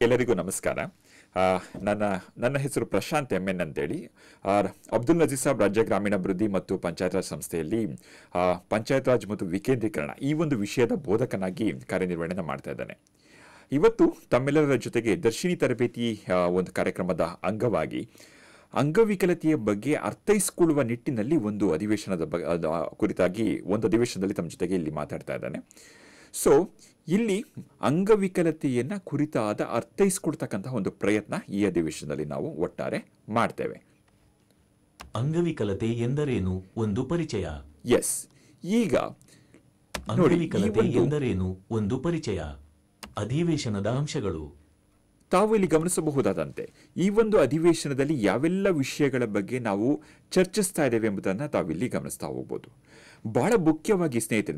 ಎಲ್ಲರಿಗೂ ನಮಸ್ಕಾರ. ಆ, ನನ್ನ ನನ್ನ ಹೆಸರು ಪ್ರಶಾಂತ್ ಎನ್ ಅಂತೇಳಿ. ಅಬ್ದುಲ್ ನಜೀರ್ ಸಾಬ್ ರಾಜ್ಯ ಗ್ರಾಮೀಣಾಭಿವೃದ್ಧಿ ಮತ್ತು ಪಂಚಾಯತ್ ರಾಜ್ ಸಂಸ್ಥೆಯಲ್ಲಿ ಪಂಚಾಯತ್ ರಾಜ್ ಮತ್ತು ವಿಕೇಂದ್ರೀಕರಣ ಈ ಒಂದು ವಿಷಯದ ಬೋಧಕನಾಗಿ ಕಾರ್ಯನಿರ್ವಹಣೆ ಮಾಡ್ತಾ ಇದ್ದಾನೆ. ಇವತ್ತು ತಮ್ಮೆಲ್ಲರ ಜೊತೆಗೆ ದರ್ಶಿನಿ ತರಬೇತಿ ಒಂದು ಕಾರ್ಯಕ್ರಮದ ಅಂಗವಾಗಿ ಅಂಗವಿಕಲತೆಯ ಬಗ್ಗೆ ಅರ್ಥೈಸಿಕೊಳ್ಳುವ ನಿಟ್ಟಿನಲ್ಲಿ ಒಂದು ಅಧಿವೇಶನದ ಕುರಿತಾಗಿ ಒಂದು ಅಧಿವೇಶನದಲ್ಲಿ ತಮ್ಮ ಜೊತೆಗೆ ಇಲ್ಲಿ ಮಾತಾಡ್ತಾ ಇದ್ದಾನೆ. ಸೊ ಇಲ್ಲಿ ಅಂಗವಿಕಲತೆಯನ್ನು ಕುರಿತಾದ ಅರ್ಥೈಸಿಕೊಡ್ತಕ್ಕಂತಹ ಒಂದು ಪ್ರಯತ್ನ ಈ ಅಧಿವೇಶನದಲ್ಲಿ ನಾವು ಒಟ್ಟಾರೆ ಮಾಡ್ತೇವೆ. ಅಂಗವಿಕಲತೆ ಎಂದರೇನು ಒಂದು ಪರಿಚಯ. ಎಸ್, ಈಗ ಅಂಗವಿಕಲತೆ ಎಂದರೇನು ಒಂದು ಪರಿಚಯ. ಅಧಿವೇಶನದ ಅಂಶಗಳು. ತಾವು ಇಲ್ಲಿ ಗಮನಿಸಬಹುದಾದಂತೆ ಈ ಒಂದು ಅಧಿವೇಶನದಲ್ಲಿ ಯಾವೆಲ್ಲ ವಿಷಯಗಳ ಬಗ್ಗೆ ನಾವು ಚರ್ಚಿಸ್ತಾ ಇದ್ದೇವೆ ಎಂಬುದನ್ನು ತಾವಿಲ್ಲಿ ಗಮನಿಸ್ತಾ ಹೋಗ್ಬೋದು. ಬಹಳ ಮುಖ್ಯವಾಗಿ ಸ್ನೇಹಿತರೆ,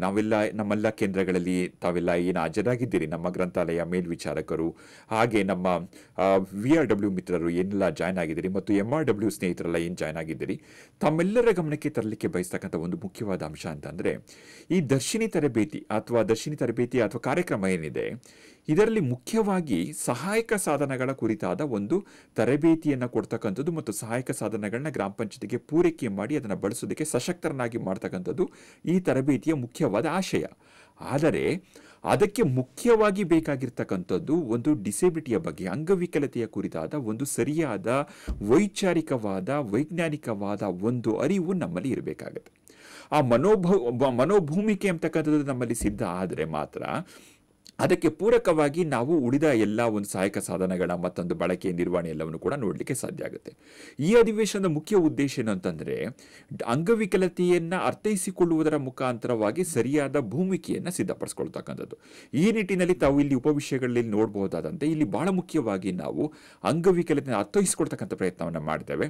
ನಮ್ಮೆಲ್ಲ ಕೇಂದ್ರಗಳಲ್ಲಿ ತಾವೆಲ್ಲ ಏನು ಹಾಜರಾಗಿದ್ದೀರಿ, ನಮ್ಮ ಗ್ರಂಥಾಲಯ ಮೇಲ್ವಿಚಾರಕರು, ಹಾಗೆ ನಮ್ಮ VRW ಮಿತ್ರರು ಏನೆಲ್ಲ ಜಾಯ್ನ್ ಆಗಿದ್ದೀರಿ ಮತ್ತು MRW ಸ್ನೇಹಿತರೆಲ್ಲ ಏನು ಜಾಯ್ನ್ ಆಗಿದ್ದೀರಿ, ತಮ್ಮೆಲ್ಲರ ಗಮನಕ್ಕೆ ತರಲಿಕ್ಕೆ ಬಯಸ್ತಕ್ಕಂಥ ಒಂದು ಮುಖ್ಯವಾದ ಅಂಶ ಅಂತಂದರೆ ಈ ದರ್ಶಿನಿ ತರಬೇತಿ ಅಥವಾ ಕಾರ್ಯಕ್ರಮ ಏನಿದೆ, ಇದರಲ್ಲಿ ಮುಖ್ಯವಾಗಿ ಸಹಾಯಕ ಸಾಧನಗಳ ಕುರಿತಾದ ಒಂದು ತರಬೇತಿಯನ್ನು ಕೊಡ್ತಕ್ಕಂಥದ್ದು ಮತ್ತು ಸಹಾಯಕ ಸಾಧನಗಳನ್ನ ಗ್ರಾಮ ಪಂಚಾಯತಿಗೆ ಪೂರೈಕೆ ಮಾಡಿ ಅದನ್ನು ಬಳಸೋದಕ್ಕೆ ಸಶಕ್ತರನ್ನಾಗಿ ಮಾಡ್ತಕ್ಕಂಥದ್ದು ಈ ತರಬೇತಿಯ ಮುಖ್ಯವಾದ ಆಶಯ. ಆದರೆ ಅದಕ್ಕೆ ಮುಖ್ಯವಾಗಿ ಬೇಕಾಗಿರ್ತಕ್ಕಂಥದ್ದು ಒಂದು ಡಿಸೇಬಿಲಿಟಿಯ ಬಗ್ಗೆ, ಅಂಗವಿಕಲತೆಯ ಕುರಿತಾದ ಒಂದು ಸರಿಯಾದ ವೈಜ್ಞಾನಿಕವಾದ ಒಂದು ಅರಿವು ನಮ್ಮಲ್ಲಿ ಇರಬೇಕಾಗತ್ತೆ. ಆ ಮನೋಭೂಮಿಕೆ ಅಂತಕ್ಕಂಥದ್ದು ನಮ್ಮಲ್ಲಿ ಸಿದ್ಧ ಆದರೆ ಮಾತ್ರ ಅದಕ್ಕೆ ಪೂರಕವಾಗಿ ನಾವು ಉಳಿದ ಎಲ್ಲ ಒಂದು ಸಹಾಯಕ ಸಾಧನಗಳ ಮತ್ತೊಂದು ಬಳಕೆ ನಿರ್ವಹಣೆ ಎಲ್ಲವನ್ನು ಕೂಡ ನೋಡಲಿಕ್ಕೆ ಸಾಧ್ಯ ಆಗುತ್ತೆ. ಈ ಅಧಿವೇಶನದ ಮುಖ್ಯ ಉದ್ದೇಶ ಏನು ಅಂತಂದರೆ ಅಂಗವಿಕಲತೆಯನ್ನು ಅರ್ಥೈಸಿಕೊಳ್ಳುವುದರ ಮುಖಾಂತರವಾಗಿ ಸರಿಯಾದ ಭೂಮಿಕೆಯನ್ನು ಸಿದ್ಧಪಡಿಸ್ಕೊಳ್ತಕ್ಕಂಥದ್ದು. ಈ ನಿಟ್ಟಿನಲ್ಲಿ ತಾವು ಇಲ್ಲಿ ಉಪವಿಷಯಗಳಲ್ಲಿ ನೋಡಬಹುದಾದಂತೆ ಇಲ್ಲಿ ಬಹಳ ಮುಖ್ಯವಾಗಿ ನಾವು ಅಂಗವಿಕಲತೆಯನ್ನು ಅರ್ಥೈಸಿಕೊಳ್ತಕ್ಕಂಥ ಪ್ರಯತ್ನವನ್ನು ಮಾಡ್ತೇವೆ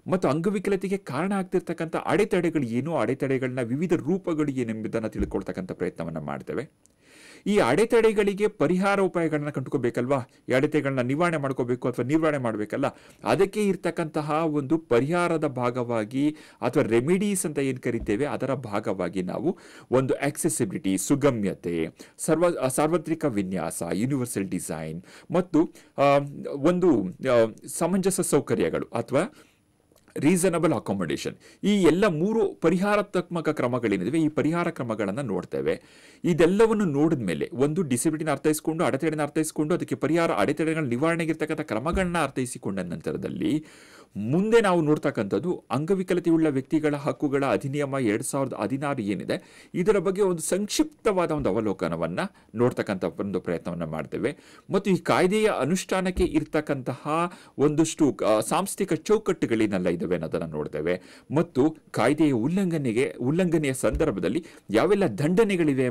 ಮತ್ತು ಅಂಗವಿಕಲತೆಗೆ ಕಾರಣ ಆಗ್ತಿರ್ತಕ್ಕಂಥ ಅಡೆತಡೆಗಳು ಏನು, ಅಡೆತಡೆಗಳನ್ನ ವಿವಿಧ ರೂಪಗಳು ಏನೆಂಬುದನ್ನು ತಿಳ್ಕೊಳ್ತಕ್ಕಂಥ ಪ್ರಯತ್ನವನ್ನು ಮಾಡ್ತೇವೆ. ಈ ಅಡೆತಡೆಗಳಿಗೆ ಪರಿಹಾರ ಉಪಾಯಗಳನ್ನ ಕಂಡುಕೋಬೇಕಲ್ವಾ, ಈ ಅಡೆತಡೆಗಳನ್ನ ನಿವಾರಣೆ ಮಾಡ್ಕೋಬೇಕು ಅಥವಾ ನಿರ್ವಹಣೆ ಮಾಡಬೇಕಲ್ಲ, ಅದಕ್ಕೆ ಇರ್ತಕ್ಕಂತಹ ಒಂದು ಪರಿಹಾರದ ಭಾಗವಾಗಿ ಅಥವಾ ರೆಮಿಡೀಸ್ ಅಂತ ಏನು ಕರಿತೇವೆ ಅದರ ಭಾಗವಾಗಿ ನಾವು ಒಂದು ಆಕ್ಸೆಸಿಬಿಲಿಟಿ, ಸುಗಮ್ಯತೆ, ಸಾರ್ವತ್ರಿಕ ವಿನ್ಯಾಸ, ಯೂನಿವರ್ಸಲ್ ಡಿಸೈನ್ ಮತ್ತು ಒಂದು ಸಮಂಜಸ ಸೌಕರ್ಯಗಳು ಅಥವಾ ರೀಸನಬಲ್ ಅಕಾಮಡೇಷನ್, ಈ ಎಲ್ಲ 3 ಪರಿಹಾರಾತ್ಮಕ ಕ್ರಮಗಳೇನಿವೆ ಈ ಪರಿಹಾರ ಕ್ರಮಗಳನ್ನು ನೋಡ್ತೇವೆ. ಇದೆಲ್ಲವನ್ನು ನೋಡಿದ ಮೇಲೆ ಒಂದು ಡಿಸಬಿಲಿಟಿನ ಅರ್ಥೈಸಿಕೊಂಡು ಅಡೆತಡೆನ ಅರ್ಥೈಸಿಕೊಂಡು ಅದಕ್ಕೆ ಅಡೆತಡೆಗಳ ನಿವಾರಣೆಗಿರ್ತಕ್ಕಂಥ ಕ್ರಮಗಳನ್ನ ಅರ್ಥೈಸಿಕೊಂಡ ನಂತರದಲ್ಲಿ ಮುಂದೆ ನಾವು ನೋಡ್ತಕ್ಕಂಥದ್ದು ಅಂಗವಿಕಲತೆಯುಳ್ಳ ವ್ಯಕ್ತಿಗಳ ಹಕ್ಕುಗಳ ಅಧಿನಿಯಮ 2016 ಏನಿದೆ ಇದರ ಬಗ್ಗೆ ಒಂದು ಸಂಕ್ಷಿಪ್ತವಾದ ಒಂದು ಅವಲೋಕನವನ್ನು ನೋಡ್ತಕ್ಕಂಥ ಒಂದು ಪ್ರಯತ್ನವನ್ನು ಮಾಡ್ತೇವೆ. ಮತ್ತು ಈ ಕಾಯ್ದೆಯ ಅನುಷ್ಠಾನಕ್ಕೆ ಇರ್ತಕ್ಕಂತಹ ಒಂದಷ್ಟು ಸಾಂಸ್ಥಿಕ ಚೌಕಟ್ಟುಗಳೇನೆಲ್ಲ ಇದಾವೆ ಅನ್ನೋದನ್ನು ನೋಡ್ತೇವೆ ಮತ್ತು ಕಾಯ್ದೆಯ ಉಲ್ಲಂಘನೆಯ ಸಂದರ್ಭದಲ್ಲಿ ಯಾವೆಲ್ಲ ದಂಡನೆಗಳಿವೆ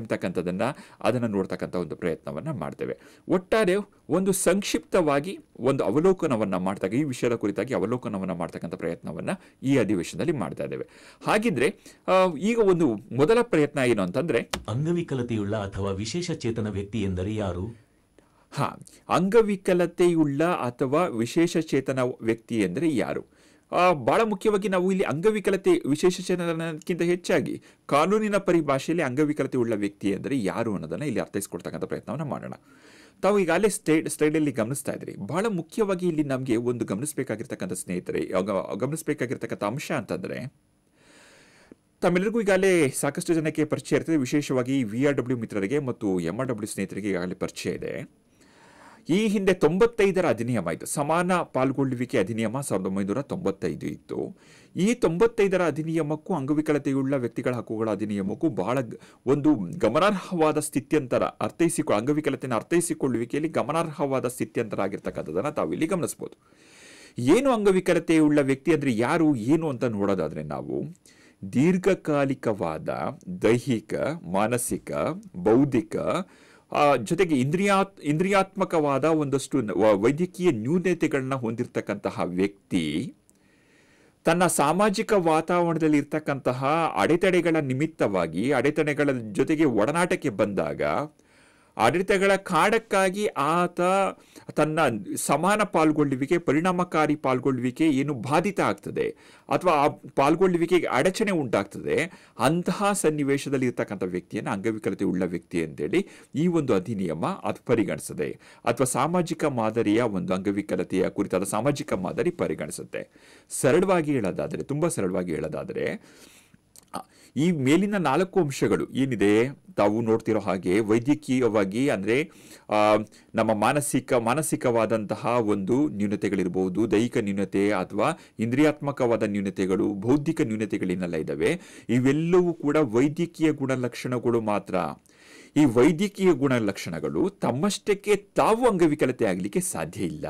ಅದನ್ನು ನೋಡ್ತಕ್ಕಂಥ ಒಂದು ಪ್ರಯತ್ನವನ್ನು ಮಾಡ್ತೇವೆ. ಒಟ್ಟಾರೆ ಒಂದು ಸಂಕ್ಷಿಪ್ತವಾಗಿ ಒಂದು ಅವಲೋಕನವನ್ನು ಮಾಡ್ತಾಗ ಈ ವಿಷಯದ ಕುರಿತಾಗಿ ಅವಲೋಕನವನ್ನು ಮಾಡ್ತಕ್ಕಂಥ ಪ್ರಯತ್ನವನ್ನು ಈ ಅಧಿವೇಶನದಲ್ಲಿ ಮಾಡ್ತಾ ಇದ್ದೇವೆ. ಹಾಗಿದ್ರೆ ಈಗ ಒಂದು ಮೊದಲ ಪ್ರಯತ್ನ ಏನು ಅಂತಂದ್ರೆ ಅಂಗವಿಕಲತೆಯುಳ್ಳ ಅಥವಾ ವಿಶೇಷ ಚೇತನ ವ್ಯಕ್ತಿ ಎಂದರೆ ಯಾರು? ಅಂಗವಿಕಲತೆಯುಳ್ಳ ಅಥವಾ ವಿಶೇಷ ಚೇತನ ವ್ಯಕ್ತಿ ಎಂದರೆ ಯಾರು? ಬಹಳ ಮುಖ್ಯವಾಗಿ ನಾವು ಇಲ್ಲಿ ಅಂಗವಿಕಲತೆ ವಿಶೇಷ ಚೇತನಕ್ಕಿಂತ ಹೆಚ್ಚಾಗಿ ಕಾನೂನಿನ ಪರಿಭಾಷೆಯಲ್ಲಿ ಅಂಗವಿಕಲತೆ ಉಳ್ಳ ವ್ಯಕ್ತಿ ಅಂದರೆ ಯಾರು ಅನ್ನೋದನ್ನು ಇಲ್ಲಿ ಅರ್ಥೈಸಿಕೊಡ್ತಕ್ಕಂಥ ಪ್ರಯತ್ನವನ್ನು ಮಾಡೋಣ. ತಾವು ಈಗಾಗಲೇ ಸ್ಲೈಡಲ್ಲಿ ಗಮನಿಸ್ತಾ ಇದ್ರಿ. ಬಹಳ ಮುಖ್ಯವಾಗಿ ಇಲ್ಲಿ ನಮಗೆ ಒಂದು ಗಮನಿಸಬೇಕಾಗಿರ್ತಕ್ಕಂಥ ಗಮನಿಸಬೇಕಾಗಿರ್ತಕ್ಕಂಥ ಅಂಶ ಅಂತಂದರೆ ತಮ್ಮೆಲ್ಲರಿಗೂ ಈಗಾಗಲೇ ಸಾಕಷ್ಟು ಜನಕ್ಕೆ ಪರಿಚಯ ಇರ್ತದೆ, ವಿಶೇಷವಾಗಿ VRW ಮಿತ್ರರಿಗೆ ಮತ್ತು MRW ಸ್ನೇಹಿತರಿಗೆ ಈಗಾಗಲೇ ಪರಿಚಯ ಇದೆ. ಈ ಹಿಂದೆ 95ರ ಅಧಿನಿಯಮ ಇತ್ತು, ಸಮಾನ ಪಾಲ್ಗೊಳ್ಳುವಿಕೆ ಅಧಿನಿಯಮ 1995 ಇತ್ತು. ಈ 95ರ ಅಧಿನಿಯಮಕ್ಕೂ ಅಂಗವಿಕಲತೆಯುಳ್ಳ ವ್ಯಕ್ತಿಗಳ ಹಕ್ಕುಗಳ ಅಧಿನಿಯಮಕ್ಕೂ ಬಹಳ ಒಂದು ಗಮನಾರ್ಹವಾದ ಸ್ಥಿತ್ಯಂತರ ಅಂಗವಿಕಲತೆಯನ್ನು ಅರ್ಥೈಸಿಕೊಳ್ಳುವಿಕೆಯಲ್ಲಿ ಗಮನಾರ್ಹವಾದ ಸ್ಥಿತ್ಯಂತರ ಆಗಿರ್ತಕ್ಕಂಥದ್ದನ್ನು ತಾವಿಲ್ಲಿ ಗಮನಿಸ್ಬೋದು. ಏನು ಅಂಗವಿಕಲತೆಯುಳ್ಳ ವ್ಯಕ್ತಿ ಅಂದರೆ ಯಾರು ಏನು ಅಂತ ನೋಡೋದಾದರೆ ನಾವು ದೀರ್ಘಕಾಲಿಕವಾದ ದೈಹಿಕ, ಮಾನಸಿಕ, ಬೌದ್ಧಿಕ ಜೊತೆಗೆ ಇಂದ್ರಿಯಾತ್ಮಕವಾದ ಒಂದಷ್ಟು ವೈದ್ಯಕೀಯ ನ್ಯೂನತೆಗಳನ್ನ ಹೊಂದಿರತಕ್ಕಂತಹ ವ್ಯಕ್ತಿ ತನ್ನ ಸಾಮಾಜಿಕ ವಾತಾವರಣದಲ್ಲಿ ಇರ್ತಕ್ಕಂತಹ ಅಡೆತಡೆಗಳ ನಿಮಿತ್ತವಾಗಿ ಅಡೆತಡೆಗಳ ಜೊತೆಗೆ ಒಡನಾಟಕ್ಕೆ ಬಂದಾಗ ಆಡಳಿತಗಳ ಕಾಡಕ್ಕಾಗಿ ಆತ ತನ್ನ ಸಮಾನ ಪಾಲ್ಗೊಳ್ಳುವಿಕೆ, ಪರಿಣಾಮಕಾರಿ ಪಾಲ್ಗೊಳ್ಳುವಿಕೆ ಏನು ಬಾಧಿತ ಆಗ್ತದೆ ಅಥವಾ ಆ ಪಾಲ್ಗೊಳ್ಳುವಿಕೆಗೆ ಅಡಚಣೆ ಉಂಟಾಗ್ತದೆ, ಅಂತಹ ಸನ್ನಿವೇಶದಲ್ಲಿ ಇರ್ತಕ್ಕಂಥ ವ್ಯಕ್ತಿಯನ್ನು ಅಂಗವಿಕಲತೆ ಉಳ್ಳ ವ್ಯಕ್ತಿ ಅಂತೇಳಿ ಈ ಒಂದು ಅಧಿನಿಯಮ ಅದು ಪರಿಗಣಿಸದೆ, ಅಥವಾ ಸಾಮಾಜಿಕ ಮಾದರಿಯ ಒಂದು ಅಂಗವಿಕಲತೆಯ ಕುರಿತಾದ ಸಾಮಾಜಿಕ ಮಾದರಿ ಪರಿಗಣಿಸುತ್ತೆ. ಸರಳವಾಗಿ ಹೇಳೋದಾದರೆ, ತುಂಬ ಸರಳವಾಗಿ ಹೇಳೋದಾದರೆ, ಈ ಮೇಲಿನ 4 ಅಂಶಗಳು ಏನಿದೆ ತಾವು ನೋಡ್ತಿರೋ ಹಾಗೆ ವೈದ್ಯಕೀಯವಾಗಿ ಅಂದರೆ ನಮ್ಮ ಮಾನಸಿಕವಾದಂತಹ ಒಂದು ನ್ಯೂನತೆಗಳಿರ್ಬೋದು, ದೈಹಿಕ ನ್ಯೂನತೆ ಅಥವಾ ಇಂದ್ರಿಯಾತ್ಮಕವಾದ ನ್ಯೂನತೆಗಳು, ಬೌದ್ಧಿಕ ನ್ಯೂನತೆಗಳೇನೆಲ್ಲ ಇದ್ದಾವೆ, ಇವೆಲ್ಲವೂ ಕೂಡ ವೈದ್ಯಕೀಯ ಗುಣಲಕ್ಷಣಗಳು ಮಾತ್ರ. ಈ ವೈದ್ಯಕೀಯ ಗುಣಲಕ್ಷಣಗಳು ತಮ್ಮಷ್ಟಕ್ಕೆ ತಾವು ಅಂಗವಿಕಲತೆ ಆಗಲಿಕ್ಕೆ ಸಾಧ್ಯ ಇಲ್ಲ.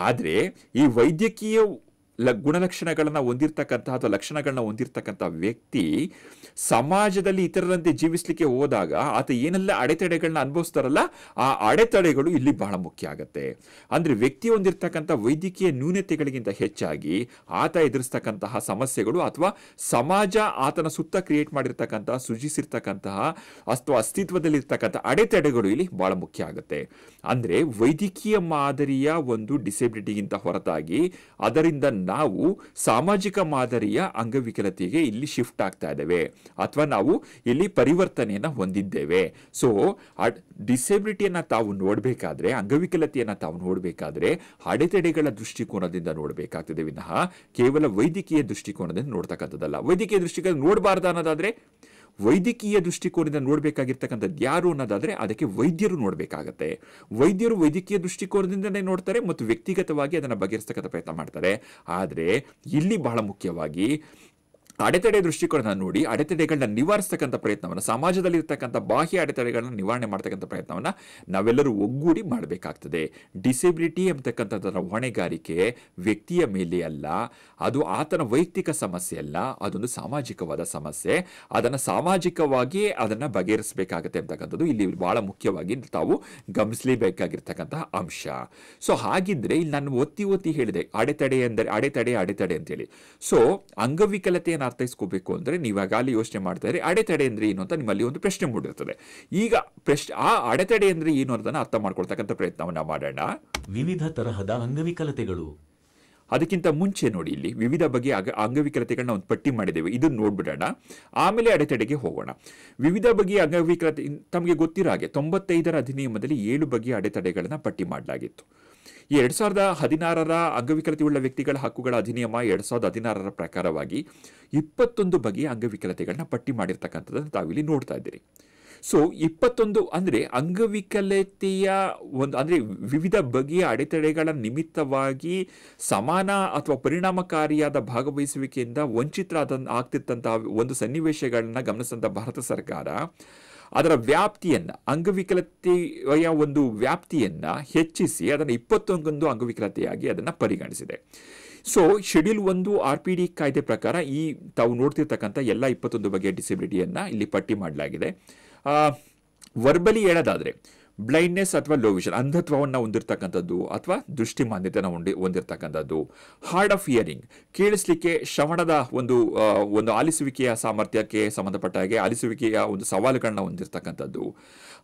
ಆದರೆ ಈ ವೈದ್ಯಕೀಯ ಗುಣಲಕ್ಷಣಗಳನ್ನು ಹೊಂದಿರತಕ್ಕಂತಹ ಅಥವಾ ಲಕ್ಷಣಗಳನ್ನ ಹೊಂದಿರತಕ್ಕಂಥ ವ್ಯಕ್ತಿ ಸಮಾಜದಲ್ಲಿ ಇತರರಂತೆ ಜೀವಿಸಲಿಕ್ಕೆ ಹೋದಾಗ ಆತ ಏನೆಲ್ಲ ಅಡೆತಡೆಗಳನ್ನ ಅನುಭವಿಸ್ತಾರಲ್ಲ, ಆ ಅಡೆತಡೆಗಳು ಇಲ್ಲಿ ಬಹಳ ಮುಖ್ಯ ಆಗುತ್ತೆ. ಅಂದರೆ ವ್ಯಕ್ತಿ ಹೊಂದಿರತಕ್ಕಂಥ ವೈದ್ಯಕೀಯ ನ್ಯೂನತೆಗಳಿಗಿಂತ ಹೆಚ್ಚಾಗಿ ಆತ ಎದುರಿಸ್ತಕ್ಕಂತಹ ಸಮಸ್ಯೆಗಳು ಅಥವಾ ಸಮಾಜ ಆತನ ಸುತ್ತ ಕ್ರಿಯೇಟ್ ಮಾಡಿರ್ತಕ್ಕಂತಹ, ಸೃಜಿಸಿರ್ತಕ್ಕಂತಹ ಅಥವಾ ಅಸ್ತಿತ್ವದಲ್ಲಿರ್ತಕ್ಕಂಥ ಅಡೆತಡೆಗಳು ಇಲ್ಲಿ ಬಹಳ ಮುಖ್ಯ ಆಗುತ್ತೆ. ಅಂದರೆ ವೈದ್ಯಕೀಯ ಮಾದರಿಯ ಒಂದು ಡಿಸೆಬಿಲಿಟಿಗಿಂತ ಹೊರತಾಗಿ ಅದರಿಂದ ನಾವು ಸಾಮಾಜಿಕ ಮಾದರಿಯ ಅಂಗವಿಕಲತೆಗೆ ಇಲ್ಲಿ ಶಿಫ್ಟ್ ಆಗ್ತಾ ಇದ್ದೇವೆ ಅಥವಾ ನಾವು ಇಲ್ಲಿ ಪರಿವರ್ತನೆಯನ್ನು ಹೊಂದಿದ್ದೇವೆ. ಸೊ ಡಿಸೆಬಿಲಿಟಿಯನ್ನು ತಾವು ನೋಡಬೇಕಾದ್ರೆ, ಅಂಗವಿಕಲತೆಯನ್ನು ತಾವು ನೋಡಬೇಕಾದ್ರೆ ಅಡೆತಡೆಗಳ ದೃಷ್ಟಿಕೋನದಿಂದ ನೋಡಬೇಕಾಗ್ತದೆ ವಿನಃ ಕೇವಲ ವೈದ್ಯಕೀಯ ದೃಷ್ಟಿಕೋನದಿಂದ ನೋಡ್ತಕ್ಕಂಥದ್ದಲ್ಲ. ವೈದ್ಯಕೀಯ ದೃಷ್ಟಿಕೋನ ನೋಡಬಾರ್ದು ಅನ್ನೋದಾದ್ರೆ, ವೈದ್ಯಕೀಯ ದೃಷ್ಟಿಕೋನದಿಂದ ನೋಡಬೇಕಾಗಿರ್ತಕ್ಕಂಥದ್ದು ಯಾರು ಅನ್ನೋದಾದ್ರೆ ಅದಕ್ಕೆ ವೈದ್ಯರು ನೋಡಬೇಕಾಗತ್ತೆ. ವೈದ್ಯರು ವೈದ್ಯಕೀಯ ದೃಷ್ಟಿಕೋನದಿಂದನೇ ನೋಡ್ತಾರೆ ಮತ್ತು ವ್ಯಕ್ತಿಗತವಾಗಿ ಅದನ್ನು ಬಗೆಹರಿಸ್ತಕ್ಕಂಥ ಪ್ರಯತ್ನ ಮಾಡ್ತಾರೆ. ಆದರೆ ಇಲ್ಲಿ ಬಹಳ ಮುಖ್ಯವಾಗಿ ಅಡೆತಡೆ ದೃಷ್ಟಿಕೋನ ನೋಡಿ ಅಡೆತಡೆಗಳನ್ನ ನಿವಾರಿಸ್ತಕ್ಕಂಥ ಪ್ರಯತ್ನವನ್ನು, ಸಮಾಜದಲ್ಲಿ ಇರ್ತಕ್ಕಂಥ ಬಾಹ್ಯ ಅಡೆತಡೆಗಳನ್ನ ನಿವಾರಣೆ ಮಾಡ್ತಕ್ಕಂಥ ಪ್ರಯತ್ನವನ್ನು ನಾವೆಲ್ಲರೂ ಒಗ್ಗೂಡಿ ಮಾಡಬೇಕಾಗ್ತದೆ. ಡಿಸೆಬಿಲಿಟಿ ಎಂಬತಕ್ಕಂಥದ್ದರ ಹೊಣೆಗಾರಿಕೆ ವ್ಯಕ್ತಿಯ ಮೇಲೆ ಅಲ್ಲ, ಅದು ಆತನ ವೈಯಕ್ತಿಕ ಸಮಸ್ಯೆ ಅಲ್ಲ, ಅದೊಂದು ಸಾಮಾಜಿಕವಾದ ಸಮಸ್ಯೆ. ಅದನ್ನು ಸಾಮಾಜಿಕವಾಗಿ ಅದನ್ನು ಬಗೆಹರಿಸಬೇಕಾಗತ್ತೆ ಅಂತಕ್ಕಂಥದ್ದು ಇಲ್ಲಿ ಬಹಳ ಮುಖ್ಯವಾಗಿ ತಾವು ಗಮನಿಸಲೇಬೇಕಾಗಿರ್ತಕ್ಕಂತಹ ಅಂಶ. ಸೊ ಹಾಗಿದ್ರೆ ಇಲ್ಲಿ ನಾನು ಒತ್ತಿ ಹೇಳಿದೆ ಅಡೆತಡೆ ಎಂದರೆ ಅಡೆತಡೆ ಅಂತೇಳಿ. ಸೊ ಅಂಗವಿಕಲತೆಯನ್ನು ಅರ್ಥೈಸ್ಕೋಬೇಕು ಅಂದ್ರೆ ನೀವಾಗಲೇ ಯೋಚನೆ ಮಾಡ್ತಾ ಇರಿ, ಅಡೆತಡೆ ಅಂದ್ರೆ ಏನು ಅಂತ ನಿಮ್ಮಲ್ಲಿ ಒಂದು ಪ್ರಶ್ನೆ ಮೂಡಿರ್ತದೆ. ಈಗ ಆ ಅಡೆತಡೆ ಅಂದ್ರೆ ಏನು ಅನ್ನೋದನ್ನ ಅರ್ಥ ಮಾಡ್ಕೊಳ್ತಕ್ಕಂಥ ಪ್ರಯತ್ನವನ್ನ ಮಾಡೋಣ. ವಿವಿಧ ತರಹದ ಅಂಗವಿಕಲತೆಗಳು. ಅದಕ್ಕಿಂತ ಮುಂಚೆ ನೋಡಿ, ಇಲ್ಲಿ ವಿವಿಧ ಬಗೆಯ ಅಂಗವಿಕಲತೆಗಳನ್ನ ಒಂದು ಪಟ್ಟಿ ಮಾಡಿದ್ದೇವೆ, ಇದನ್ನು ನೋಡ್ಬಿಡೋಣ, ಆಮೇಲೆ ಅಡೆತಡೆಗೆ ಹೋಗೋಣ. ವಿವಿಧ ಬಗೆಯ ಅಂಗವಿಕಲತೆ ತಮಗೆ ಗೊತ್ತಿರೋ ಹಾಗೆ 95ರ ಅಧಿನಿಯಮದಲ್ಲಿ 7 ಬಗೆಯ ಅಡೆತಡೆಗಳನ್ನ ಪಟ್ಟಿ ಮಾಡಲಾಗಿತ್ತು. ಈ 2016ರ ಅಂಗವಿಕಲತೆಯುಳ್ಳ ವ್ಯಕ್ತಿಗಳ ಹಕ್ಕುಗಳ ಅಧಿನಿಯಮ 2016ರ ಪ್ರಕಾರವಾಗಿ 21 ಬಗೆಯ ಅಂಗವಿಕಲತೆಗಳನ್ನ ಪಟ್ಟಿ ಮಾಡಿರ್ತಕ್ಕಂಥದ್ದನ್ನು ತಾವಿಲ್ಲಿ ನೋಡ್ತಾ ಇದ್ದೀರಿ. ಸೊ 21 ಅಂದ್ರೆ ಅಂಗವಿಕಲತೆಯ ಅಂದ್ರೆ ವಿವಿಧ ಬಗೆಯ ಅಡೆತಡೆಗಳ ನಿಮಿತ್ತವಾಗಿ ಸಮಾನ ಅಥವಾ ಪರಿಣಾಮಕಾರಿಯಾದ ಭಾಗವಹಿಸುವಿಕೆಯಿಂದ ಆಗ್ತಿದ್ದಂತಹ ಒಂದು ಸನ್ನಿವೇಶಗಳನ್ನ ಗಮನಿಸಿದಂಥ ಭಾರತ ಸರ್ಕಾರ ಅದರ ವ್ಯಾಪ್ತಿಯನ್ನ, ಅಂಗವಿಕಲತೆಯ ಒಂದು ವ್ಯಾಪ್ತಿಯನ್ನ ಹೆಚ್ಚಿಸಿ ಅದನ್ನು 21 ಅಂಗವಿಕಲತೆಯಾಗಿ ಅದನ್ನು ಪರಿಗಣಿಸಿದೆ. ಸೊ ಶೆಡ್ಯೂಲ್ 1 RPD ಕಾಯ್ದೆ ಪ್ರಕಾರ ಈ ತಾವು ನೋಡ್ತಿರ್ತಕ್ಕಂಥ ಎಲ್ಲ 21 ಬಗೆಯ ಡಿಸೆಬಿಲಿಟಿಯನ್ನ ಇಲ್ಲಿ ಪಟ್ಟಿ ಮಾಡಲಾಗಿದೆ. ವರ್ಬಲಿ ಹೇಳೋದಾದ್ರೆ ಬ್ಲೈಂಡ್ನೆಸ್ ಅಥವಾ ಲೋ ವಿಷನ್, ಅಂಧತ್ವವನ್ನು ಹೊಂದಿರತಕ್ಕಂಥದ್ದು ಅಥವಾ ದೃಷ್ಟಿಮಾಂದ್ಯತೆಯನ್ನು ಹೊಂದಿರತಕ್ಕಂಥದ್ದು. ಹಾರ್ಡ್ ಆಫ್ ಹಿಯರಿಂಗ್, ಕೇಳಿಸ್ಲಿಕ್ಕೆ ಶ್ರವಣದ ಒಂದು ಆಲಿಸುವಿಕೆಯ ಸಾಮರ್ಥ್ಯಕ್ಕೆ ಸಂಬಂಧಪಟ್ಟ ಹಾಗೆ ಆಲಿಸುವಿಕೆಯ ಒಂದು ಸವಾಲುಗಳನ್ನ ಹೊಂದಿರತಕ್ಕಂಥದ್ದು,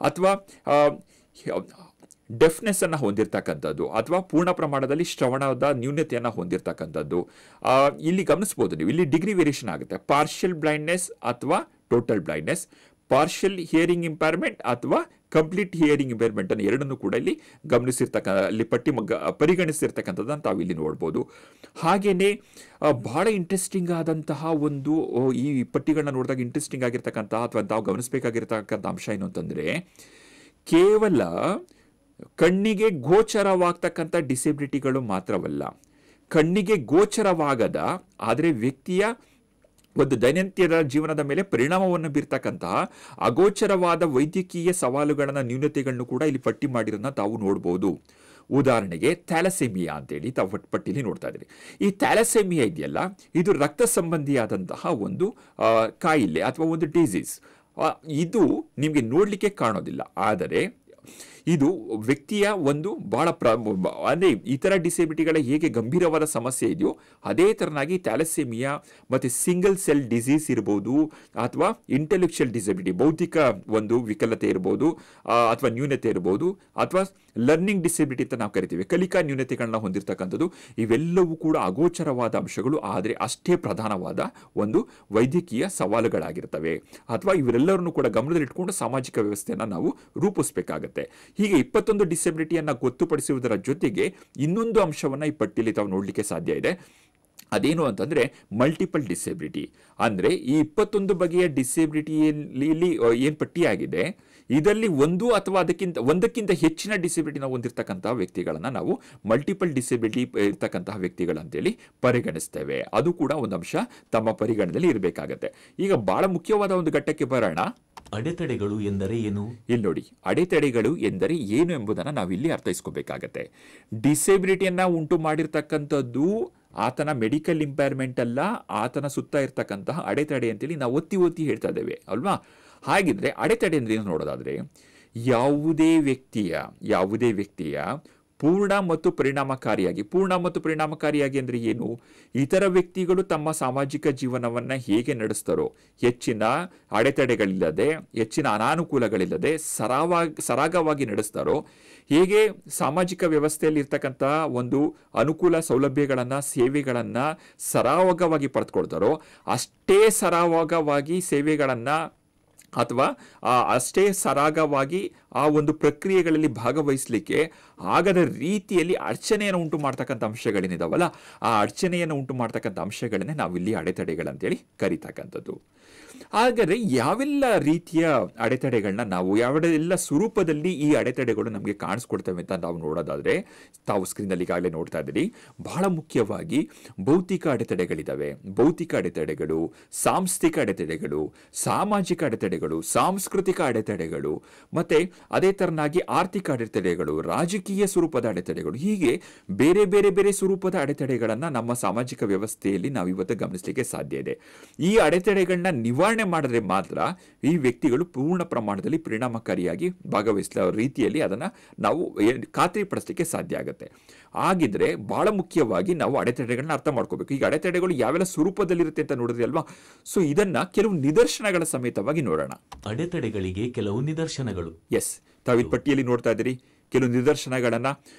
ಅಥವಾ ಡೆಫ್ನೆಸ್ ಅನ್ನು ಹೊಂದಿರತಕ್ಕಂಥದ್ದು, ಅಥವಾ ಪೂರ್ಣ ಪ್ರಮಾಣದಲ್ಲಿ ಶ್ರವಣದ ನ್ಯೂನತೆಯನ್ನು ಹೊಂದಿರತಕ್ಕಂಥದ್ದು. ಇಲ್ಲಿ ಗಮನಿಸಬಹುದು ನೀವು, ಇಲ್ಲಿ ಡಿಗ್ರಿ ವೇರಿಯೇಷನ್ ಆಗುತ್ತೆ. ಪಾರ್ಷಿಯಲ್ ಬ್ಲೈಂಡ್ನೆಸ್ ಅಥವಾ total blindness, partial hearing impairment ಅಥವಾ ಕಂಪ್ಲೀಟ್ ಹಿಯರಿಂಗ್ ಇಂಪೈರ್ಮೆಂಟ್ ಅನ್ನು ಎರಡನ್ನೂ ಕೂಡ ಇಲ್ಲಿ ಇಲ್ಲಿ ಪರಿಗಣಿಸಿರ್ತಕ್ಕಂಥದ್ದನ್ನು ತಾವು ಇಲ್ಲಿ ನೋಡ್ಬೋದು. ಹಾಗೇನೆ ಬಹಳ ಇಂಟ್ರೆಸ್ಟಿಂಗ್ ಆದಂತಹ ಒಂದು ಈ ಪಟ್ಟಿಗಳನ್ನ ನೋಡಿದಾಗ ಇಂಟ್ರೆಸ್ಟಿಂಗ್ ಆಗಿರ್ತಕ್ಕಂತಹ ಅಥವಾ ತಾವು ಗಮನಿಸಬೇಕಾಗಿರ್ತಕ್ಕಂಥ ಅಂಶ ಏನು ಅಂತಂದ್ರೆ, ಕೇವಲ ಕಣ್ಣಿಗೆ ಗೋಚರವಾಗ್ತಕ್ಕಂಥ ಡಿಸೆಬಿಲಿಟಿಗಳು ಮಾತ್ರವಲ್ಲ, ಕಣ್ಣಿಗೆ ಗೋಚರವಾಗದ ಆದರೆ ವ್ಯಕ್ತಿಯ ಒಂದು ದೈನಂದಿನ ಜೀವನದ ಮೇಲೆ ಪರಿಣಾಮವನ್ನು ಬೀರ್ತಕ್ಕಂತಹ ಅಗೋಚರವಾದ ವೈದ್ಯಕೀಯ ಸವಾಲುಗಳನ್ನ, ನ್ಯೂನತೆಗಳನ್ನು ಕೂಡ ಇಲ್ಲಿ ಪಟ್ಟಿ ಮಾಡಿರೋದನ್ನ ತಾವು ನೋಡ್ಬೋದು. ಉದಾಹರಣೆಗೆ ಥ್ಯಾಲಸೆಮಿಯಾ ಅಂತೇಳಿ ತಾವು ಪಟ್ಟಿಲಿ ನೋಡ್ತಾ ಇದ್ದೀರಿ. ಈ ಥ್ಯಾಲಸೆಮಿಯಾ ಇದೆಯಲ್ಲ, ಇದು ರಕ್ತ ಸಂಬಂಧಿಯಾದಂತಹ ಒಂದು ಕಾಯಿಲೆ ಅಥವಾ ಒಂದು ಡಿಸೀಸ್. ಇದು ನಿಮಗೆ ನೋಡಲಿಕ್ಕೆ ಕಾಣೋದಿಲ್ಲ, ಆದರೆ ಇದು ವ್ಯಕ್ತಿಯ ಒಂದು ಬಹಳ ಅಂದರೆ ಇತರ ಡಿಸೇಬಿಲಿಟಿಗಳ ಹೇಗೆ ಗಂಭೀರವಾದ ಸಮಸ್ಯೆ ಇದೆಯೋ ಅದೇ ತರನಾಗಿ ಥ್ಯಾಲಸೆಮಿಯಾ ಮತ್ತು ಸಿಂಗಲ್ ಸೆಲ್ ಡಿಸೀಸ್ ಇರ್ಬೋದು, ಅಥವಾ ಇಂಟೆಲೆಕ್ಚುಯಲ್ ಡಿಸಬಿಲಿಟಿ ಬೌದ್ಧಿಕ ಒಂದು ವಿಕಲತೆ ಇರ್ಬೋದು, ಅಥವಾ ನ್ಯೂನತೆ ಇರ್ಬೋದು, ಅಥವಾ ಲರ್ನಿಂಗ್ ಡಿಸಬಿಲಿಟಿ ಅಂತ ನಾವು ಕರಿತೀವಿ, ಕಲಿಕಾ ನ್ಯೂನತೆಗಳನ್ನ ಹೊಂದಿರತಕ್ಕಂಥದ್ದು, ಇವೆಲ್ಲವೂ ಕೂಡ ಅಗೋಚರವಾದ ಅಂಶಗಳು, ಆದರೆ ಅಷ್ಟೇ ಪ್ರಧಾನವಾದ ಒಂದು ವೈದ್ಯಕೀಯ ಸವಾಲುಗಳಾಗಿರ್ತವೆ. ಅಥವಾ ಇವರೆಲ್ಲರನ್ನು ಕೂಡ ಗಮನದಲ್ಲಿಟ್ಕೊಂಡು ಸಾಮಾಜಿಕ ವ್ಯವಸ್ಥೆಯನ್ನು ನಾವು ರೂಪಿಸಬೇಕಾಗತ್ತೆ. ಹೀಗೆ 21 ಡಿಸಬಿಲಿಟಿಯನ್ನು ಗೊತ್ತುಪಡಿಸುವುದರ ಜೊತೆಗೆ ಇನ್ನೊಂದು ಅಂಶವನ್ನು ಈ ಪಟ್ಟಿಯಲ್ಲಿ ತಾವು ನೋಡಲಿಕ್ಕೆ ಸಾಧ್ಯ ಇದೆ. ಅದೇನು ಅಂತಂದರೆ ಮಲ್ಟಿಪಲ್ ಡಿಸೇಬಿಲಿಟಿ. ಅಂದರೆ ಈ 21 ಬಗೆಯ ಡಿಸೇಬಿಲಿಟಿಯಲ್ಲಿ ಏನು ಪಟ್ಟಿಯಾಗಿದೆ, ಇದರಲ್ಲಿ ಒಂದಕ್ಕಿಂತ ಹೆಚ್ಚಿನ ಡಿಸೇಬಿಲಿಟಿನ ಹೊಂದಿರತಕ್ಕಂತಹ ವ್ಯಕ್ತಿಗಳನ್ನು ನಾವು ಮಲ್ಟಿಪಲ್ ಡಿಸೇಬಿಲಿಟಿ ಇರ್ತಕ್ಕಂತಹ ವ್ಯಕ್ತಿಗಳಂತೇಳಿ ಪರಿಗಣಿಸ್ತೇವೆ. ಅದು ಕೂಡ ಒಂದು ಅಂಶ ತಮ್ಮ ಪರಿಗಣನೆಯಲ್ಲಿ ಇರಬೇಕಾಗತ್ತೆ. ಈಗ ಬಹಳ ಮುಖ್ಯವಾದ ಒಂದು ಘಟ್ಟಕ್ಕೆ ಬರೋಣ. ಅಡೆತಡೆಗಳು ಎಂದರೆ ಏನು? ಇಲ್ಲಿ ನೋಡಿ, ಅಡೆತಡೆಗಳು ಎಂದರೆ ಏನು ಎಂಬುದನ್ನು ನಾವಿಲ್ಲಿ ಅರ್ಥೈಸ್ಕೋಬೇಕಾಗತ್ತೆ. ಡಿಸೇಬಿಲಿಟಿಯನ್ನು ಉಂಟು ಮಾಡಿರ್ತಕ್ಕಂಥದ್ದು ಆತನ ಮೆಡಿಕಲ್ ಇಂಪೈರ್ಮೆಂಟ್ ಅಲ್ಲ, ಆತನ ಸುತ್ತ ಇರ್ತಕ್ಕಂತಹ ಅಡೆತಡೆ ಅಂತೇಳಿ ನಾವು ಒತ್ತಿ ಹೇಳ್ತಾ ಇದ್ದೇವೆ ಅಲ್ವಾ. ಹಾಗಿದ್ರೆ ಅಡೆತಡೆ ಅಂದ್ರೆ ಏನು ನೋಡೋದಾದ್ರೆ, ಯಾವುದೇ ವ್ಯಕ್ತಿಯ ಪೂರ್ಣ ಮತ್ತು ಪರಿಣಾಮಕಾರಿಯಾಗಿ ಅಂದರೆ ಏನು, ಇತರ ವ್ಯಕ್ತಿಗಳು ತಮ್ಮ ಸಾಮಾಜಿಕ ಜೀವನವನ್ನು ಹೇಗೆ ನಡೆಸ್ತಾರೋ, ಹೆಚ್ಚಿನ ಅಡೆತಡೆಗಳಿಲ್ಲದೆ, ಹೆಚ್ಚಿನ ಅನಾನುಕೂಲಗಳಿಲ್ಲದೆ ಸರಾಗವಾಗಿ ನಡೆಸ್ತಾರೋ, ಹೇಗೆ ಸಾಮಾಜಿಕ ವ್ಯವಸ್ಥೆಯಲ್ಲಿ ಇರ್ತಕ್ಕಂಥ ಒಂದು ಅನುಕೂಲ ಸೌಲಭ್ಯಗಳನ್ನು ಸೇವೆಗಳನ್ನು ಸರಾಗವಾಗಿ ಪಡೆದುಕೊಳ್ತಾರೋ, ಅಷ್ಟೇ ಸರಾಗವಾಗಿ ಸೇವೆಗಳನ್ನು ಅಥವಾ ಅಷ್ಟೇ ಸರಾಗವಾಗಿ ಆ ಒಂದು ಪ್ರಕ್ರಿಯೆಗಳಲ್ಲಿ ಭಾಗವಹಿಸಲಿಕ್ಕೆ ಆಗದ ರೀತಿಯಲ್ಲಿ ಅಡಚಣೆಯನ್ನು ಉಂಟು ಮಾಡ್ತಕ್ಕಂಥ ಅಂಶಗಳೇನಿದಾವಲ್ಲ, ಆ ಅಡಚಣೆಯನ್ನು ಉಂಟು ಮಾಡ್ತಕ್ಕಂಥ ಅಂಶಗಳನ್ನೇ ನಾವಿಲ್ಲಿ ಅಡೆತಡೆಗಳಂತೇಳಿ ಕರಿತಕ್ಕಂಥದ್ದು. ಹಾಗಾದರೆ ಯಾವೆಲ್ಲ ರೀತಿಯ ಅಡೆತಡೆಗಳನ್ನ ನಾವು ಯಾವೆಲ್ಲ ಸ್ವರೂಪದಲ್ಲಿ ಈ ಅಡೆತಡೆಗಳು ನಮಗೆ ಕಾಣಿಸ್ಕೊಡ್ತವೆ ಅಂತ ನಾವು ನೋಡೋದಾದರೆ, ತಾವು ಸ್ಕ್ರೀನಲ್ಲಿ ಈಗಾಗಲೇ ನೋಡ್ತಾ ಇದ್ದೀರಿ, ಬಹಳ ಮುಖ್ಯವಾಗಿ ಭೌತಿಕ ಅಡೆತಡೆಗಳಿದ್ದಾವೆ. ಭೌತಿಕ ಅಡೆತಡೆಗಳು, ಸಾಂಸ್ಥಿಕ ಅಡೆತಡೆಗಳು, ಸಾಮಾಜಿಕ ಅಡೆತಡೆಗಳು, ಸಾಂಸ್ಕೃತಿಕ ಅಡೆತಡೆಗಳು, ಮತ್ತೆ ಅದೇ ತರನಾಗಿ ಆರ್ಥಿಕ ಅಡೆತಡೆಗಳು, ರಾಜಕೀಯ ಸ್ವರೂಪದ ಅಡೆತಡೆಗಳು, ಹೀಗೆ ಬೇರೆ ಸ್ವರೂಪದ ಅಡೆತಡೆಗಳನ್ನು ನಮ್ಮ ಸಾಮಾಜಿಕ ವ್ಯವಸ್ಥೆಯಲ್ಲಿ ನಾವು ಇವತ್ತು ಗಮನಿಸಲಿಕ್ಕೆ ಸಾಧ್ಯ ಇದೆ. ಈ ಅಡೆತಡೆಗಳನ್ನ ನಿವಾರಣೆ ಮಾಡಿದ್ರೆ ಮಾತ್ರ ಈ ವ್ಯಕ್ತಿಗಳು ಪೂರ್ಣ ಪ್ರಮಾಣದಲ್ಲಿ ಪರಿಣಾಮಕಾರಿಯಾಗಿ ಭಾಗವಹಿಸುವ ರೀತಿಯಲ್ಲಿ ಅದನ್ನು ನಾವು ಖಾತ್ರಿಪಡಿಸಲಿಕ್ಕೆ ಸಾಧ್ಯ ಆಗುತ್ತೆ. ಆಗಿದ್ರೆ ಬಹಳ ಮುಖ್ಯವಾಗಿ ನಾವು ಅಡೆತಡೆಗಳನ್ನ ಅರ್ಥ ಮಾಡ್ಕೋಬೇಕು. ಈಗ ಅಡೆತಡೆಗಳು ಯಾವೆಲ್ಲ ಸ್ವರೂಪದಲ್ಲಿರುತ್ತೆ ಅಂತ ನೋಡಿದ್ರಿ ಅಲ್ವಾ. ಸೊ ಇದನ್ನ ಕೆಲವು ನಿದರ್ಶನಗಳ ಸಮೇತವಾಗಿ ನೋಡೋಣ. ಅಡೆತಡೆಗಳಿಗೆ ಕೆಲವು ನಿದರ್ಶನಗಳು. ಎಸ್, ತಾವು ಈ ಪಟ್ಟಿಯಲ್ಲಿ ನೋಡ್ತಾ ಇದ್ದೀರಿ ಕೆಲವು ನಿದರ್ಶನಗಳನ್ನ.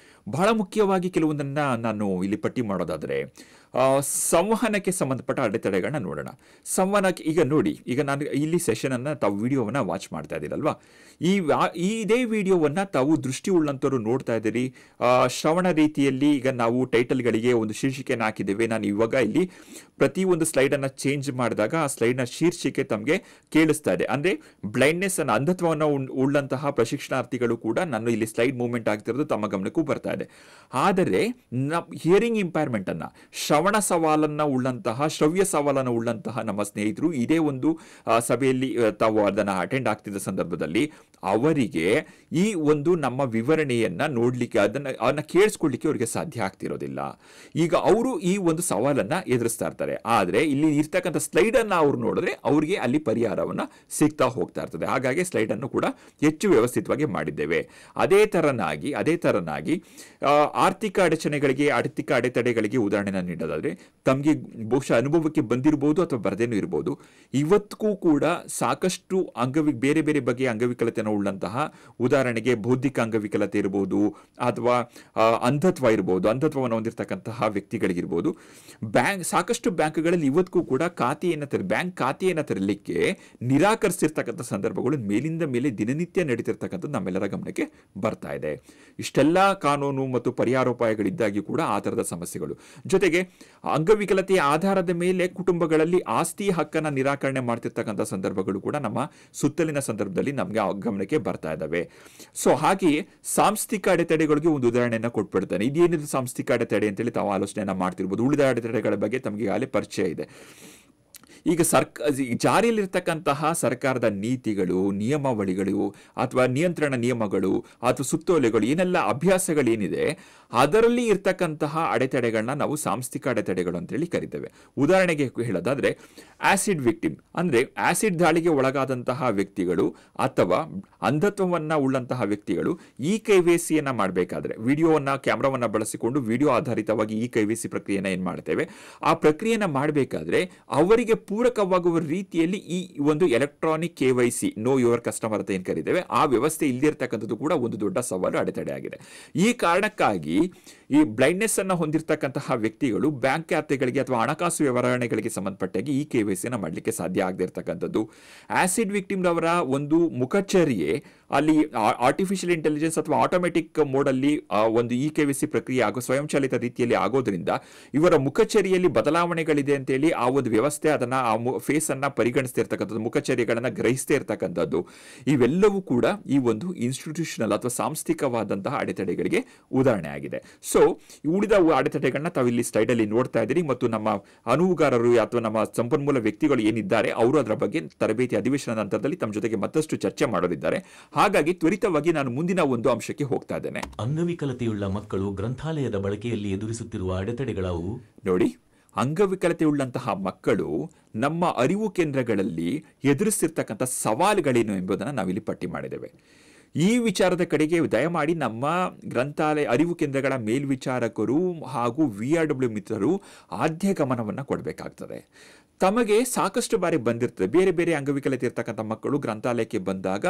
ಬಹಳ ಮುಖ್ಯವಾಗಿ ಕೆಲವೊಂದನ್ನು ನಾನು ಇಲ್ಲಿ ಪಟ್ಟಿ ಮಾಡೋದಾದರೆ, ಸಂವಹನಕ್ಕೆ ಸಂಬಂಧಪಟ್ಟ ಅಡೆತಡೆಗಳನ್ನ ನೋಡೋಣ. ಸಂವಹನಕ್ಕೆ ಈಗ ನೋಡಿ, ಈಗ ನಾನು ಇಲ್ಲಿ ಸೆಷನನ್ನು ತಾವು ವಿಡಿಯೋವನ್ನು ವಾಚ್ ಮಾಡ್ತಾ ಇದ್ದೀರಲ್ವಾ, ಇದೇ ವಿಡಿಯೋವನ್ನು ತಾವು ದೃಷ್ಟಿ ಉಳ್ಳಂಥವ್ರು ನೋಡ್ತಾ ಇದ್ದೀರಿ. ಶ್ರವಣ ರೀತಿಯಲ್ಲಿ ಈಗ ನಾವು ಟೈಟಲ್ಗಳಿಗೆ ಒಂದು ಶೀರ್ಷಿಕೆಯನ್ನು ಹಾಕಿದ್ದೇವೆ. ನಾನು ಇವಾಗ ಇಲ್ಲಿ ಪ್ರತಿ ಒಂದು ಸ್ಲೈಡನ್ನು ಚೇಂಜ್ ಮಾಡಿದಾಗ ಆ ಸ್ಲೈಡ್ನ ಶೀರ್ಷಿಕೆ ತಮಗೆ ಕೇಳಿಸ್ತಾ ಇದೆ. ಅಂದರೆ ಬ್ಲೈಂಡ್ನೆಸ್ ಅನ್ನು, ಅಂಧತ್ವವನ್ನು ಉಳ್ಳಂತಹ ಪ್ರಶಿಕ್ಷಣಾರ್ಥಿಗಳು ಕೂಡ ನಾನು ಇಲ್ಲಿ ಸ್ಲೈಡ್ ಮೂವ್ಮೆಂಟ್ ಆಗ್ತಿರೋದು ತಮ್ಮ ಗಮನಕ್ಕೂ ಬರ್ತಾ ಇದೆ. ಆದರೆ ಹಿಯರಿಂಗ್ ಇಂಪೈರ್ಮೆಂಟ್ ಅನ್ನ, ಶ್ರವ್ಯ ಸವಾಲನ್ನು ಉಳ್ಳಂತಹ ನಮ್ಮ ಸ್ನೇಹಿತರು ಇದೇ ಒಂದು ಸಭೆಯಲ್ಲಿ ತಾವು ಅದನ್ನು ಅಟೆಂಡ್ ಆಗ್ತಿದ್ದ ಸಂದರ್ಭದಲ್ಲಿ ಅವರಿಗೆ ಈ ಒಂದು ನಮ್ಮ ವಿವರಣೆಯನ್ನ ನೋಡ್ಲಿಕ್ಕೆ, ಅದನ್ನ ಕೇಳಿಸ್ಕೊಳ್ಲಿಕ್ಕೆ ಅವರಿಗೆ ಸಾಧ್ಯ ಆಗ್ತಿರೋದಿಲ್ಲ. ಈಗ ಅವರು ಈ ಒಂದು ಸವಾಲನ್ನ ಎದುರಿಸ್ತಾ ಇರ್ತಾರೆ. ಆದ್ರೆ ಇಲ್ಲಿ ಇರ್ತಕ್ಕಂಥ ಸ್ಲೈಡ್ ಅನ್ನ ಅವ್ರು ನೋಡಿದ್ರೆ ಅವರಿಗೆ ಅಲ್ಲಿ ಪರಿಹಾರವನ್ನ ಸಿಗ್ತಾ ಹೋಗ್ತಾ ಇರ್ತದೆ. ಹಾಗಾಗಿ ಸ್ಲೈಡ್ ಅನ್ನು ಕೂಡ ಹೆಚ್ಚು ವ್ಯವಸ್ಥಿತವಾಗಿ ಮಾಡಿದ್ದೇವೆ. ಅದೇ ತರನಾಗಿ ಆರ್ಥಿಕ ಅಡೆತಡೆಗಳಿಗೆ ಉದಾಹರಣೆನ ನೀಡೋದಾದ್ರೆ, ತಮಗೆ ಬಹುಶಃ ಅನುಭವಕ್ಕೆ ಬಂದಿರಬಹುದು ಅಥವಾ ಬರದೇನೂ ಇರಬಹುದು. ಇವತ್ತಿಗೂ ಕೂಡ ಸಾಕಷ್ಟು ಬೇರೆ ಬಗೆಯ ಅಂಗವಿಕಲತೆಯನ್ನು ಉಳ್ಳಂತಹ, ಉದಾಹರಣೆಗೆ ಬೌದ್ಧಿಕ ಅಂಗವಿಕಲತೆ ಇರಬಹುದು ಅಥವಾ ಅಂಧತ್ವ ಇರಬಹುದು, ಅಂಧತ್ವವನ್ನು ಹೊಂದಿರತಕ್ಕಂತಹ ವ್ಯಕ್ತಿಗಳಿಗಿರ್ಬೋದು. ಸಾಕಷ್ಟು ಬ್ಯಾಂಕ್ಗಳಲ್ಲಿ ಇವತ್ತಿಗೂ ಕೂಡ ಬ್ಯಾಂಕ್ ಖಾತೆಯನ್ನು ತೆರಲಿಕ್ಕೆ ನಿರಾಕರಿಸಿರ್ತಕ್ಕಂಥ ಸಂದರ್ಭಗಳು ಮೇಲಿಂದ ಮೇಲೆ ದಿನನಿತ್ಯ ನಡೀತಿರ್ತಕ್ಕಂಥದ್ದು ನಮ್ಮೆಲ್ಲರ ಗಮನಕ್ಕೆ ಬರ್ತಾ ಇದೆ. ಇಷ್ಟೆಲ್ಲ ಕಾನೂನು ಮತ್ತು ಪರಿಹಾರೋಪಾಯಗಳಿದ್ದಾಗಿ ಕೂಡ ಆ ಥರದ ಸಮಸ್ಯೆಗಳು. ಜೊತೆಗೆ ಅಂಗವಿಕಲತೆಯ ಆಧಾರದ ಮೇಲೆ ಕುಟುಂಬಗಳಲ್ಲಿ ಆಸ್ತಿ ಹಕ್ಕನ್ನು ನಿರಾಕರಣೆ ಮಾಡ್ತಿರ್ತಕ್ಕಂಥ ಸಂದರ್ಭಗಳು ಕೂಡ ನಮ್ಮ ಸುತ್ತಲಿನ ಸಂದರ್ಭದಲ್ಲಿ ನಮಗೆ ಗಮನಕ್ಕೆ ಬರ್ತಾ ಇದ್ದಾವೆ. ಸೊ ಹಾಗೆಯೇ ಸಾಂಸ್ಥಿಕ ಅಡೆತಡೆಗಳಿಗೆ ಒಂದು ಉದಾಹರಣೆಯನ್ನು ಕೊಟ್ಬಿಡ್ತಾನೆ. ಇದೇನಿದೆ ಸಾಂಸ್ಥಿಕ ಅಡೆತಡೆ ಅಂತೇಳಿ ತಾವು ಆಲೋಚನೆಯನ್ನ ಮಾಡ್ತಿರ್ಬೋದು. ಉಳಿದ ಅಡೆತಡೆಗಳ ಬಗ್ಗೆ ತಮಗೆ ಈಗಾಗಲೇ ಪರಿಚಯ ಇದೆ. ಈಗ ಜಾರಿಯಲ್ಲಿರ್ತಕ್ಕಂತಹ ಸರ್ಕಾರದ ನೀತಿಗಳು, ನಿಯಮಾವಳಿಗಳು ಅಥವಾ ನಿಯಂತ್ರಣ ನಿಯಮಗಳು ಅಥವಾ ಸುತ್ತೋಲೆಗಳು ಏನೆಲ್ಲ ಅಭ್ಯಾಸಗಳೇನಿದೆ ಅದರಲ್ಲಿ ಇರ್ತಕ್ಕಂತಹ ಅಡೆತಡೆಗಳನ್ನ ನಾವು ಸಾಂಸ್ಥಿಕ ಅಡೆತಡೆಗಳು ಅಂತೇಳಿ ಕರಿತೇವೆ. ಉದಾಹರಣೆಗೆ ಹೇಳೋದಾದ್ರೆ ಆಸಿಡ್ ವಿಕ್ಟಿಮ್ ಅಂದ್ರೆ ಆಸಿಡ್ ದಾಳಿಗೆ ಒಳಗಾದಂತಹ ವ್ಯಕ್ತಿಗಳು ಅಥವಾ ಅಂಧತ್ವವನ್ನ ಉಳ್ಳಂತಹ ವ್ಯಕ್ತಿಗಳು ಈ KYCಯನ್ನ ಮಾಡಬೇಕಾದ್ರೆ ವಿಡಿಯೋವನ್ನ ಕ್ಯಾಮ್ರಾವನ್ನ ಬಳಸಿಕೊಂಡು ವಿಡಿಯೋ ಆಧಾರಿತವಾಗಿ ಈ KYC ಪ್ರಕ್ರಿಯೆನ ಏನ್ ಮಾಡ್ತೇವೆ, ಆ ಪ್ರಕ್ರಿಯೆನ ಮಾಡಬೇಕಾದ್ರೆ ಅವರಿಗೆ ಪೂರಕವಾಗುವ ರೀತಿಯಲ್ಲಿ ಈ ಒಂದು electronic KYC know your customer ಅಂತ ಏನ್ ಕರೀತೇವೆ ಆ ವ್ಯವಸ್ಥೆ ಇಲ್ಲದಿರ್ತಕ್ಕಂಥದ್ದು ಕೂಡ ಒಂದು ದೊಡ್ಡ ಸವಾಲು, ಅಡೆತಡೆ ಆಗಿದೆ. ಈ ಕಾರಣಕ್ಕಾಗಿ ಈ ಬ್ಲೈಂಡ್ನೆಸ್ ಅನ್ನ ಹೊಂದಿರತಕ್ಕಂತಹ ವ್ಯಕ್ತಿಗಳು ಬ್ಯಾಂಕ್ ಖಾತೆಗಳಿಗೆ ಅಥವಾ ಹಣಕಾಸು ವ್ಯವಹಾರಗಳಿಗೆ ಸಂಬಂಧಪಟ್ಟಾಗಿ ಈ KYCನ ಮಾಡಲಿಕ್ಕೆ ಸಾಧ್ಯ ಆಗದೆ ಇರತಕ್ಕಂಥದ್ದು. ಆಸಿಡ್ ವಿಕ್ಟಿಮ್ ಅವರ ಒಂದು ಮುಖಚರ್ಯೆ ಅಲ್ಲಿ ಆರ್ಟಿಫಿಷಿಯಲ್ ಇಂಟೆಲಿಜೆನ್ಸ್ ಅಥವಾ ಆಟೋಮೆಟಿಕ್ ಮೋಡ್ ಅಲ್ಲಿ ಒಂದು ಈ KYC ಪ್ರಕ್ರಿಯೆ ಸ್ವಯಂಚಾಲಿತ ರೀತಿಯಲ್ಲಿ ಆಗೋದ್ರಿಂದ ಇವರ ಮುಖಚರ್ಯೆಯಲ್ಲಿ ಬದಲಾವಣೆಗಳಿದೆ ಅಂತೇಳಿ ಆ ಒಂದು ವ್ಯವಸ್ಥೆ ಅದನ್ನ ಆ ಫೇಸ್ ಅನ್ನ ಪರಿಗಣಿಸ್ತಾ ಇರ್ತಕ್ಕಂಥದ್ದು, ಮುಖಚರ್ಯೆಗಳನ್ನ ಗ್ರಹಿಸ್ತಾ ಇರ್ತಕ್ಕಂಥದ್ದು, ಇವೆಲ್ಲವೂ ಕೂಡ ಈ ಒಂದು ಇನ್ಸ್ಟಿಟ್ಯೂಷನಲ್ ಅಥವಾ ಸಾಂಸ್ಥಿಕವಾದಂತಹ ಅಡೆತಡೆಗಳಿಗೆ ಉದಾಹರಣೆ ಆಗಿದೆ. ಸೊ ಉಳಿದ ಅಡೆತಡೆಗಳನ್ನ ತಾವು ಇಲ್ಲಿ ಸ್ಲೈಡಲ್ಲಿ ನೋಡ್ತಾ ಇದ್ದೀರಿ ಮತ್ತು ನಮ್ಮ ಅನುವುಗಾರರು ಅಥವಾ ನಮ್ಮ ಸಂಪನ್ಮೂಲ ವ್ಯಕ್ತಿಗಳು ಏನಿದ್ದಾರೆ ಅವರು ಅದರ ಬಗ್ಗೆ ತರಬೇತಿ ಅಧಿವೇಶನ ನಂತರದಲ್ಲಿ ತಮ್ಮ ಜೊತೆಗೆ ಮತ್ತಷ್ಟು ಚರ್ಚೆ ಮಾಡೋರಿದ್ದಾರೆ. ಹಾಗಾಗಿ ತ್ವರಿತವಾಗಿ ನಾನು ಮುಂದಿನ ಒಂದು ಅಂಶಕ್ಕೆ ಹೋಗ್ತಾ ಇದ್ದೇನೆ. ಅಂಗವಿಕಲತೆಯುಳ್ಳ ಮಕ್ಕಳು ಗ್ರಂಥಾಲಯದ ಬಳಕೆಯಲ್ಲಿ ಎದುರಿಸುತ್ತಿರುವ ಅಡೆತಡೆಗಳವು. ನೋಡಿ, ಅಂಗವಿಕಲತೆಯುಳ್ಳಂತಹ ಮಕ್ಕಳು ನಮ್ಮ ಅರಿವು ಕೇಂದ್ರಗಳಲ್ಲಿ ಎದುರಿಸಿರ್ತಕ್ಕಂಥ ಸವಾಲುಗಳೇನು ಎಂಬುದನ್ನು ನಾವಿಲ್ಲಿ ಪಟ್ಟಿ ಮಾಡಿದ್ದೇವೆ. ಈ ವಿಚಾರದ ಕಡೆಗೆ ದಯಮಾಡಿ ನಮ್ಮ ಗ್ರಂಥಾಲಯ ಅರಿವು ಕೇಂದ್ರಗಳ ಮೇಲ್ವಿಚಾರಕರು ಹಾಗೂ VRW ಮಿತ್ರರು ಆದ್ಯ ಗಮನವನ್ನು ಕೊಡಬೇಕಾಗ್ತದೆ. ತಮಗೆ ಸಾಕಷ್ಟು ಬಾರಿ ಬಂದಿರ್ತದೆ, ಬೇರೆ ಬೇರೆ ಅಂಗವಿಕಲತೆ ಇರ್ತಕ್ಕಂಥ ಮಕ್ಕಳು ಗ್ರಂಥಾಲಯಕ್ಕೆ ಬಂದಾಗ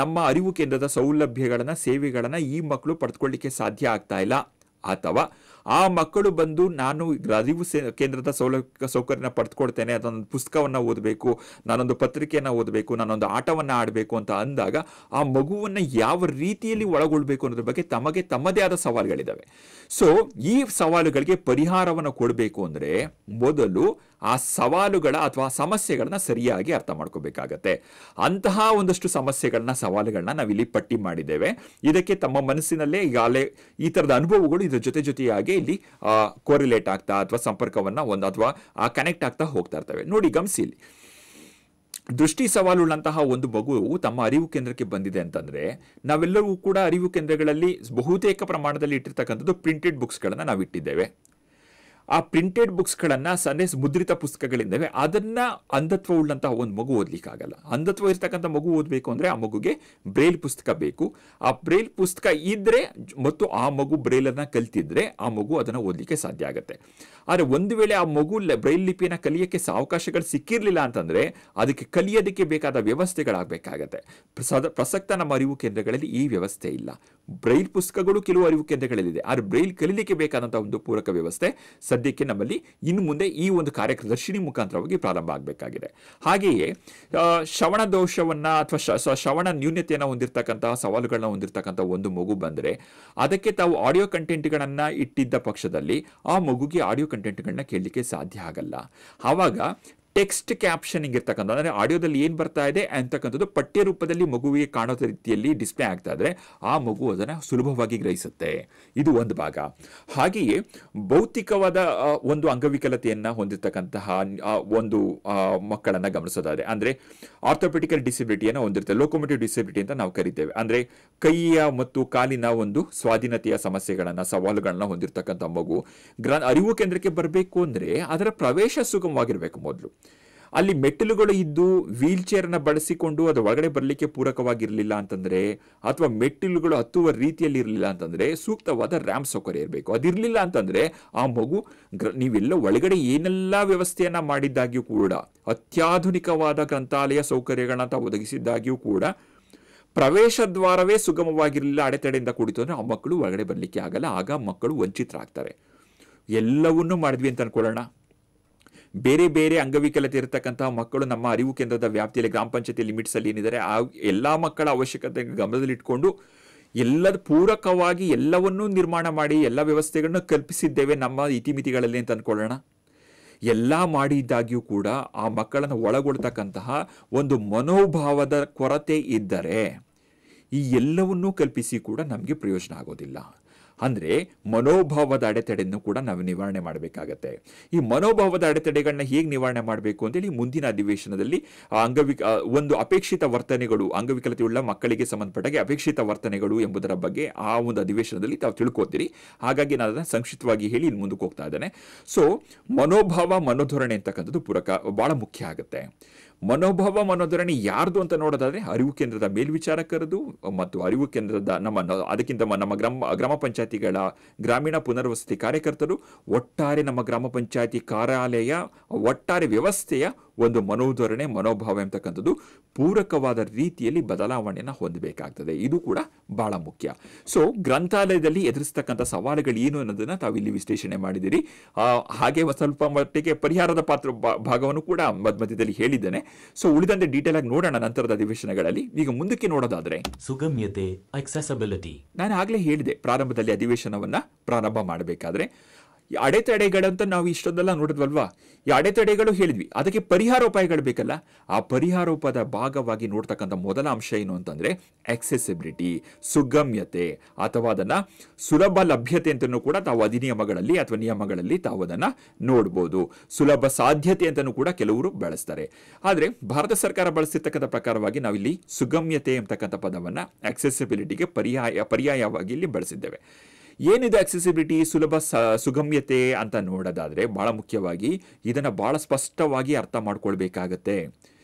ನಮ್ಮ ಅರಿವು ಕೇಂದ್ರದ ಸೌಲಭ್ಯಗಳನ್ನು ಸೇವೆಗಳನ್ನು ಈ ಮಕ್ಕಳು ಪಡೆದುಕೊಳ್ಳಿಕ್ಕೆ ಸಾಧ್ಯ ಆಗ್ತಾ ಇಲ್ಲ, ಅಥವಾ ಆ ಮಕ್ಕಳು ಬಂದು ನಾನು ಅರಿವು ಕೇಂದ್ರದ ಸೌಕರ್ಯನ ಪಡೆದುಕೊಡ್ತೇನೆ, ಅದೊಂದು ಪುಸ್ತಕವನ್ನು ಓದಬೇಕು, ನಾನೊಂದು ಪತ್ರಿಕೆಯನ್ನು ಓದಬೇಕು, ನಾನೊಂದು ಆಟವನ್ನು ಆಡಬೇಕು ಅಂತ ಅಂದಾಗ ಆ ಮಗುವನ್ನು ಯಾವ ರೀತಿಯಲ್ಲಿ ಒಳಗೊಳ್ಬೇಕು ಅನ್ನೋದ್ರ ಬಗ್ಗೆ ತಮ್ಮದೇ ಆದ ಸವಾಲುಗಳಿದ್ದಾವೆ. ಸೊ ಈ ಸವಾಲುಗಳಿಗೆ ಪರಿಹಾರವನ್ನು ಕೊಡಬೇಕು ಅಂದರೆ ಮೊದಲು ಆ ಸವಾಲುಗಳ ಅಥವಾ ಸಮಸ್ಯೆಗಳನ್ನ ಸರಿಯಾಗಿ ಅರ್ಥ ಮಾಡ್ಕೋಬೇಕಾಗತ್ತೆ. ಅಂತಹ ಒಂದಷ್ಟು ಸಮಸ್ಯೆಗಳನ್ನ ಸವಾಲುಗಳನ್ನ ನಾವಿಲ್ಲಿ ಪಟ್ಟಿ ಮಾಡಿದ್ದೇವೆ. ಇದಕ್ಕೆ ತಮ್ಮ ಮನಸ್ಸಿನಲ್ಲೇ ಈಗಾಗಲೇ ಈ ತರದ ಅನುಭವಗಳು ಇದರ ಜೊತೆಯಾಗಿ ಇಲ್ಲಿ ಕೋರಿಲೇಟ್ ಆಗ್ತಾ ಅಥವಾ ಸಂಪರ್ಕವನ್ನ ಅಥವಾ ಕನೆಕ್ಟ್ ಆಗ್ತಾ ಹೋಗ್ತಾ ಇರ್ತವೆ. ನೋಡಿ, ಗಮನಿಸಿ, ದೃಷ್ಟಿ ಸವಾಲುಳ್ಳಂತಹ ಒಂದು ಮಗು ತಮ್ಮ ಅರಿವು ಕೇಂದ್ರಕ್ಕೆ ಬಂದಿದೆ ಅಂತಂದ್ರೆ ನಾವೆಲ್ಲರೂ ಕೂಡ ಅರಿವು ಕೇಂದ್ರಗಳಲ್ಲಿ ಬಹುತೇಕ ಪ್ರಮಾಣದಲ್ಲಿ ಇಟ್ಟಿರ್ತಕ್ಕಂಥದ್ದು ಪ್ರಿಂಟೆಡ್ ಬುಕ್ಸ್ಗಳನ್ನ ನಾವು ಇಟ್ಟಿದ್ದೇವೆ. ಆ ಪ್ರಿಂಟೆಡ್ ಬುಕ್ಸ್ಗಳನ್ನ ಮುದ್ರಿತ ಪುಸ್ತಕಗಳಿದ್ದಾವೆ, ಅದನ್ನ ಅಂಧತ್ವ ಉಳ್ಳಂತಹ ಒಂದು ಮಗು ಓದ್ಲಿಕ್ಕಾಗಲ್ಲ. ಅಂಧತ್ವ ಇರ್ತಕ್ಕಂಥ ಮಗು ಓದಬೇಕು ಅಂದ್ರೆ ಆ ಮಗುಗೆ ಬ್ರೈಲ್ ಪುಸ್ತಕ ಬೇಕು. ಆ ಬ್ರೈಲ್ ಪುಸ್ತಕ ಇದ್ರೆ ಮತ್ತು ಆ ಮಗು ಬ್ರೈಲ್ ಅನ್ನ ಕಲ್ತಿದ್ರೆ ಆ ಮಗು ಅದನ್ನ ಓದ್ಲಿಕ್ಕೆ ಸಾಧ್ಯ ಆಗುತ್ತೆ. ಆದ್ರೆ ಒಂದು ವೇಳೆ ಆ ಮಗು ಬ್ರೈಲ್ ಲಿಪಿಯನ್ನ ಕಲಿಯಕ್ಕೆ ಅವಕಾಶಗಳು ಸಿಕ್ಕಿರ್ಲಿಲ್ಲ ಅಂತಂದ್ರೆ ಅದಕ್ಕೆ ಕಲಿಯೋದಕ್ಕೆ ಬೇಕಾದ ವ್ಯವಸ್ಥೆಗಳಾಗಬೇಕಾಗತ್ತೆ. ಪ್ರಸಕ್ತ ನಮ್ಮ ಅರಿವು ಕೇಂದ್ರಗಳಲ್ಲಿ ಈ ವ್ಯವಸ್ಥೆ ಇಲ್ಲ. ಬ್ರೈಲ್ ಪುಸ್ತಕಗಳು ಕೆಲವು ಅರಿವು ಕೇಂದ್ರಗಳಲ್ಲಿದೆ, ಆದ್ರೆ ಬ್ರೈಲ್ ಕಲಿಲಿಕ್ಕೆ ಬೇಕಾದಂತಹ ಒಂದು ಪೂರಕ ವ್ಯವಸ್ಥೆ ಸದ್ಯಕ್ಕೆ ನಮ್ಮಲ್ಲಿ ಇನ್ನು ಮುಂದೆ ಈ ಒಂದು ಕಾರ್ಯದರ್ಶಿನಿ ಮುಖಾಂತರವಾಗಿ ಪ್ರಾರಂಭ ಆಗಬೇಕಾಗಿದೆ. ಹಾಗೆಯೇ ಶ್ರವಣ ದೋಷವನ್ನ ಅಥವಾ ಶ್ರವಣ ನ್ಯೂನ್ಯತೆಯನ್ನು ಹೊಂದಿರತಕ್ಕಂತಹ ಸವಾಲುಗಳನ್ನ ಹೊಂದಿರತಕ್ಕಂಥ ಒಂದು ಮಗು ಬಂದರೆ ಅದಕ್ಕೆ ತಾವು ಆಡಿಯೋ ಕಂಟೆಂಟ್ಗಳನ್ನ ಇಟ್ಟಿದ್ದ ಪಕ್ಷದಲ್ಲಿ ಆ ಮಗುಗೆ ಆಡಿಯೋ ಕಂಟೆಂಟ್ಗಳನ್ನ ಕೇಳಲಿಕ್ಕೆ ಸಾಧ್ಯ ಆಗಲ್ಲ. ಆವಾಗ ಟೆಕ್ಸ್ಟ್ ಕ್ಯಾಪ್ಷನಿಂಗ್ ಇರ್ತಕ್ಕಂಥ ಅಂದರೆ ಆಡಿಯೋದಲ್ಲಿ ಏನು ಬರ್ತಾ ಇದೆ ಅಂತಕ್ಕಂಥದ್ದು ಪಠ್ಯ ರೂಪದಲ್ಲಿ ಮಗುವಿಗೆ ಕಾಣೋ ರೀತಿಯಲ್ಲಿ ಡಿಸ್ಪ್ಲೇ ಆಗ್ತಾ ಇದ್ರೆ ಆ ಮಗು ಅದನ್ನು ಸುಲಭವಾಗಿ ಗ್ರಹಿಸುತ್ತೆ. ಇದು ಒಂದು ಭಾಗ. ಹಾಗೆಯೇ ಭೌತಿಕವಾದ ಒಂದು ಅಂಗವಿಕಲತೆಯನ್ನು ಹೊಂದಿರತಕ್ಕಂತಹ ಒಂದು ಮಕ್ಕಳನ್ನು ಗಮನಿಸೋದಾದ್ರೆ ಅಂದರೆ ಆರ್ಥೋಪೆಡಿಕಲ್ ಡಿಸಬಿಲಿಟಿಯನ್ನು ಹೊಂದಿರ್ತಾರೆ, ಲೋಕೋಮೋಟಿವ್ ಡಿಸಬಿಲಿಟಿ ಅಂತ ನಾವು ಕರಿತೇವೆ. ಅಂದರೆ ಕೈಯ ಮತ್ತು ಕಾಲಿನ ಒಂದು ಸ್ವಾಧೀನತೆಯ ಸಮಸ್ಯೆಗಳನ್ನು ಸವಾಲುಗಳನ್ನ ಹೊಂದಿರತಕ್ಕಂಥ ಮಗು ಅರಿವು ಕೇಂದ್ರಕ್ಕೆ ಬರಬೇಕು ಅಂದರೆ ಅದರ ಪ್ರವೇಶ ಸುಗಮವಾಗಿರಬೇಕು. ಮೊದಲು ಅಲ್ಲಿ ಮೆಟ್ಟಿಲುಗಳು ಇದ್ದು ವೀಲ್ ಚೇರ್ನ ಬಳಸಿಕೊಂಡು ಅದರ ಒಳಗಡೆ ಬರಲಿಕ್ಕೆ ಪೂರಕವಾಗಿರಲಿಲ್ಲ ಅಂತಂದ್ರೆ ಅಥವಾ ಮೆಟ್ಟಿಲುಗಳು ಹತ್ತುವ ರೀತಿಯಲ್ಲಿ ಇರಲಿಲ್ಲ ಅಂತಂದ್ರೆ ಸೂಕ್ತವಾದ ರ್ಯಾಂಪ್ ಸೌಕರ್ಯ ಇರಬೇಕು. ಅದಿರಲಿಲ್ಲ ಅಂತಂದ್ರೆ ಆ ಮಗು ನೀವೆಲ್ಲ ಒಳಗಡೆ ಏನೆಲ್ಲ ವ್ಯವಸ್ಥೆಯನ್ನ ಮಾಡಿದ್ದಾಗ್ಯೂ ಕೂಡ ಅತ್ಯಾಧುನಿಕವಾದ ಗ್ರಂಥಾಲಯ ಸೌಕರ್ಯಗಳನ್ನ ಒದಗಿಸಿದ್ದಾಗ್ಯೂ ಕೂಡ ಪ್ರವೇಶ ದ್ವಾರವೇ ಸುಗಮವಾಗಿರಲಿಲ್ಲ, ಅಡೆತಡೆಯಿಂದ ಕೂಡಿತು ಅಂದ್ರೆ ಆ ಮಕ್ಕಳು ಒಳಗಡೆ ಬರಲಿಕ್ಕೆ ಆಗಲ್ಲ. ಆಗ ಮಕ್ಕಳು ವಂಚಿತರಾಗ್ತಾರೆ. ಎಲ್ಲವನ್ನೂ ಮಾಡಿದ್ವಿ ಅಂತ ಅನ್ಕೊಳ್ಳೋಣ, ಬೇರೆ ಬೇರೆ ಅಂಗವಿಕಲತೆ ಇರತಕ್ಕಂತಹ ಮಕ್ಕಳು ನಮ್ಮ ಅರಿವು ಕೇಂದ್ರದ ವ್ಯಾಪ್ತಿಯಲ್ಲಿ ಗ್ರಾಮ ಪಂಚಾಯತಿ ಲಿಮಿಟ್ಸ್ ಅಲ್ಲಿ ಏನಿದ್ದಾರೆ ಆ ಎಲ್ಲಾ ಮಕ್ಕಳ ಅವಶ್ಯಕತೆ ಗಮನದಲ್ಲಿಟ್ಕೊಂಡು ಎಲ್ಲದ ಪೂರಕವಾಗಿ ಎಲ್ಲವನ್ನೂ ನಿರ್ಮಾಣ ಮಾಡಿ ಎಲ್ಲ ವ್ಯವಸ್ಥೆಗಳನ್ನು ಕಲ್ಪಿಸಿದ್ದೇವೆ ನಮ್ಮ ಇತಿಮಿತಿಗಳಲ್ಲಿ ಅಂತ ಅನ್ಕೊಳ್ಳೋಣ. ಎಲ್ಲ ಮಾಡಿದ್ದಾಗ್ಯೂ ಕೂಡ ಆ ಮಕ್ಕಳನ್ನು ಒಳಗೊಳ್ತಕ್ಕಂತಹ ಒಂದು ಮನೋಭಾವದ ಕೊರತೆ ಇದ್ದರೆ ಈ ಎಲ್ಲವನ್ನೂ ಕಲ್ಪಿಸಿ ಕೂಡ ನಮಗೆ ಪ್ರಯೋಜನ ಆಗೋದಿಲ್ಲ. ಅಂದ್ರೆ ಮನೋಭಾವದ ಅಡೆತಡೆಯನ್ನು ಕೂಡ ನಾವು ನಿವಾರಣೆ ಮಾಡಬೇಕಾಗತ್ತೆ. ಈ ಮನೋಭಾವದ ಅಡೆತಡೆಗಳನ್ನ ಹೇಗೆ ನಿವಾರಣೆ ಮಾಡಬೇಕು ಅಂತೇಳಿ ಮುಂದಿನ ಅಧಿವೇಶನದಲ್ಲಿ ಒಂದು ಅಪೇಕ್ಷಿತ ವರ್ತನೆಗಳು, ಅಂಗವಿಕಲತೆಯುಳ್ಳ ಮಕ್ಕಳಿಗೆ ಸಂಬಂಧಪಟ್ಟಾಗೆ ಅಪೇಕ್ಷಿತ ವರ್ತನೆಗಳು ಎಂಬುದರ ಬಗ್ಗೆ ಆ ಒಂದು ಅಧಿವೇಶನದಲ್ಲಿ ತಾವು ತಿಳ್ಕೊತೀರಿ. ಹಾಗಾಗಿ ನಾನು ಅದನ್ನು ಸಂಕ್ಷಿಪ್ತವಾಗಿ ಹೇಳಿ ಇನ್ನು ಮುಂದಕ್ಕೆ ಹೋಗ್ತಾ ಇದ್ದೇನೆ. ಸೊ ಮನೋಭಾವ ಮನೋಧೋರಣೆ ಅಂತಕ್ಕಂಥದ್ದು ಬಹಳ ಮುಖ್ಯ ಆಗುತ್ತೆ. ಮನೋಭಾವ ಮನೋಧರಣೆ ಯಾರ್ದು ಅಂತ ನೋಡೋದಾದ್ರೆ ಅರಿವು ಕೇಂದ್ರದ ಮೇಲ್ವಿಚಾರಕರದು ಮತ್ತು ಅರಿವು ಕೇಂದ್ರದ ಅದಕ್ಕಿಂತ ನಮ್ಮ ಗ್ರಾಮ ಪಂಚಾಯತಿಗಳ ಗ್ರಾಮೀಣ ಪುನರ್ವಸತಿ ಕಾರ್ಯಕರ್ತರು, ಒಟ್ಟಾರೆ ನಮ್ಮ ಗ್ರಾಮ ಪಂಚಾಯತಿ ಕಾರ್ಯಾಲಯ ಒಟ್ಟಾರೆ ವ್ಯವಸ್ಥೆಯ ಒಂದು ಮನೋಧರಣೆ ಮನೋಭಾವ ಎಂಬತಕ್ಕಂಥದ್ದು ಪೂರಕವಾದ ರೀತಿಯಲ್ಲಿ ಬದಲಾವಣೆಯನ್ನು ಹೊಂದಬೇಕಾಗ್ತದೆ. ಇದು ಕೂಡ ಬಹಳ ಮುಖ್ಯ. ಸೊ ಗ್ರಂಥಾಲಯದಲ್ಲಿ ಎದುರಿಸ್ತಕ್ಕಂಥ ಸವಾಲುಗಳು ಏನು ಅನ್ನೋದನ್ನ ತಾವಿಲ್ಲಿ ವಿಶ್ಲೇಷಣೆ ಮಾಡಿದಿರಿ. ಹಾಗೆ ಸ್ವಲ್ಪ ಮಟ್ಟಿಗೆ ಪರಿಹಾರದ ಭಾಗವನ್ನು ಕೂಡ ಮಧ್ಯದಲ್ಲಿ ಹೇಳಿದ್ದೇನೆ. ಸೊ ಉಳಿದಂತೆ ಡೀಟೇಲ್ ಆಗಿ ನೋಡೋಣ ನಂತರದ ಅಧಿವೇಶನಗಳಲ್ಲಿ. ಈಗ ಮುಂದಕ್ಕೆ ನೋಡೋದಾದ್ರೆ ಸುಗಮ್ಯತೆ, ಅಕ್ಸೆಸಿಬಿಲಿಟಿ. ನಾನು ಆಗ್ಲೇ ಹೇಳಿದೆ, ಪ್ರಾರಂಭದಲ್ಲಿ ಅಧಿವೇಶನವನ್ನ ಪ್ರಾರಂಭ ಮಾಡಬೇಕಾದ್ರೆ ಅಡೆತಡೆಗಳಂತ ನಾವು ಇಷ್ಟೊಂದೆಲ್ಲ ನೋಡಿದ್ವಲ್ವಾ, ಈ ಅಡೆತಡೆಗಳು ಹೇಳಿದ್ವಿ, ಅದಕ್ಕೆ ಪರಿಹಾರೋಪಾಯಗಳು ಬೇಕಲ್ಲ. ಆ ಪರಿಹಾರೋಪಾಯದ ಭಾಗವಾಗಿ ನೋಡ್ತಕ್ಕಂಥ ಮೊದಲ ಅಂಶ ಏನು ಅಂತಂದ್ರೆ ಆಕ್ಸೆಸಿಬಿಲಿಟಿ, ಸುಗಮ್ಯತೆ, ಅಥವಾ ಅದನ್ನ ಸುಲಭ ಲಭ್ಯತೆ ಅಂತಲೂ ಕೂಡ ತಾವು ಅಧಿನಿಯಮಗಳಲ್ಲಿ ಅಥವಾ ನಿಯಮಗಳಲ್ಲಿ ತಾವು ಅದನ್ನ ನೋಡ್ಬೋದು. ಸುಲಭ ಸಾಧ್ಯತೆ ಅಂತಲೂ ಕೂಡ ಕೆಲವರು ಬಳಸ್ತಾರೆ. ಆದ್ರೆ ಭಾರತ ಸರ್ಕಾರ ಬಳಸಿರ್ತಕ್ಕಂಥ ಪ್ರಕಾರವಾಗಿ ನಾವಿಲ್ಲಿ ಸುಗಮ್ಯತೆ ಎಂಬತಕ್ಕಂಥ ಪದವನ್ನ ಆಕ್ಸೆಸಿಬಿಲಿಟಿಗೆ ಪರ್ಯಾಯವಾಗಿ ಇಲ್ಲಿ ಬಳಸಿದ್ದೇವೆ. ಏನಿದೆ ಆಕ್ಸೆಸಿಬಿಲಿಟಿ, ಸುಗಮ್ಯತೆ ಅಂತ ನೋಡೋದಾದ್ರೆ ಬಹಳ ಮುಖ್ಯವಾಗಿ ಇದನ್ನ ಬಹಳ ಸ್ಪಷ್ಟವಾಗಿ ಅರ್ಥ ಮಾಡ್ಕೊಳ್ಬೇಕಾಗತ್ತೆ.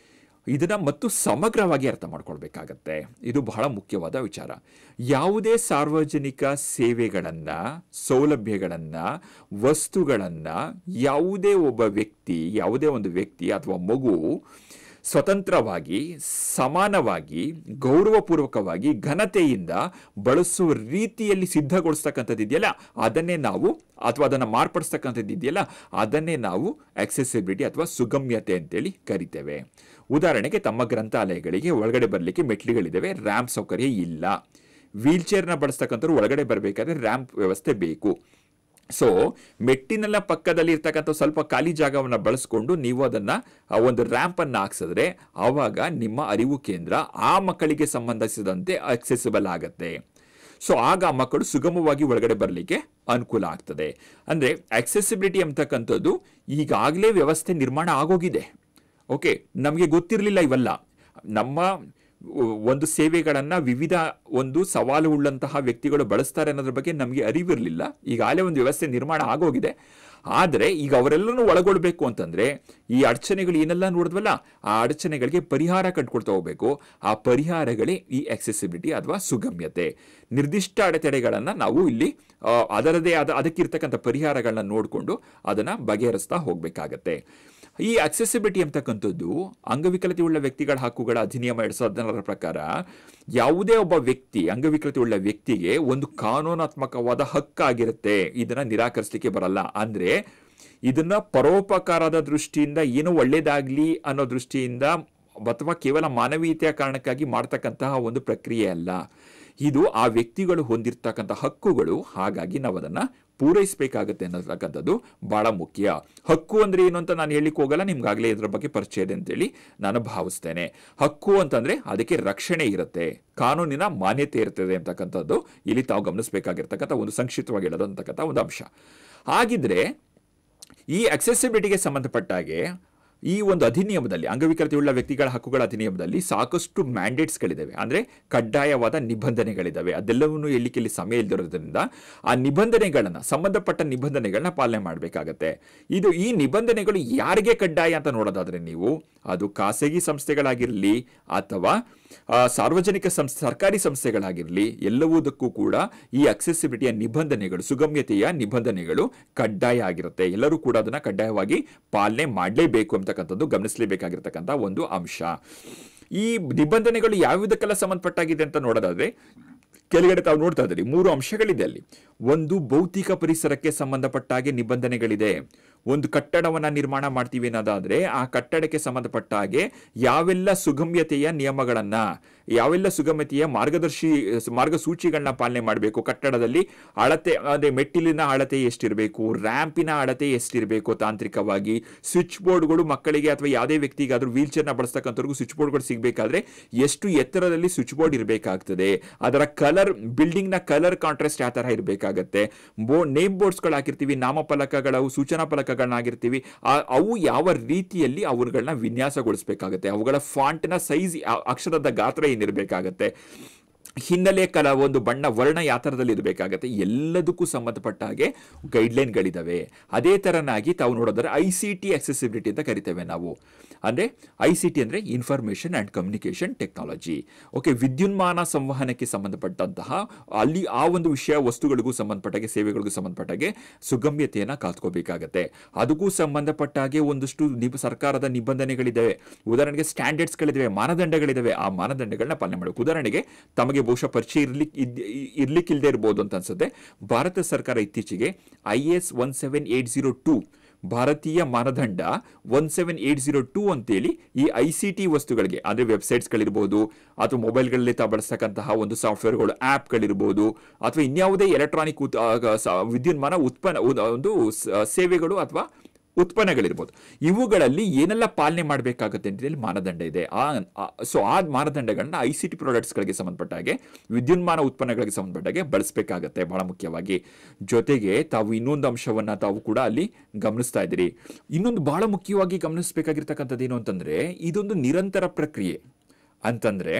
ಇದನ್ನ ಮತ್ತು ಸಮಗ್ರವಾಗಿ ಅರ್ಥ ಮಾಡ್ಕೊಳ್ಬೇಕಾಗತ್ತೆ. ಇದು ಬಹಳ ಮುಖ್ಯವಾದ ವಿಚಾರ. ಯಾವುದೇ ಸಾರ್ವಜನಿಕ ಸೇವೆಗಳನ್ನ, ಸೌಲಭ್ಯಗಳನ್ನ, ವಸ್ತುಗಳನ್ನ ಯಾವುದೇ ಒಂದು ವ್ಯಕ್ತಿ ಅಥವಾ ಮಗು ಸ್ವತಂತ್ರವಾಗಿ, ಸಮಾನವಾಗಿ, ಗೌರವಪೂರ್ವಕವಾಗಿ, ಘನತೆಯಿಂದ ಬಳಸುವ ರೀತಿಯಲ್ಲಿ ಸಿದ್ಧಗೊಳಿಸ್ತಕ್ಕಂಥದ್ದು ಇದೆಯಲ್ಲ ಅದನ್ನೇ ನಾವು, ಅಥವಾ ಅದನ್ನು ಮಾರ್ಪಡಿಸ್ತಕ್ಕಂಥದ್ದು ಇದೆಯಲ್ಲ ಅದನ್ನೇ ನಾವು ಆಕ್ಸೆಸಿಬಿಲಿಟಿ ಅಥವಾ ಸುಗಮ್ಯತೆ ಅಂತೇಳಿ ಕರಿತೇವೆ. ಉದಾಹರಣೆಗೆ ತಮ್ಮ ಗ್ರಂಥಾಲಯಗಳಿಗೆ ಒಳಗಡೆ ಬರಲಿಕ್ಕೆ ಮೆಟ್ಲುಗಳಿದ್ದಾವೆ, ರ್ಯಾಂಪ್ ಸೌಕರ್ಯ ಇಲ್ಲ. ವೀಲ್ ಚೇರ್ನ ಬಳಸ್ತಕ್ಕಂಥವ್ರು ಒಳಗಡೆ ಬರಬೇಕಾದ್ರೆ ರ್ಯಾಂಪ್ ವ್ಯವಸ್ಥೆ ಬೇಕು. ಸೊ ಮೆಟ್ಟಿನೆಲ್ಲ ಪಕ್ಕದಲ್ಲಿ ಇರ್ತಕ್ಕಂಥ ಸ್ವಲ್ಪ ಖಾಲಿ ಜಾಗವನ್ನು ಬಳಸ್ಕೊಂಡು ನೀವು ಅದನ್ನ ಒಂದು ರ್ಯಾಂಪ್ ಅನ್ನು ಹಾಕ್ಸಿದ್ರೆ ಆವಾಗ ನಿಮ್ಮ ಅರಿವು ಕೇಂದ್ರ ಆ ಮಕ್ಕಳಿಗೆ ಸಂಬಂಧಿಸಿದಂತೆ ಅಕ್ಸೆಸಿಬಲ್ ಆಗತ್ತೆ. ಸೊ ಆಗ ಆ ಮಕ್ಕಳು ಸುಗಮವಾಗಿ ಒಳಗಡೆ ಬರಲಿಕ್ಕೆ ಅನುಕೂಲ ಆಗ್ತದೆ. ಅಂದ್ರೆ ಆಕ್ಸೆಸಿಬಿಲಿಟಿ ಅಂತಕ್ಕಂಥದ್ದು ಈಗಾಗಲೇ ವ್ಯವಸ್ಥೆ ನಿರ್ಮಾಣ ಆಗೋಗಿದೆ. ಓಕೆ, ನಮಗೆ ಗೊತ್ತಿರಲಿಲ್ಲ ಇವೆಲ್ಲ. ನಮ್ಮ ಒಂದು ಸೇವೆಗಳನ್ನ ವಿವಿಧ ಒಂದು ಸವಾಲು ಉಳ್ಳಂತಹ ವ್ಯಕ್ತಿಗಳು ಬಳಸ್ತಾರೆ ಅನ್ನೋದ್ರ ಬಗ್ಗೆ ನಮಗೆ ಅರಿವಿರಲಿಲ್ಲ. ಈಗಾಗಲೇ ಒಂದು ವ್ಯವಸ್ಥೆ ನಿರ್ಮಾಣ ಆಗೋಗಿದೆ. ಆದರೆ ಈಗ ಅವರೆಲ್ಲರೂ ಒಳಗೊಳ್ಬೇಕು ಅಂತಂದ್ರೆ ಈ ಅಡಚಣೆಗಳು ಏನೆಲ್ಲ ನೋಡಿದ್ವಲ್ಲ ಆ ಅಡಚಣೆಗಳಿಗೆ ಪರಿಹಾರ ಕಂಡುಕೊಳ್ತಾ ಹೋಗ್ಬೇಕು. ಆ ಪರಿಹಾರಗಳೇ ಈ ಆಕ್ಸೆಸಿಬಿಲಿಟಿ ಅಥವಾ ಸುಗಮ್ಯತೆ. ನಿರ್ದಿಷ್ಟ ಅಡೆತಡೆಗಳನ್ನ ನಾವು ಇಲ್ಲಿ ಅದಕ್ಕಿರ್ತಕ್ಕಂಥ ಪರಿಹಾರಗಳನ್ನ ನೋಡಿಕೊಂಡು ಅದನ್ನ ಬಗೆಹರಿಸ್ತಾ ಹೋಗ್ಬೇಕಾಗತ್ತೆ. ಈ ಆಕ್ಸೆಸಿಬಿಲಿಟಿ ಅಂತಕ್ಕಂಥದ್ದು ಅಂಗವಿಕಲತೆ ಉಳ್ಳ ವ್ಯಕ್ತಿಗಳ ಹಕ್ಕುಗಳ ಅಧಿನಿಯಮ 2014 ಪ್ರಕಾರ ಯಾವುದೇ ಒಬ್ಬ ವ್ಯಕ್ತಿ, ಅಂಗವಿಕಲತೆ ಉಳ್ಳ ವ್ಯಕ್ತಿಗೆ ಒಂದು ಕಾನೂನಾತ್ಮಕವಾದ ಹಕ್ಕಾಗಿರುತ್ತೆ. ಇದನ್ನ ನಿರಾಕರಿಸಲಿಕ್ಕೆ ಬರಲ್ಲ. ಅಂದ್ರೆ ಇದನ್ನ ಪರೋಪಕಾರದ ದೃಷ್ಟಿಯಿಂದ ಏನೋ ಒಳ್ಳೇದಾಗ್ಲಿ ಅನ್ನೋ ದೃಷ್ಟಿಯಿಂದ ಅಥವಾ ಕೇವಲ ಮಾನವೀಯತೆಯ ಕಾರಣಕ್ಕಾಗಿ ಮಾಡ್ತಕ್ಕಂತಹ ಒಂದು ಪ್ರಕ್ರಿಯೆ ಅಲ್ಲ. ಇದು ಆ ವ್ಯಕ್ತಿಗಳು ಹೊಂದಿರತಕ್ಕಂಥ ಹಕ್ಕುಗಳು. ಹಾಗಾಗಿ ನಾವು ಅದನ್ನ ಪೂರೈಸಬೇಕಾಗತ್ತೆ ಅನ್ನತಕ್ಕಂಥದ್ದು ಬಹಳ ಮುಖ್ಯ. ಹಕ್ಕು ಅಂದ್ರೆ ಏನು ಅಂತ ನಾನು ಹೇಳಿಕ್ಕೆ ಹೋಗಲ್ಲ, ನಿಮ್ಗಾಗಲೇ ಇದರ ಬಗ್ಗೆ ಪರಿಚಯ ಇದೆ ಅಂತೇಳಿ ನಾನು ಭಾವಿಸ್ತೇನೆ. ಹಕ್ಕು ಅಂತಂದ್ರೆ ಅದಕ್ಕೆ ರಕ್ಷಣೆ ಇರುತ್ತೆ, ಕಾನೂನಿನ ಮಾನ್ಯತೆ ಇರ್ತದೆ ಅಂತಕ್ಕಂಥದ್ದು ಇಲ್ಲಿ ತಾವು ಗಮನಿಸಬೇಕಾಗಿರ್ತಕ್ಕಂಥ ಒಂದು ಸಂಕ್ಷಿಪ್ತವಾಗಿ ಹೇಳೋದಂತಕ್ಕಂಥ ಒಂದು ಅಂಶ. ಹಾಗಿದ್ರೆ ಈ ಆಕ್ಸೆಸಿಬಿಲಿಟಿಗೆ ಸಂಬಂಧಪಟ್ಟಾಗೆ ಈ ಒಂದು ಅಧಿನಿಯಮದಲ್ಲಿ, ಅಂಗವಿಕಲತೆಯುಳ್ಳ ವ್ಯಕ್ತಿಗಳ ಹಕ್ಕುಗಳ ಅಧಿನಿಯಮದಲ್ಲಿ ಸಾಕಷ್ಟು ಮ್ಯಾಂಡೇಟ್ಸ್ಗಳಿದ್ದಾವೆ, ಅಂದರೆ ಕಡ್ಡಾಯವಾದ ನಿಬಂಧನೆಗಳಿದ್ದಾವೆ. ಅದೆಲ್ಲವನ್ನೂ ಹೇಳಲಿಕ್ಕೆ ಸಮಯ ಇಲ್ಲದಿರೋದ್ರಿಂದ ಆ ನಿಬಂಧನೆಗಳನ್ನು, ಸಂಬಂಧಪಟ್ಟ ನಿಬಂಧನೆಗಳನ್ನ ಪಾಲನೆ ಮಾಡಬೇಕಾಗತ್ತೆ. ಈ ನಿಬಂಧನೆಗಳು ಯಾರಿಗೆ ಕಡ್ಡಾಯ ಅಂತ ನೋಡೋದಾದ್ರೆ ನೀವು ಅದು ಖಾಸಗಿ ಸಂಸ್ಥೆಗಳಾಗಿರಲಿ ಅಥವಾ ಸಾರ್ವಜನಿಕ ಸರ್ಕಾರಿ ಸಂಸ್ಥೆಗಳಾಗಿರಲಿ, ಎಲ್ಲವುದಕ್ಕೂ ಕೂಡ ಈ ಆಕ್ಸೆಸಿಬಿಲಿಟಿಯ ನಿಬಂಧನೆಗಳು, ಸುಗಮ್ಯತೆಯ ನಿಬಂಧನೆಗಳು ಕಡ್ಡಾಯ ಆಗಿರುತ್ತೆ. ಎಲ್ಲರೂ ಕೂಡ ಅದನ್ನ ಕಡ್ಡಾಯವಾಗಿ ಪಾಲನೆ ಮಾಡಲೇಬೇಕು ಅಂತಕ್ಕಂಥದ್ದು ಗಮನಿಸಲೇಬೇಕಾಗಿರ್ತಕ್ಕಂಥ ಒಂದು ಅಂಶ. ಈ ನಿಬಂಧನೆಗಳು ಯಾವುದಕ್ಕೆಲ್ಲ ಸಂಬಂಧಪಟ್ಟಾಗಿದೆ ಅಂತ ನೋಡೋದಾದ್ರೆ ಕೆಳಗಡೆ ತಾವು ನೋಡ್ತಾ ಇದ್ದೀರಿ 3 ಅಂಶಗಳಿದೆ ಅಲ್ಲಿ. ಒಂದು, ಭೌತಿಕ ಪರಿಸರಕ್ಕೆ ಸಂಬಂಧಪಟ್ಟಾಗೆ ನಿಬಂಧನೆಗಳಿದೆ. ಒಂದು ಕಟ್ಟಡವನ್ನು ನಿರ್ಮಾಣ ಮಾಡ್ತೀವಿ ಅನ್ನೋದಾದ್ರೆ ಆ ಕಟ್ಟಡಕ್ಕೆ ಸಂಬಂಧಪಟ್ಟ ಹಾಗೆ ಯಾವೆಲ್ಲ ಸುಗಮ್ಯತೆಯ ನಿಯಮಗಳನ್ನ, ಯಾವೆಲ್ಲ ಸುಗಮ್ಯತೆಯ ಮಾರ್ಗಸೂಚಿಗಳನ್ನ ಪಾಲನೆ ಮಾಡಬೇಕು, ಕಟ್ಟಡದಲ್ಲಿ ಅಳತೆ ಅದೇ ಮೆಟ್ಟಿಲಿನ ಅಳತೆ ಎಷ್ಟಿರಬೇಕು, ರ್ಯಾಂಪಿನ ಅಳತೆ ಎಷ್ಟಿರಬೇಕು, ತಾಂತ್ರಿಕವಾಗಿ ಸ್ವಿಚ್ ಬೋರ್ಡ್ಗಳು ಮಕ್ಕಳಿಗೆ ಅಥವಾ ಯಾವುದೇ ವ್ಯಕ್ತಿಗಾದ್ರೂ ವೀಲ್ ಚೇರ್ನ ಬಳಸ್ತಕ್ಕಂಥವ್ರಿಗೂ ಸ್ವಿಚ್ ಬೋರ್ಡ್ಗಳು ಸಿಗಬೇಕಾದ್ರೆ ಎಷ್ಟು ಎತ್ತರದಲ್ಲಿ ಸ್ವಿಚ್ ಬೋರ್ಡ್ ಇರಬೇಕಾಗ್ತದೆ, ಅದರ ಕಲರ್, ಬಿಲ್ಡಿಂಗ್ ನ ಕಲರ್ ಕಾಂಟ್ರಾಸ್ಟ್ ಯಾವ ತರ ಇರಬೇಕಾಗತ್ತೆ, ನೇಮ್ ಬೋರ್ಡ್ಸ್ಗಳು ಹಾಕಿರ್ತೀವಿ, ನಾಮಫಲಕಗಳು, ಸೂಚನಾ ಫಲಕಗಳನ್ನಾಗಿರ್ತೀವಿ, ಅವು ಯಾವ ರೀತಿಯಲ್ಲಿ ಅವುಗಳನ್ನ ವಿನ್ಯಾಸಗೊಳಿಸಬೇಕಾಗತ್ತೆ, ಅವುಗಳ ಫಾಂಟ್ನ ಸೈಜ್, ಅಕ್ಷರದ ಗಾತ್ರ ಏನಿರಬೇಕಾಗತ್ತೆ, ಹಿನ್ನೆಲೆ ಒಂದು ಬಣ್ಣ ವರ್ಣ ಯಾವ ಥರದಲ್ಲಿ ಇರಬೇಕಾಗತ್ತೆ, ಎಲ್ಲದಕ್ಕೂ ಸಂಬಂಧಪಟ್ಟ ಹಾಗೆ ಗೈಡ್ಲೈನ್ಗಳಿದ್ದಾವೆ. ಅದೇ ಥರನಾಗಿ ತಾವು ನೋಡೋದಾದ್ರೆ ICT ಅಕ್ಸೆಸಿಬಿಲಿಟಿ ಅಂತ ಕರಿತೇವೆ ನಾವು. ಅಂದರೆ ICT ಅಂದರೆ information and communication technology. Okay, ವಿದ್ಯುನ್ಮಾನ ಸಂವಹನಕ್ಕೆ ಸಂಬಂಧಪಟ್ಟಂತಹ ಅಲ್ಲಿ ಆ ಒಂದು ವಿಷಯ, ವಸ್ತುಗಳಿಗೂ ಸಂಬಂಧಪಟ್ಟಾಗೆ, ಸೇವೆಗಳಿಗೂ ಸಂಬಂಧಪಟ್ಟಾಗೆ ಸುಗಮ್ಯತೆಯನ್ನು ಕಾತ್ಕೋಬೇಕಾಗತ್ತೆ. ಅದಕ್ಕೂ ಸಂಬಂಧಪಟ್ಟ ಹಾಗೆ ಒಂದಷ್ಟು ಸರ್ಕಾರದ ನಿಬಂಧನೆಗಳಿದ್ದಾವೆ. ಉದಾಹರಣೆಗೆ ಸ್ಟ್ಯಾಂಡರ್ಡ್ಸ್ಗಳಿದ್ದಾವೆ, ಮಾನದಂಡಗಳಿದ್ದಾವೆ. ಆ ಮಾನದಂಡಗಳನ್ನ ಪಾಲನೆ ಮಾಡಬೇಕು. ಉದಾಹರಣೆಗೆ ತಮಗೆ ಬಹುಶಃ ಪರಿಚಯ ಇರ್ಲಿಕ್ಕಿಲ್ಲದೆ ಇರಬಹುದು ಅಂತ ಅನ್ಸುತ್ತೆ. ಭಾರತ ಸರ್ಕಾರ ಇತ್ತೀಚೆಗೆ IS 17802 ಭಾರತೀಯ ಮಾನದಂಡ 17802 ಅಂತೇಳಿ ಈ ICT ವಸ್ತುಗಳಿಗೆ, ಅಂದರೆ ವೆಬ್ಸೈಟ್ಸ್ಗಳಿರ್ಬೋದು ಅಥವಾ ಮೊಬೈಲ್ಗಳಲ್ಲಿ ತಾವು ಬಳಸ್ತಕ್ಕಂತಹ ಒಂದು ಸಾಫ್ಟ್ವೇರ್ಗಳು, ಆ್ಯಪ್ಗಳಿರ್ಬೋದು ಅಥವಾ ಇನ್ಯಾವುದೇ ಎಲೆಕ್ಟ್ರಾನಿಕ್ ವಿದ್ಯುನ್ಮಾನ ಒಂದು ಸೇವೆಗಳು ಅಥವಾ ಉತ್ಪನ್ನಗಳಿರ್ಬೋದು, ಇವುಗಳಲ್ಲಿ ಏನೆಲ್ಲ ಪಾಲನೆ ಮಾಡಬೇಕಾಗುತ್ತೆ ಅಂತ ಮಾನದಂಡ ಇದೆ. ಆ ಮಾನದಂಡಗಳನ್ನ ICT ಪ್ರಾಡಕ್ಟ್ಸ್ಗಳಿಗೆ ಸಂಬಂಧಪಟ್ಟ ಹಾಗೆ, ವಿದ್ಯುನ್ಮಾನ ಉತ್ಪನ್ನಗಳಿಗೆ ಸಂಬಂಧಪಟ್ಟ ಹಾಗೆ ಬಳಸಬೇಕಾಗತ್ತೆ ಬಹಳ ಮುಖ್ಯವಾಗಿ. ಜೊತೆಗೆ ತಾವು ಇನ್ನೊಂದು ಅಂಶವನ್ನ ತಾವು ಕೂಡ ಅಲ್ಲಿ ಗಮನಿಸ್ತಾ ಇದ್ದೀರಿ. ಇನ್ನೊಂದು ಬಹಳ ಮುಖ್ಯವಾಗಿ ಗಮನಿಸಬೇಕಾಗಿರ್ತಕ್ಕಂಥದ್ದು ಏನು ಅಂತಂದ್ರೆ, ಇದೊಂದು ನಿರಂತರ ಪ್ರಕ್ರಿಯೆ. ಅಂತಂದ್ರೆ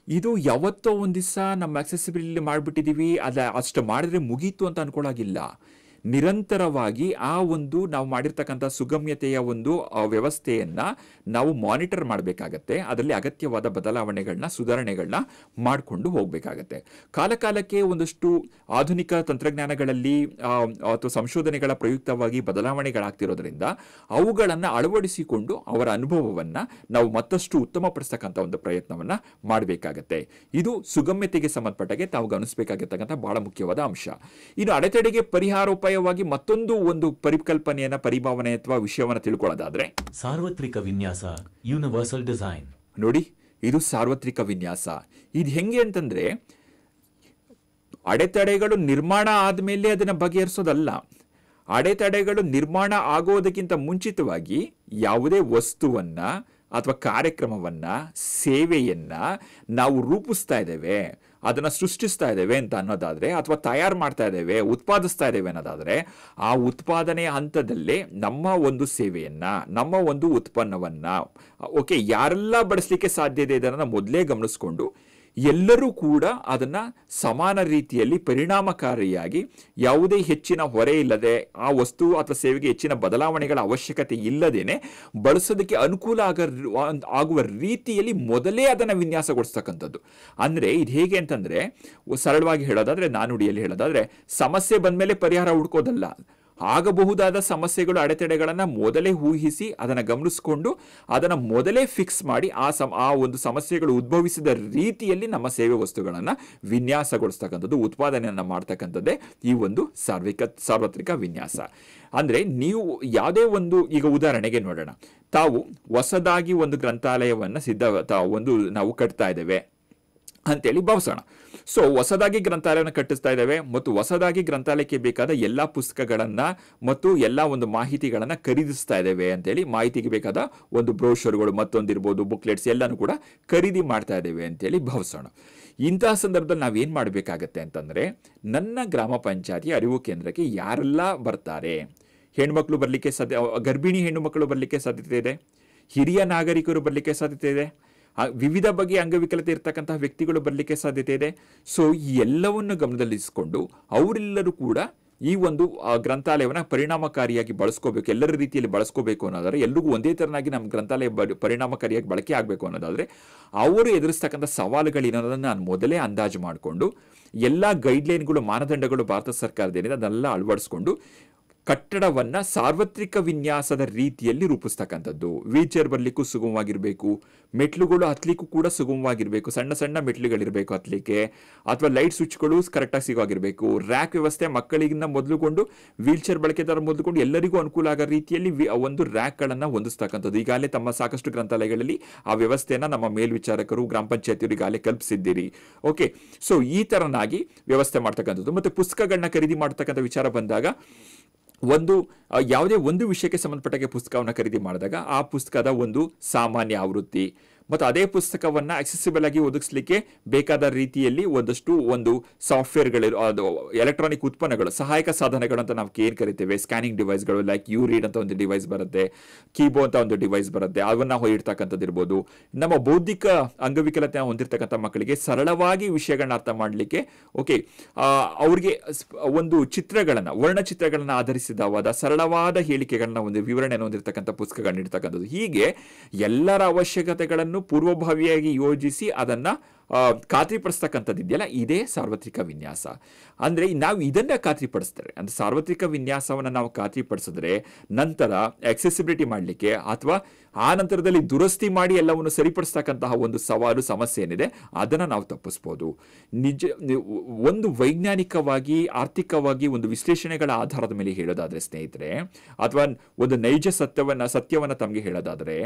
ಇದು ಯಾವತ್ತೋ ಒಂದ್ ದಿವಸ ನಮ್ಮ ಅಕ್ಸೆಸಿಬಿಲಿಟಿ ಮಾಡಿಬಿಟ್ಟಿದೀವಿ, ಅಷ್ಟು ಮಾಡಿದ್ರೆ ಮುಗೀತು ಅಂತ ಅನ್ಕೊಳ್ಳಾಗಿಲ್ಲ. ನಿರಂತರವಾಗಿ ಆ ಒಂದು ನಾವು ಮಾಡಿರ್ತಕ್ಕಂಥ ಸುಗಮ್ಯತೆಯ ಒಂದು ವ್ಯವಸ್ಥೆಯನ್ನ ನಾವು ಮಾನಿಟರ್ ಮಾಡಬೇಕಾಗತ್ತೆ. ಅದರಲ್ಲಿ ಅಗತ್ಯವಾದ ಬದಲಾವಣೆಗಳನ್ನ, ಸುಧಾರಣೆಗಳನ್ನ ಮಾಡಿಕೊಂಡು ಹೋಗಬೇಕಾಗತ್ತೆ. ಕಾಲಕಾಲಕ್ಕೆ ಒಂದಷ್ಟು ಆಧುನಿಕ ತಂತ್ರಜ್ಞಾನಗಳಲ್ಲಿ ಅಥವಾ ಸಂಶೋಧನೆಗಳ ಪ್ರಯುಕ್ತವಾಗಿ ಬದಲಾವಣೆಗಳಾಗ್ತಿರೋದ್ರಿಂದ ಅವುಗಳನ್ನು ಅಳವಡಿಸಿಕೊಂಡು ಅವರ ಅನುಭವವನ್ನ ನಾವು ಮತ್ತಷ್ಟು ಉತ್ತಮಪಡಿಸ್ತಕ್ಕಂಥ ಒಂದು ಪ್ರಯತ್ನವನ್ನ ಮಾಡಬೇಕಾಗತ್ತೆ. ಇದು ಸುಗಮ್ಯತೆಗೆ ಸಂಬಂಧಪಟ್ಟಾಗೆ ತಾವು ಗಮನಿಸಬೇಕಾಗಿರ್ತಕ್ಕಂಥ ಬಹಳ ಮುಖ್ಯವಾದ ಅಂಶ. ಇನ್ನು ಅಡೆತಡೆಗೆ ಪರಿಹಾರೋಪಾಯವಾಗಿ ಮತ್ತೊಂದು ಒಂದು ಪರಿಕಲ್ಪನೆಯನ್ನ, ಪರಿಭಾವನೆ ಅಥವಾ ವಿಷಯವನ್ನ ತಿಳ್ಕೊಳ್ಳೋದಾದ್ರೆ ಸಾರ್ವತ್ರಿಕ ವಿನ್ಯಾಸ, ಯೂನಿವರ್ಸಲ್ ಡಿಸೈನ್. ನೋಡಿ, ಇದು ಸಾರ್ವತ್ರಿಕ ವಿನ್ಯಾಸ. ಇದು ಹೆಂಗೆ ಅಂತಂದ್ರೆ, ಅಡೆತಡೆಗಳು ನಿರ್ಮಾಣ ಆದ್ಮೇಲೆ ಅದನ್ನ ಬಗೆಹರಿಸೋದಲ್ಲ. ಅಡೆತಡೆಗಳು ನಿರ್ಮಾಣ ಆಗೋದಕ್ಕಿಂತ ಮುಂಚಿತವಾಗಿ ಯಾವುದೇ ವಸ್ತುವನ್ನ ಅಥವಾ ಕಾರ್ಯಕ್ರಮವನ್ನ, ಸೇವೆಯನ್ನ ನಾವು ರೂಪಿಸ್ತಾ ಇದ್ದೇವೆ, ಅದನ್ನ ಸೃಷ್ಟಿಸ್ತಾ ಇದ್ದೇವೆ ಅಂತ ಅನ್ನೋದಾದ್ರೆ, ಅಥವಾ ತಯಾರು ಮಾಡ್ತಾ ಇದ್ದೇವೆ, ಉತ್ಪಾದಿಸ್ತಾ ಇದ್ದೇವೆ ಅನ್ನೋದಾದ್ರೆ, ಆ ಉತ್ಪಾದನೆಯ ಹಂತದಲ್ಲೇ ನಮ್ಮ ಒಂದು ಸೇವೆಯನ್ನ, ನಮ್ಮ ಒಂದು ಉತ್ಪನ್ನವನ್ನ ಓಕೆ ಯಾರೆಲ್ಲ ಬಳಸಲಿಕ್ಕೆ ಸಾಧ್ಯ ಇದೆ ಇದನ್ನ ಮೊದಲೇ ಗಮನಿಸ್ಕೊಂಡು ಎಲ್ಲರೂ ಕೂಡ ಅದನ್ನ ಸಮಾನ ರೀತಿಯಲ್ಲಿ ಪರಿಣಾಮಕಾರಿಯಾಗಿ, ಯಾವುದೇ ಹೆಚ್ಚಿನ ಹೊರೆ ಇಲ್ಲದೆ, ಆ ವಸ್ತು ಅಥವಾ ಸೇವೆಗೆ ಹೆಚ್ಚಿನ ಬದಲಾವಣೆಗಳ ಅವಶ್ಯಕತೆ ಇಲ್ಲದೇನೆ ಬಳಸೋದಕ್ಕೆ ಅನುಕೂಲ ಆಗುವ ರೀತಿಯಲ್ಲಿ ಮೊದಲೇ ಅದನ್ನು ವಿನ್ಯಾಸಗೊಳಿಸ್ತಕ್ಕಂಥದ್ದು. ಅಂದ್ರೆ ಇದು ಹೇಗೆ ಅಂತಂದ್ರೆ, ಸರಳವಾಗಿ ಹೇಳೋದಾದ್ರೆ, ನಾನುಡಿಯಲ್ಲಿ ಹೇಳೋದಾದ್ರೆ, ಸಮಸ್ಯೆ ಬಂದ್ಮೇಲೆ ಪರಿಹಾರ ಹುಡ್ಕೋದಲ್ಲ. ಆಗಬಹುದಾದ ಸಮಸ್ಯೆಗಳು, ಅಡೆತಡೆಗಳನ್ನ ಮೊದಲೇ ಊಹಿಸಿ ಅದನ್ನ ಗಮನಿಸಿಕೊಂಡು ಅದನ್ನ ಮೊದಲೇ ಫಿಕ್ಸ್ ಮಾಡಿ ಆ ಒಂದು ಸಮಸ್ಯೆಗಳು ಉದ್ಭವಿಸಿದ ರೀತಿಯಲ್ಲಿ ನಮ್ಮ ಸೇವೆ ವಸ್ತುಗಳನ್ನ ವಿನ್ಯಾಸಗೊಳಿಸ್ತಕ್ಕಂಥದ್ದು, ಉತ್ಪಾದನೆಯನ್ನ ಮಾಡ್ತಕ್ಕಂಥದ್ದೇ ಈ ಒಂದು ಸಾರ್ವತ್ರಿಕ ವಿನ್ಯಾಸ. ಅಂದ್ರೆ ನೀವು ಯಾವುದೇ ಒಂದು, ಈಗ ಉದಾಹರಣೆಗೆ ನೋಡೋಣ, ತಾವು ಹೊಸದಾಗಿ ಒಂದು ಗ್ರಂಥಾಲಯವನ್ನ ನಾವು ಕಟ್ತಾ ಇದ್ದೇವೆ ಅಂತೇಳಿ ಭಾವಿಸೋಣ. ಸೊ ಹೊಸದಾಗಿ ಗ್ರಂಥಾಲಯವನ್ನು ಕಟ್ಟಿಸ್ತಾ ಇದ್ದೇವೆ ಮತ್ತು ಹೊಸದಾಗಿ ಗ್ರಂಥಾಲಯಕ್ಕೆ ಬೇಕಾದ ಎಲ್ಲ ಪುಸ್ತಕಗಳನ್ನ ಮತ್ತು ಎಲ್ಲ ಒಂದು ಮಾಹಿತಿಗಳನ್ನ ಖರೀದಿಸ್ತಾ ಇದ್ದೇವೆ ಅಂತೇಳಿ, ಮಾಹಿತಿಗೆ ಬೇಕಾದ ಒಂದು ಬ್ರೋಷರ್ಗಳು, ಮತ್ತೊಂದಿರ್ಬೋದು, ಬುಕ್ಲೆಟ್ಸ್ ಎಲ್ಲನೂ ಕೂಡ ಖರೀದಿ ಮಾಡ್ತಾ ಇದ್ದೇವೆ ಅಂತೇಳಿ ಭಾವಿಸೋಣ. ಇಂತಹ ಸಂದರ್ಭದಲ್ಲಿ ನಾವೇನ್ ಮಾಡಬೇಕಾಗತ್ತೆ ಅಂತಂದ್ರೆ, ನನ್ನ ಗ್ರಾಮ ಪಂಚಾಯತಿ ಅರಿವು ಕೇಂದ್ರಕ್ಕೆ ಯಾರೆಲ್ಲ ಬರ್ತಾರೆ, ಹೆಣ್ಮಕ್ಳು ಬರ್ಲಿಕ್ಕೆ ಗರ್ಭಿಣಿ ಹೆಣ್ಣು ಮಕ್ಕಳು ಬರ್ಲಿಕ್ಕೆ ಸಾಧ್ಯತೆ ಇದೆ, ಹಿರಿಯ ನಾಗರಿಕರು ಬರ್ಲಿಕ್ಕೆ ಸಾಧ್ಯತೆ ಇದೆ, ವಿವಿಧ ಬಗೆಯ ಅಂಗವಿಕಲತೆ ಇರ್ತಕ್ಕಂತಹ ವ್ಯಕ್ತಿಗಳು ಬರಲಿಕ್ಕೆ ಸಾಧ್ಯತೆ ಇದೆ. ಸೊ ಈ ಎಲ್ಲವನ್ನು ಗಮನದಲ್ಲಿರಿಸಿಕೊಂಡು ಅವರೆಲ್ಲರೂ ಕೂಡ ಈ ಒಂದು ಗ್ರಂಥಾಲಯವನ್ನು ಪರಿಣಾಮಕಾರಿಯಾಗಿ ಬಳಸ್ಕೋಬೇಕು, ಎಲ್ಲರ ರೀತಿಯಲ್ಲಿ ಬಳಸ್ಕೋಬೇಕು ಅನ್ನೋದಾದ್ರೆ, ಎಲ್ರಿಗೂ ಒಂದೇ ತರನಾಗಿ ನಮ್ಮ ಗ್ರಂಥಾಲಯ ಪರಿಣಾಮಕಾರಿಯಾಗಿ ಬಳಕೆ ಆಗಬೇಕು ಅನ್ನೋದಾದ್ರೆ, ಅವರು ಎದುರಿಸ್ತಕ್ಕಂಥ ಸವಾಲುಗಳೇನೋದನ್ನು ನಾನು ಮೊದಲೇ ಅಂದಾಜು ಮಾಡಿಕೊಂಡು ಎಲ್ಲ ಗೈಡ್ಲೈನ್ಗಳು, ಮಾನದಂಡಗಳು ಭಾರತ ಸರ್ಕಾರದೇನಿದೆ ಅದನ್ನೆಲ್ಲ ಅಳವಡಿಸ್ಕೊಂಡು ಕಟ್ಟಡವನ್ನ ಸಾರ್ವತ್ರಿಕ ವಿನ್ಯಾಸದ ರೀತಿಯಲ್ಲಿ ರೂಪಿಸ್ತಕ್ಕಂಥದ್ದು. ವೀಲ್ ಚೇರ್ ಬರ್ಲಿಕ್ಕೂ ಸುಗಮವಾಗಿರಬೇಕು, ಮೆಟ್ಲುಗಳು ಹತ್ಲಿಕ್ಕೂ ಕೂಡ ಸುಗಮವಾಗಿರಬೇಕು, ಸಣ್ಣ ಸಣ್ಣ ಮೆಟ್ಲುಗಳಿರಬೇಕು ಹತ್ಲಿಕ್ಕೆ, ಅಥವಾ ಲೈಟ್ ಸ್ವಿಚ್ಗಳು ಕರೆಕ್ಟಾಗಿ ಸಿಗೋಗಿರಬೇಕು, ರ್ಯಾಕ್ ವ್ಯವಸ್ಥೆ ಮಕ್ಕಳಿಗಿಂತ ಮೊದಲುಕೊಂಡು ವೀಲ್ ಚೇರ್ ಬಳಕೆದಾರ ಮೊದಲುಕೊಂಡು ಎಲ್ಲರಿಗೂ ಅನುಕೂಲ ಆಗೋ ರೀತಿಯಲ್ಲಿ ಒಂದು ರ್ಯಾಕ್ಗಳನ್ನು ಹೊಂದಿಸ್ತಕ್ಕಂಥದ್ದು. ಈಗಾಗಲೇ ತಮ್ಮ ಸಾಕಷ್ಟು ಗ್ರಂಥಾಲಯಗಳಲ್ಲಿ ಆ ವ್ಯವಸ್ಥೆಯನ್ನು ನಮ್ಮ ಮೇಲ್ವಿಚಾರಕರು, ಗ್ರಾಮ ಪಂಚಾಯತಿಯವರು ಈಗಾಗಲೇ ಕಲ್ಪಿಸಿದ್ದೀರಿ. ಓಕೆ, ಸೊ ಈ ತರನಾಗಿ ವ್ಯವಸ್ಥೆ ಮಾಡ್ತಕ್ಕಂಥದ್ದು. ಮತ್ತೆ ಪುಸ್ತಕಗಳನ್ನ ಖರೀದಿ ಮಾಡ್ತಕ್ಕಂಥ ವಿಚಾರ ಬಂದಾಗ ಯಾವುದೇ ಒಂದು ವಿಷಯಕ್ಕೆ ಸಂಬಂಧಪಟ್ಟಾಗೆ ಪುಸ್ತಕವನ್ನು ಖರೀದಿ ಮಾಡಿದಾಗ ಆ ಪುಸ್ತಕದ ಒಂದು ಸಾಮಾನ್ಯ ಆವೃತ್ತಿ ಮತ್ತು ಅದೇ ಪುಸ್ತಕವನ್ನು ಅಕ್ಸೆಸಿಬಲ್ ಆಗಿ ಒದಗಿಸಲಿಕ್ಕೆ ಬೇಕಾದ ರೀತಿಯಲ್ಲಿ ಒಂದು ಸಾಫ್ಟ್ವೇರ್ಗಳು, ಅದು ಎಲೆಕ್ಟ್ರಾನಿಕ್ ಉತ್ಪನ್ನಗಳು, ಸಹಾಯಕ ಸಾಧನಗಳು ಅಂತ ನಾವು ಏನು ಕರಿತೇವೆ, ಸ್ಕ್ಯಾನಿಂಗ್ ಡಿವೈಸ್ಗಳು, ಲೈಕ್ ಯು ರೀಡ್ ಅಂತ ಒಂದು ಡಿವೈಸ್ ಬರುತ್ತೆ, ಕೀಬೋ ಅಂತ ಒಂದು ಡಿವೈಸ್ ಬರುತ್ತೆ, ಅವನ್ನ ಇಡ್ತಕ್ಕಂಥದ್ದು ಇರ್ಬೋದು. ನಮ್ಮ ಬೌದ್ಧಿಕ ಅಂಗವಿಕಲತೆ ಹೊಂದಿರತಕ್ಕಂಥ ಮಕ್ಕಳಿಗೆ ಸರಳವಾಗಿ ವಿಷಯಗಳನ್ನ ಅರ್ಥ ಮಾಡಲಿಕ್ಕೆ ಅವ್ರಿಗೆ ಒಂದು ವರ್ಣಚಿತ್ರಗಳನ್ನ ಆಧರಿಸಿದವಾದ ಸರಳವಾದ ಹೇಳಿಕೆಗಳನ್ನ ಒಂದು ವಿವರಣೆಯನ್ನು ಹೊಂದಿರತಕ್ಕಂಥ ಪುಸ್ತಕಗಳನ್ನ ಇಡ್ತಕ್ಕಂಥದ್ದು. ಹೀಗೆ ಎಲ್ಲರ ಅವಶ್ಯಕತೆಗಳನ್ನು ಪೂರ್ವಭಾವಿಯಾಗಿ ಯೋಜಿಸಿ ಅದನ್ನ ಖಾತ್ರಿಪಡಿಸ್ತಕ್ಕಂಥದ್ದು ಇದೆಯಲ್ಲ, ಇದೇ ಸಾರ್ವತ್ರಿಕ ವಿನ್ಯಾಸ. ಅಂದ್ರೆ ನಾವು ಇದನ್ನ ಖಾತ್ರಿಪಡಿಸಿದ್ರೆ, ಅಂದ್ರೆ ಸಾರ್ವತ್ರಿಕ ವಿನ್ಯಾಸವನ್ನು ನಾವು ಖಾತ್ರಿಪಡಿಸಿದ್ರೆ ನಂತರ ಆಕ್ಸೆಸಿಬಿಲಿಟಿ ಮಾಡಲಿಕ್ಕೆ ಅಥವಾ ಆ ನಂತರದಲ್ಲಿ ದುರಸ್ತಿ ಮಾಡಿ ಎಲ್ಲವನ್ನು ಸರಿಪಡಿಸ್ತಕ್ಕಂತಹ ಒಂದು ಸಮಸ್ಯೆ ಏನಿದೆ ಅದನ್ನ ನಾವು ತಪ್ಪಿಸ್ಬೋದು. ಒಂದು ವೈಜ್ಞಾನಿಕವಾಗಿ, ಆರ್ಥಿಕವಾಗಿ ಒಂದು ವಿಶ್ಲೇಷಣೆಗಳ ಆಧಾರದ ಮೇಲೆ ಹೇಳೋದಾದ್ರೆ ಸ್ನೇಹಿತರೆ, ಅಥವಾ ಒಂದು ನೈಜ ಸತ್ಯವನ್ನ ತಮಗೆ ಹೇಳೋದಾದ್ರೆ,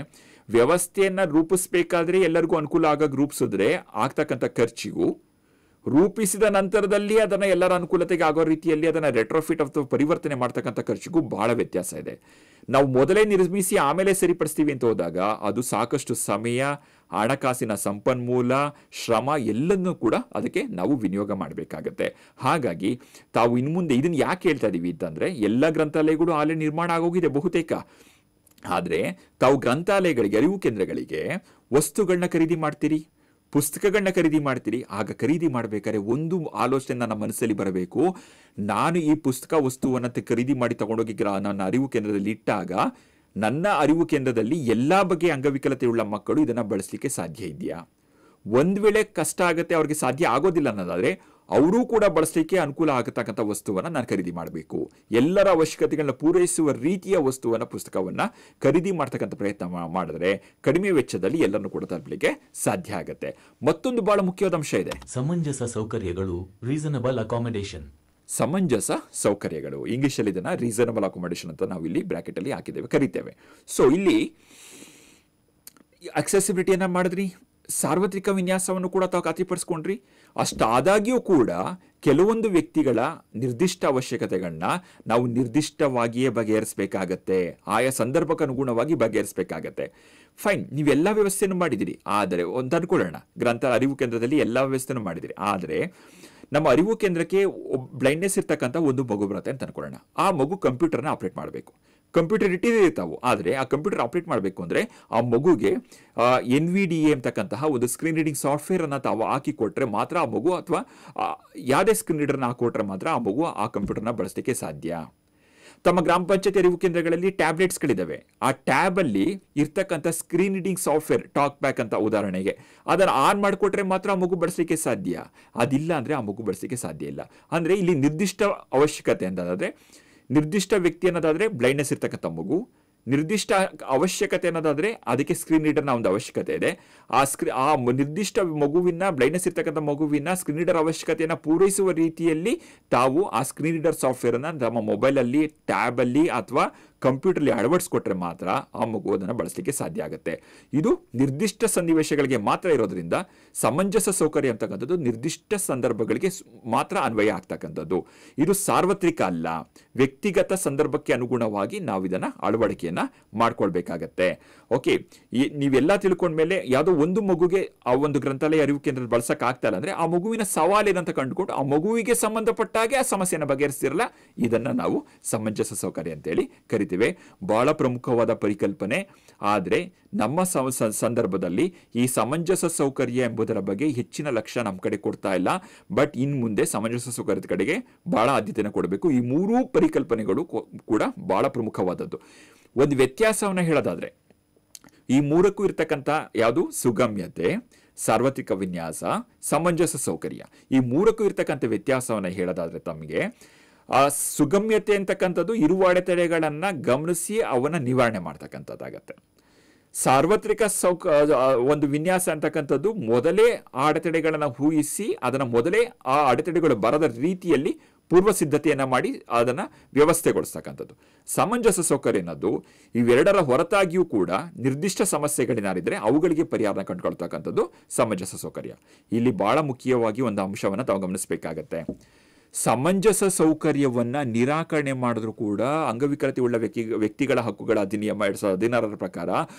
ವ್ಯವಸ್ಥೆಯನ್ನ ರೂಪಿಸಬೇಕಾದ್ರೆ ಎಲ್ಲರಿಗೂ ಅನುಕೂಲ ಆಗಾಗ ರೂಪಿಸಿದ್ರೆ ಆಗ್ತಕ್ಕಂಥ ಖರ್ಚಿಗೂ, ರೂಪಿಸಿದ ನಂತರದಲ್ಲಿ ಅದನ್ನ ಎಲ್ಲರ ಅನುಕೂಲತೆಗೆ ಆಗೋ ರೀತಿಯಲ್ಲಿ ಅದನ್ನ ರೆಟ್ರೋಫಿಟ್ ಅಥವಾ ಪರಿವರ್ತನೆ ಮಾಡ್ತಕ್ಕಂಥ ಖರ್ಚಿಗೂ ಬಹಳ ವ್ಯತ್ಯಾಸ ಇದೆ. ನಾವು ಮೊದಲೇ ನಿರ್ಮಿಸಿ ಆಮೇಲೆ ಸರಿಪಡಿಸ್ತೀವಿ ಅಂತ ಹೋದಾಗ ಅದು ಸಾಕಷ್ಟು ಸಮಯ, ಹಣಕಾಸಿನ ಸಂಪನ್ಮೂಲ, ಶ್ರಮ ಎಲ್ಲನ್ನೂ ಕೂಡ ಅದಕ್ಕೆ ನಾವು ವಿನಿಯೋಗ ಮಾಡಬೇಕಾಗತ್ತೆ. ಹಾಗಾಗಿ ತಾವು ಇನ್ನು ಮುಂದೆ ಇದನ್ನ ಯಾಕೆ ಹೇಳ್ತಾ ಇದೀವಿ ಅಂತಂದ್ರೆ, ಎಲ್ಲ ಗ್ರಂಥಾಲಯಗಳು ಆಲೆ ನಿರ್ಮಾಣ ಆಗೋಗಿದೆ ಬಹುತೇಕ. ಆದರೆ ತಾವು ಗ್ರಂಥಾಲಯಗಳಿಗೆ, ಅರಿವು ಕೇಂದ್ರಗಳಿಗೆ ವಸ್ತುಗಳನ್ನ ಖರೀದಿ ಮಾಡ್ತೀರಿ, ಪುಸ್ತಕಗಳನ್ನ ಖರೀದಿ ಮಾಡ್ತೀರಿ. ಆಗ ಖರೀದಿ ಮಾಡಬೇಕಾದ್ರೆ ಒಂದು ಆಲೋಚನೆ ನನ್ನ ಮನಸ್ಸಲ್ಲಿ ಬರಬೇಕು, ನಾನು ಈ ವಸ್ತುವನ್ನು ಖರೀದಿ ಮಾಡಿ ತಗೊಂಡೋಗಿ ನನ್ನ ಅರಿವು ಕೇಂದ್ರದಲ್ಲಿ ಇಟ್ಟಾಗ ನನ್ನ ಅರಿವು ಕೇಂದ್ರದಲ್ಲಿ ಎಲ್ಲ ಬಗೆಯ ಅಂಗವಿಕಲತೆಯುಳ್ಳ ಮಕ್ಕಳು ಇದನ್ನ ಬಳಸಲಿಕ್ಕೆ ಸಾಧ್ಯ ಇದೆಯಾ? ಒಂದ್ ವೇಳೆ ಕಷ್ಟ ಆಗುತ್ತೆ, ಅವ್ರಿಗೆ ಸಾಧ್ಯ ಆಗೋದಿಲ್ಲ ಅನ್ನೋದಾದ್ರೆ ಅವರೂ ಕೂಡ ಬಳಸಲಿಕ್ಕೆ ಅನುಕೂಲ ಆಗತಕ್ಕಂಥ ವಸ್ತುವನ್ನು ನಾನು ಖರೀದಿ ಮಾಡಬೇಕು. ಎಲ್ಲರ ಅವಶ್ಯಕತೆಗಳನ್ನ ಪೂರೈಸುವ ರೀತಿಯ ಪುಸ್ತಕವನ್ನ ಖರೀದಿ ಮಾಡ್ತಕ್ಕಂಥ ಪ್ರಯತ್ನ ಮಾಡಿದ್ರೆ ಕಡಿಮೆ ವೆಚ್ಚದಲ್ಲಿ ಎಲ್ಲರನ್ನು ಕೂಡ ತಲುಪಲಿಕ್ಕೆ ಸಾಧ್ಯ ಆಗುತ್ತೆ. ಮತ್ತೊಂದು ಬಹಳ ಮುಖ್ಯವಾದ ಅಂಶ ಇದೆ, ಸಮಂಜಸ ಸೌಕರ್ಯಗಳು, ರೀಸನಬಲ್ ಅಕಾಮಿಡೇಷನ್. ಸಮಂಜಸ ಸೌಕರ್ಯಗಳು, ಇಂಗ್ಲಿಷ್ ಅಲ್ಲಿ ಇದನ್ನ ರೀಸನಬಲ್ ಅಕಾಮಿಡೇಷನ್ ಅಂತ ನಾವು ಇಲ್ಲಿ ಬ್ರಾಕೆಟ್ ಅಲ್ಲಿ ಕರಿತೇವೆ. ಸೊ ಇಲ್ಲಿ ಅಕ್ಸೆಸಿಬಿಲಿಟಿಯನ್ನ ಮಾಡಿದ್ರಿ, ಸಾರ್ವತ್ರಿಕ ವಿನ್ಯಾಸವನ್ನು ಕೂಡ ತಾವು ಖಾತ್ರಿಪಡಿಸ್ಕೊಂಡ್ರಿ. ಅಷ್ಟಾದಾಗ್ಯೂ ಕೂಡ ಕೆಲವೊಂದು ವ್ಯಕ್ತಿಗಳ ನಿರ್ದಿಷ್ಟ ಅವಶ್ಯಕತೆಗಳನ್ನ ನಾವು ನಿರ್ದಿಷ್ಟವಾಗಿಯೇ ಬಗೆಹರಿಸಬೇಕಾಗತ್ತೆ, ಆಯಾ ಸಂದರ್ಭಕ್ಕೆ ಅನುಗುಣವಾಗಿ ಬಗೆಹರಿಸಬೇಕಾಗತ್ತೆ. ಫೈನ್, ನೀವೆಲ್ಲ ವ್ಯವಸ್ಥೆಯನ್ನು ಮಾಡಿದಿರಿ, ಆದರೆ ಒಂದು ಅನ್ಕೊಳ್ಳೋಣ, ಅರಿವು ಕೇಂದ್ರದಲ್ಲಿ ಎಲ್ಲ ವ್ಯವಸ್ಥೆಯನ್ನು ಮಾಡಿದಿರಿ, ಆದರೆ ನಮ್ಮ ಅರಿವು ಕೇಂದ್ರಕ್ಕೆ ಬ್ಲೈಂಡ್ನೆಸ್ ಇರ್ತಕ್ಕಂಥ ಒಂದು ಮಗು ಬರುತ್ತೆ ಅಂತ ಅನ್ಕೊಳ್ಳೋಣ. ಆ ಮಗು ಕಂಪ್ಯೂಟರ್ನ ಆಪರೇಟ್ ಮಾಡಬೇಕು, ಕಂಪ್ಯೂಟರ್ ಇಟ್ಟಿರ್ತಾವೆ, ಆದರೆ ಆ ಕಂಪ್ಯೂಟರ್ ಆಪರೇಟ್ ಮಾಡಬೇಕು ಅಂದರೆ ಆ ಮಗುಗೆ NVDA ಅಂತಕ್ಕಂತಹ ಒಂದು ಸ್ಕ್ರೀನ್ ರೀಡಿಂಗ್ ಸಾಫ್ಟ್ವೇರ್ ಅನ್ನ ತಾವು ಹಾಕಿ ಕೊಟ್ಟರೆ ಮಾತ್ರ ಆ ಮಗು, ಅಥವಾ ಯಾವುದೇ ಸ್ಕ್ರೀನ್ ರೀಡರ್ನ ಹಾಕೊಟ್ರೆ ಮಾತ್ರ ಆ ಮಗು ಆ ಕಂಪ್ಯೂಟರ್ನ ಬಳಸಲಿಕ್ಕೆ ಸಾಧ್ಯ. ತಮ್ಮ ಗ್ರಾಮ ಪಂಚಾಯತಿ ಅರಿವು ಕೇಂದ್ರಗಳಲ್ಲಿ ಟ್ಯಾಬ್ಲೆಟ್ಸ್ಗಳಿದ್ದಾವೆ, ಆ ಟ್ಯಾಬ್ ಅಲ್ಲಿ ಇರ್ತಕ್ಕಂಥ screen reading software, talk back ಅಂತ ಉದಾಹರಣೆಗೆ, ಅದನ್ನು ಆನ್ ಮಾಡಿಕೊಟ್ರೆ ಮಾತ್ರ ಆ ಮಗು ಬಳಸಲಿಕ್ಕೆ ಸಾಧ್ಯ. ಅದಿಲ್ಲ ಅಂದರೆ ಆ ಮಗು ಬಳಸಲಿಕ್ಕೆ ಸಾಧ್ಯ ಇಲ್ಲ. ಅಂದರೆ ಇಲ್ಲಿ ನಿರ್ದಿಷ್ಟ ಅವಶ್ಯಕತೆ ಅಂತಂದರೆ, ನಿರ್ದಿಷ್ಟ ವ್ಯಕ್ತಿ ಅನ್ನೋದಾದರೆ ಬ್ಲೈಂಡ್ನೆಸ್ ಇರ್ತಕ್ಕಂಥ ಮಗು, ನಿರ್ದಿಷ್ಟ ಅವಶ್ಯಕತೆ ಅನ್ನೋದಾದರೆ ಅದಕ್ಕೆ ಸ್ಕ್ರೀನ್ ರೀಡರ್ನ ಒಂದು ಅವಶ್ಯಕತೆ ಇದೆ. ಆ ನಿರ್ದಿಷ್ಟ ಮಗುವಿನ, ಬ್ಲೈಂಡ್ನೆಸ್ ಇರ್ತಕ್ಕಂಥ ಮಗುವಿನ ಸ್ಕ್ರೀನ್ ರೀಡರ್ ಅವಶ್ಯಕತೆಯನ್ನು ಪೂರೈಸುವ ರೀತಿಯಲ್ಲಿ ತಾವು ಆ ಸ್ಕ್ರೀನ್ ರೀಡರ್ ಸಾಫ್ಟ್ವೇರನ್ನು ನಮ್ಮ ಮೊಬೈಲಲ್ಲಿ, ಟ್ಯಾಬಲ್ಲಿ ಅಥವಾ ಕಂಪ್ಯೂಟರ್ಲಿ ಅಳವಡಿಸ್ಕೊಟ್ರೆ ಮಾತ್ರ ಆ ಮಗು ಅದನ್ನು ಬಳಸಲಿಕ್ಕೆ ಸಾಧ್ಯ ಆಗುತ್ತೆ. ಇದು ನಿರ್ದಿಷ್ಟ ಸನ್ನಿವೇಶಗಳಿಗೆ ಮಾತ್ರ ಇರೋದ್ರಿಂದ ಸಮಂಜಸ ಸೌಕರ್ಯ ಅಂತಕ್ಕಂಥದ್ದು ನಿರ್ದಿಷ್ಟ ಸಂದರ್ಭಗಳಿಗೆ ಮಾತ್ರ ಅನ್ವಯ ಆಗ್ತಕ್ಕಂಥದ್ದು. ಇದು ಸಾರ್ವತ್ರಿಕ ಅಲ್ಲ, ವ್ಯಕ್ತಿಗತ ಸಂದರ್ಭಕ್ಕೆ ಅನುಗುಣವಾಗಿ ನಾವು ಇದನ್ನು ಅಳವಡಿಕೆಯನ್ನ ಮಾಡ್ಕೊಳ್ಬೇಕಾಗತ್ತೆ. ಓಕೆ, ನೀವೆಲ್ಲ ತಿಳ್ಕೊಂಡ್ಮೇಲೆ ಯಾವುದೋ ಒಂದು ಮಗುಗೆ ಆ ಒಂದು ಗ್ರಂಥಾಲಯ ಅರಿವು ಕೇಂದ್ರದ ಬಳಸಕ್ ಆಗ್ತಾ ಇಲ್ಲ ಅಂದ್ರೆ ಆ ಮಗುವಿನ ಸವಾಲೇನಂತ ಕಂಡುಕೊಂಡು ಆ ಮಗುವಿಗೆ ಸಂಬಂಧಪಟ್ಟಾಗೆ ಆ ಸಮಸ್ಯೆನ ಬಗೆಹರಿಸ್ತಿರಲ್ಲ, ಇದನ್ನ ನಾವು ಸಮಂಜಸ ಸೌಕರ್ಯ ಅಂತೇಳಿ ಕರಿತೀವಿ. ಬಹಳ ಪ್ರಮುಖವಾದ ಪರಿಕಲ್ಪನೆ. ಆದರೆ ನಮ್ಮ ಸಂದರ್ಭದಲ್ಲಿ ಈ ಸಮಂಜಸ ಸೌಕರ್ಯ ಎಂಬುದರ ಬಗ್ಗೆ ಹೆಚ್ಚಿನ ಲಕ್ಷ್ಯ ನಮ್ಮ ಕಡೆ ಕೊಡ್ತಾ ಇಲ್ಲ. ಬಟ್ ಇನ್ ಮುಂದೆ ಸಮಂಜಸ ಸೌಕರ್ಯದ ಕಡೆಗೆ ಬಹಳ ಆದ್ಯತೆಯನ್ನು ಕೊಡಬೇಕು. ಈ ಮೂರೂ ಪರಿಕಲ್ಪನೆಗಳು ಕೂಡ ಬಹಳ ಪ್ರಮುಖವಾದದ್ದು. ಒಂದು ವ್ಯತ್ಯಾಸವನ್ನ ಹೇಳೋದಾದ್ರೆ, ಈ ಮೂರಕ್ಕೂ ಇರ್ತಕ್ಕಂಥ ಯಾವುದು ಸುಗಮ್ಯತೆ, ಸಾರ್ವತ್ರಿಕ ವಿನ್ಯಾಸ, ಸಮಂಜಸ ಸೌಕರ್ಯ, ಈ ಮೂರಕ್ಕೂ ಇರ್ತಕ್ಕಂಥ ವ್ಯತ್ಯಾಸವನ್ನ ಹೇಳೋದಾದ್ರೆ ತಮಗೆ ಆ ಸುಗಮ್ಯತೆ ಅಂತಕ್ಕಂಥದ್ದು ಇರುವ ಅಡೆತಡೆಗಳನ್ನ ಗಮನಿಸಿ ಅವನ್ನ ನಿವಾರಣೆ ಮಾಡ್ತಕ್ಕಂಥದ್ದಾಗತ್ತೆ. ಸಾರ್ವತ್ರಿಕ ಒಂದು ವಿನ್ಯಾಸ ಅಂತಕ್ಕಂಥದ್ದು ಮೊದಲೇ ಆ ಅಡೆತಡೆಗಳನ್ನ ಊಹಿಸಿ ಅದನ್ನ ಮೊದಲೇ ಆ ಅಡೆತಡೆಗಳು ಬರದ ರೀತಿಯಲ್ಲಿ ಪೂರ್ವ ಸಿದ್ಧತೆಯನ್ನ ಮಾಡಿ ಅದನ್ನ ವ್ಯವಸ್ಥೆಗೊಳಿಸ್ತಕ್ಕಂಥದ್ದು. ಸಮಂಜಸ ಸೌಕರ್ಯ ಅನ್ನೋದು ಇವೆರಡರ ಹೊರತಾಗಿಯೂ ಕೂಡ ನಿರ್ದಿಷ್ಟ ಸಮಸ್ಯೆಗಳೇನಾರಿದ್ರೆ ಅವುಗಳಿಗೆ ಪರಿಹಾರ ಕಂಡುಕೊಳ್ತಕ್ಕಂಥದ್ದು ಸಮಂಜಸ ಸೌಕರ್ಯ. ಇಲ್ಲಿ ಬಹಳ ಮುಖ್ಯವಾಗಿ ಒಂದು ಅಂಶವನ್ನ ತಾವು ಗಮನಿಸಬೇಕಾಗತ್ತೆ. ಸಮಂಜಸ ಸೌಕರ್ಯವನ್ನ ನಿರಾಕರಣೆ ಮಾಡಿದ್ರು ಕೂಡ ಅಂಗವಿಕಲತೆ ಉಳ್ಳ ವ್ಯಕ್ತಿಗಳ ಹಕ್ಕುಗಳ ಅಧಿನಿಯಮ 2016 ಪ್ರಕಾರ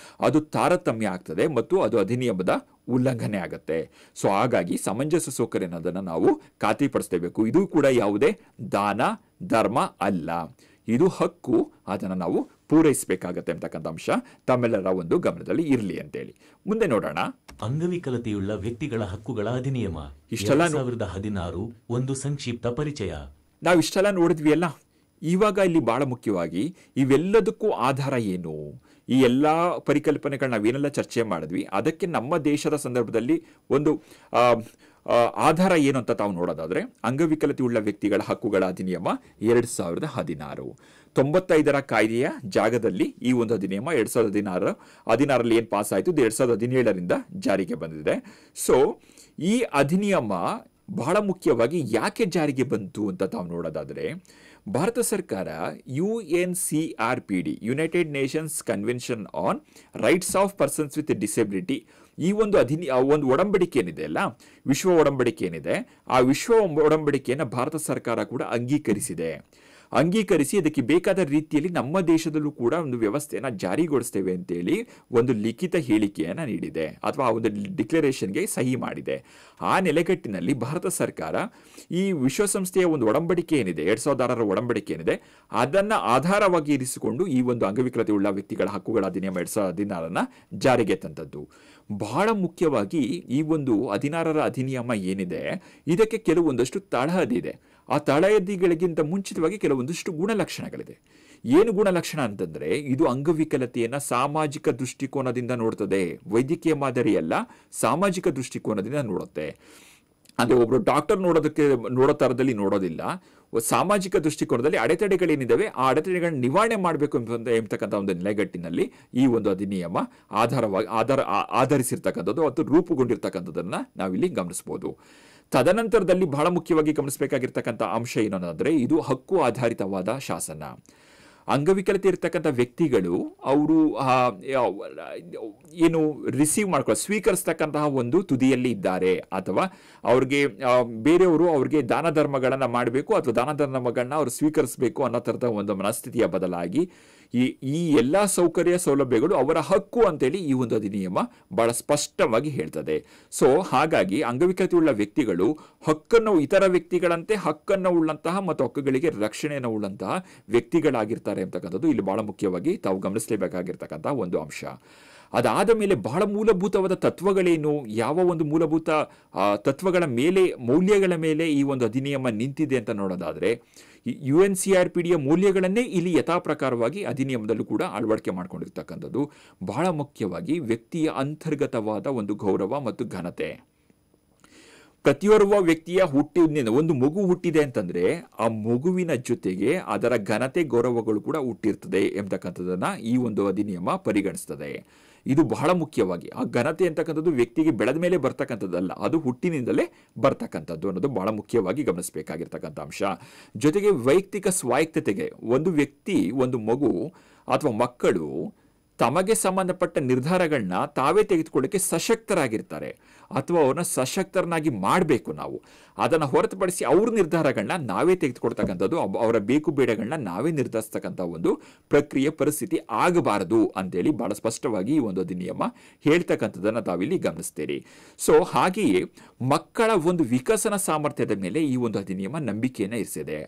ಅದು ತಾರತಮ್ಯ ಆಗ್ತದೆ ಮತ್ತು ಅದು ಅಧಿನಿಯಮದ ಉಲ್ಲಂಘನೆ ಆಗುತ್ತೆ. ಸೊ ಹಾಗಾಗಿ ಸಮಂಜಸ ಸೌಕರ್ಯ ಅನ್ನೋದನ್ನ ನಾವು ಖಾತ್ರಿಪಡಿಸಬೇಕು. ಇದು ಕೂಡ ಯಾವುದೇ ದಾನ ಧರ್ಮ ಅಲ್ಲ, ಇದು ಹಕ್ಕು, ಅದನ್ನು ನಾವು ಪೂರೈಸಬೇಕಾಗತ್ತೆ ಅಂತಕ್ಕಂಥ ಅಂಶ ತಮ್ಮೆಲ್ಲರ ಒಂದು ಗಮನದಲ್ಲಿ ಇರಲಿ ಅಂತೇಳಿ ಮುಂದೆ ನೋಡೋಣ. ಅಂಗವಿಕಲತೆಯುಳ್ಳ ವ್ಯಕ್ತಿಗಳ ಹಕ್ಕುಗಳ ಅಧಿನಿಯಮ 2016 ಒಂದು ಸಂಕ್ಷಿಪ್ತ ಪರಿಚಯ. ನಾವು ಇಷ್ಟೆಲ್ಲ ನೋಡಿದ್ವಿ ಅಲ್ಲ. ಇವಾಗ ಇಲ್ಲಿ ಬಹಳ ಮುಖ್ಯವಾಗಿ ಇವೆಲ್ಲದಕ್ಕೂ ಆಧಾರ ಏನು, ಈ ಎಲ್ಲ ಪರಿಕಲ್ಪನೆಗಳು ನಾವೇನೆಲ್ಲ ಚರ್ಚೆ ಮಾಡಿದ್ವಿ ಅದಕ್ಕೆ ನಮ್ಮ ದೇಶದ ಸಂದರ್ಭದಲ್ಲಿ ಒಂದು ಆಧಾರ ಏನು ಅಂತ ತಾವು ನೋಡೋದಾದ್ರೆ ಅಂಗವಿಕಲತೆ ಉಳ್ಳ ವ್ಯಕ್ತಿಗಳ ಹಕ್ಕುಗಳ ಅಧಿನಿಯಮ 2016 95ರ ಕಾಯ್ದೆಯ ಜಾಗದಲ್ಲಿ ಈ ಒಂದು ಅಧಿನಿಯಮ 2016 ಏನು ಪಾಸ್ ಆಯಿತು 2017ರಿಂದ ಜಾರಿಗೆ ಬಂದಿದೆ. ಸೊ ಈ ಅಧಿನಿಯಮ ಬಹಳ ಮುಖ್ಯವಾಗಿ ಯಾಕೆ ಜಾರಿಗೆ ಬಂತು ಅಂತ ತಾವು ನೋಡೋದಾದ್ರೆ ಭಾರತ ಸರ್ಕಾರ UNCRPD United Nations convention on rights of persons with disability ಈ ಒಂದು ಒಂದು ಒಡಂಬಡಿಕೆ ಏನಿದೆ ಅಲ್ಲ, ವಿಶ್ವ ಒಡಂಬಡಿಕೆ ಏನಿದೆ, ಆ ವಿಶ್ವ ಒಡಂಬಡಿಕೆಯನ್ನು ಭಾರತ ಸರ್ಕಾರ ಕೂಡ ಅಂಗೀಕರಿಸಿ ಅದಕ್ಕೆ ಬೇಕಾದ ರೀತಿಯಲ್ಲಿ ನಮ್ಮ ದೇಶದಲ್ಲೂ ಕೂಡ ಒಂದು ವ್ಯವಸ್ಥೆಯನ್ನು ಜಾರಿಗೊಳಿಸ್ತೇವೆ ಅಂತೇಳಿ ಒಂದು ಲಿಖಿತ ಹೇಳಿಕೆಯನ್ನು ನೀಡಿದೆ ಅಥವಾ ಆ ಒಂದು ಡಿಕ್ಲರೇಷನ್ಗೆ ಸಹಿ ಮಾಡಿದೆ. ಆ ನೆಲೆಗಟ್ಟಿನಲ್ಲಿ ಭಾರತ ಸರ್ಕಾರ ಈ ವಿಶ್ವಸಂಸ್ಥೆಯ ಒಂದು ಒಡಂಬಡಿಕೆ ಏನಿದೆ 2006ರ ಒಡಂಬಡಿಕೆ ಏನಿದೆ ಅದನ್ನು ಆಧಾರವಾಗಿ ಇರಿಸಿಕೊಂಡು ಈ ಒಂದು ಅಂಗವಿಕಲತೆ ಉಳ್ಳ ವ್ಯಕ್ತಿಗಳ ಹಕ್ಕುಗಳ ಅಧಿನಿಯಮ 2016 ಜಾರಿಗೆ ತಂದದ್ದು. ಬಹಳ ಮುಖ್ಯವಾಗಿ ಈ ಒಂದು 16ರ ಅಧಿನಿಯಮ ಏನಿದೆ ಇದಕ್ಕೆ ಕೆಲವೊಂದಷ್ಟು ತಳಹದಿದೆ. ಆ ತಳಹದಿಗಳಿಗಿಂತ ಮುಂಚಿತವಾಗಿ ಕೆಲವೊಂದಷ್ಟು ಗುಣಲಕ್ಷಣಗಳಿದೆ. ಏನು ಗುಣಲಕ್ಷಣ ಅಂತಂದ್ರೆ ಇದು ಅಂಗವಿಕಲತೆಯನ್ನ ಸಾಮಾಜಿಕ ದೃಷ್ಟಿಕೋನದಿಂದ ನೋಡ್ತದೆ, ವೈದ್ಯಕೀಯ ಮಾದರಿಯಲ್ಲ ಸಾಮಾಜಿಕ ದೃಷ್ಟಿಕೋನದಿಂದ ನೋಡುತ್ತೆ. ಅಂದ್ರೆ ಒಬ್ರು ಡಾಕ್ಟರ್ ನೋಡೋ ತರದಲ್ಲಿ ನೋಡೋದಿಲ್ಲ, ಸಾಮಾಜಿಕ ದೃಷ್ಟಿಕೋನದಲ್ಲಿ ಅಡೆತಡೆಗಳೇನಿದ್ದಾವೆ ಆ ಅಡೆತಡೆಗಳನ್ನ ನಿವಾರಣೆ ಮಾಡಬೇಕು ಎಂಬತಕ್ಕಂಥ ಒಂದು ನೆಲೆಗಟ್ಟಿನಲ್ಲಿ ಈ ಒಂದು ಅಧಿನಿಯಮ ಆಧರಿಸಿರ್ತಕ್ಕಂಥದ್ದು ಮತ್ತು ರೂಪುಗೊಂಡಿರ್ತಕ್ಕಂಥದ್ದನ್ನ ನಾವಿಲ್ಲಿ ಗಮನಿಸಬಹುದು. ತದನಂತರದಲ್ಲಿ ಬಹಳ ಮುಖ್ಯವಾಗಿ ಗಮನಿಸಬೇಕಾಗಿರ್ತಕ್ಕಂಥ ಅಂಶ ಏನು ಅನ್ನೋದ್ರೆ ಇದು ಹಕ್ಕು ಆಧಾರಿತವಾದ ಶಾಸನ. ಅಂಗವಿಕಲತೆ ಇರ್ತಕ್ಕಂಥ ವ್ಯಕ್ತಿಗಳು ಅವರು ಏನು ಸ್ವೀಕರಿಸ್ತಕ್ಕಂತಹ ಒಂದು ತುದಿಯಲ್ಲಿ ಇದ್ದಾರೆ ಅಥವಾ ಅವ್ರಿಗೆ ಬೇರೆಯವರು ಅವ್ರಿಗೆ ದಾನ ಧರ್ಮಗಳನ್ನ ಮಾಡಬೇಕು ಅಥವಾ ದಾನ ಧರ್ಮಗಳನ್ನ ಅವ್ರು ಸ್ವೀಕರಿಸಬೇಕು ಅನ್ನೋ ಥರದ ಒಂದು ಮನಸ್ಥಿತಿಯ ಬದಲಾಗಿ ಈ ಎಲ್ಲ ಸೌಕರ್ಯ ಸೌಲಭ್ಯಗಳು ಅವರ ಹಕ್ಕು ಅಂತೇಳಿ ಈ ಒಂದು ಅಧಿನಿಯಮ ಬಹಳ ಸ್ಪಷ್ಟವಾಗಿ ಹೇಳ್ತದೆ. ಸೊ ಹಾಗಾಗಿ ಅಂಗವಿಕಲತೆ ಉಳ್ಳ ವ್ಯಕ್ತಿಗಳು ಹಕ್ಕನ್ನು ಇತರ ವ್ಯಕ್ತಿಗಳಂತೆ ಹಕ್ಕನ್ನು ಉಳ್ಳಂತಹ ಮತ್ತು ಹಕ್ಕುಗಳಿಗೆ ರಕ್ಷಣೆಯನ್ನು ಉಳ್ಳಂತಹ ವ್ಯಕ್ತಿಗಳಾಗಿರ್ತಾರೆ ಅಂತಕ್ಕಂಥದ್ದು ಇಲ್ಲಿ ಬಹಳ ಮುಖ್ಯವಾಗಿ ತಾವು ಗಮನಿಸಲೇಬೇಕಾಗಿರ್ತಕ್ಕಂಥ ಒಂದು ಅಂಶ. ಅದಾದ ಮೇಲೆ ಬಹಳ ಮೂಲಭೂತವಾದ ತತ್ವಗಳೇನು, ಯಾವ ಒಂದು ಮೂಲಭೂತ ತತ್ವಗಳ ಮೇಲೆ ಮೌಲ್ಯಗಳ ಮೇಲೆ ಈ ಒಂದು ಅಧಿನಿಯಮ ನಿಂತಿದೆ ಅಂತ ನೋಡೋದಾದ್ರೆ UNCRPDಯ ಮೌಲ್ಯಗಳನ್ನೇ ಇಲ್ಲಿ ಯಥಾಪ್ರಕಾರವಾಗಿ ಅಧಿನಿಯಮದಲ್ಲೂ ಕೂಡ ಅಳವಡಿಕೆ ಮಾಡ್ಕೊಂಡಿರ್ತಕ್ಕಂಥದ್ದು. ಬಹಳ ಮುಖ್ಯವಾಗಿ ವ್ಯಕ್ತಿಯ ಅಂತರ್ಗತವಾದ ಒಂದು ಗೌರವ ಮತ್ತು ಘನತೆ. ಪ್ರತಿಯೊಬ್ಬ ವ್ಯಕ್ತಿಯ ಹುಟ್ಟಿನಿಂದ ಒಂದು ಮಗು ಹುಟ್ಟಿದೆ ಅಂತಂದ್ರೆ ಆ ಮಗುವಿನ ಜೊತೆಗೆ ಅದರ ಘನತೆ ಗೌರವಗಳು ಕೂಡ ಹುಟ್ಟಿರ್ತದೆ ಎಂಬತಕ್ಕಂಥದ್ದನ್ನ ಈ ಒಂದು ಅಧಿನಿಯಮ ಪರಿಗಣಿಸ್ತದೆ. ಇದು ಬಹಳ ಮುಖ್ಯವಾಗಿ ಆ ಘನತೆ ಅಂತಕ್ಕಂಥದ್ದು ವ್ಯಕ್ತಿಗೆ ಬೆಳೆದ ಮೇಲೆ ಬರ್ತಕ್ಕಂಥದ್ದಲ್ಲ, ಅದು ಹುಟ್ಟಿನಿಂದಲೇ ಬರ್ತಕ್ಕಂಥದ್ದು ಅನ್ನೋದು ಬಹಳ ಮುಖ್ಯವಾಗಿ ಗಮನಿಸಬೇಕಾಗಿರ್ತಕ್ಕಂಥ ಅಂಶ. ಜೊತೆಗೆ ವೈಯಕ್ತಿಕ ಸ್ವಾಯತ್ತತೆಗೆ ಒಂದು ವ್ಯಕ್ತಿ ಒಂದು ಮಗು ಅಥವಾ ಮಕ್ಕಳು ತಮಗೆ ಸಂಬಂಧಪಟ್ಟ ನಿರ್ಧಾರಗಳನ್ನ ತಾವೇ ತೆಗೆದುಕೊಳ್ಳಕ್ಕೆ ಸಶಕ್ತರಾಗಿರ್ತಾರೆ ಅಥವಾ ಅವ್ರನ್ನ ಸಶಕ್ತರನ್ನಾಗಿ ಮಾಡಬೇಕು. ನಾವು ಅದನ್ನು ಹೊರತುಪಡಿಸಿ ಅವ್ರ ನಿರ್ಧಾರಗಳನ್ನ ನಾವೇ ತೆಗೆದುಕೊಳ್ತಕ್ಕಂಥದ್ದು, ಅವರ ಬೇಕು ಬೇಡಗಳನ್ನ ನಾವೇ ನಿರ್ಧರಿಸ್ತಕ್ಕಂಥ ಒಂದು ಪ್ರಕ್ರಿಯೆ ಪರಿಸ್ಥಿತಿ ಆಗಬಾರದು ಅಂತೇಳಿ ಬಹಳ ಸ್ಪಷ್ಟವಾಗಿ ಈ ಒಂದು ಅಧಿನಿಯಮ ಹೇಳ್ತಕ್ಕಂಥದ್ದನ್ನು ತಾವಿಲ್ಲಿ ಗಮನಿಸ್ತೀರಿ. ಸೊ ಹಾಗೆಯೇ ಮಕ್ಕಳ ಒಂದು ವಿಕಸನ ಸಾಮರ್ಥ್ಯದ ಮೇಲೆ ಈ ಒಂದು ಅಧಿನಿಯಮ ನಂಬಿಕೆಯನ್ನು ಇರಿಸಿದೆ.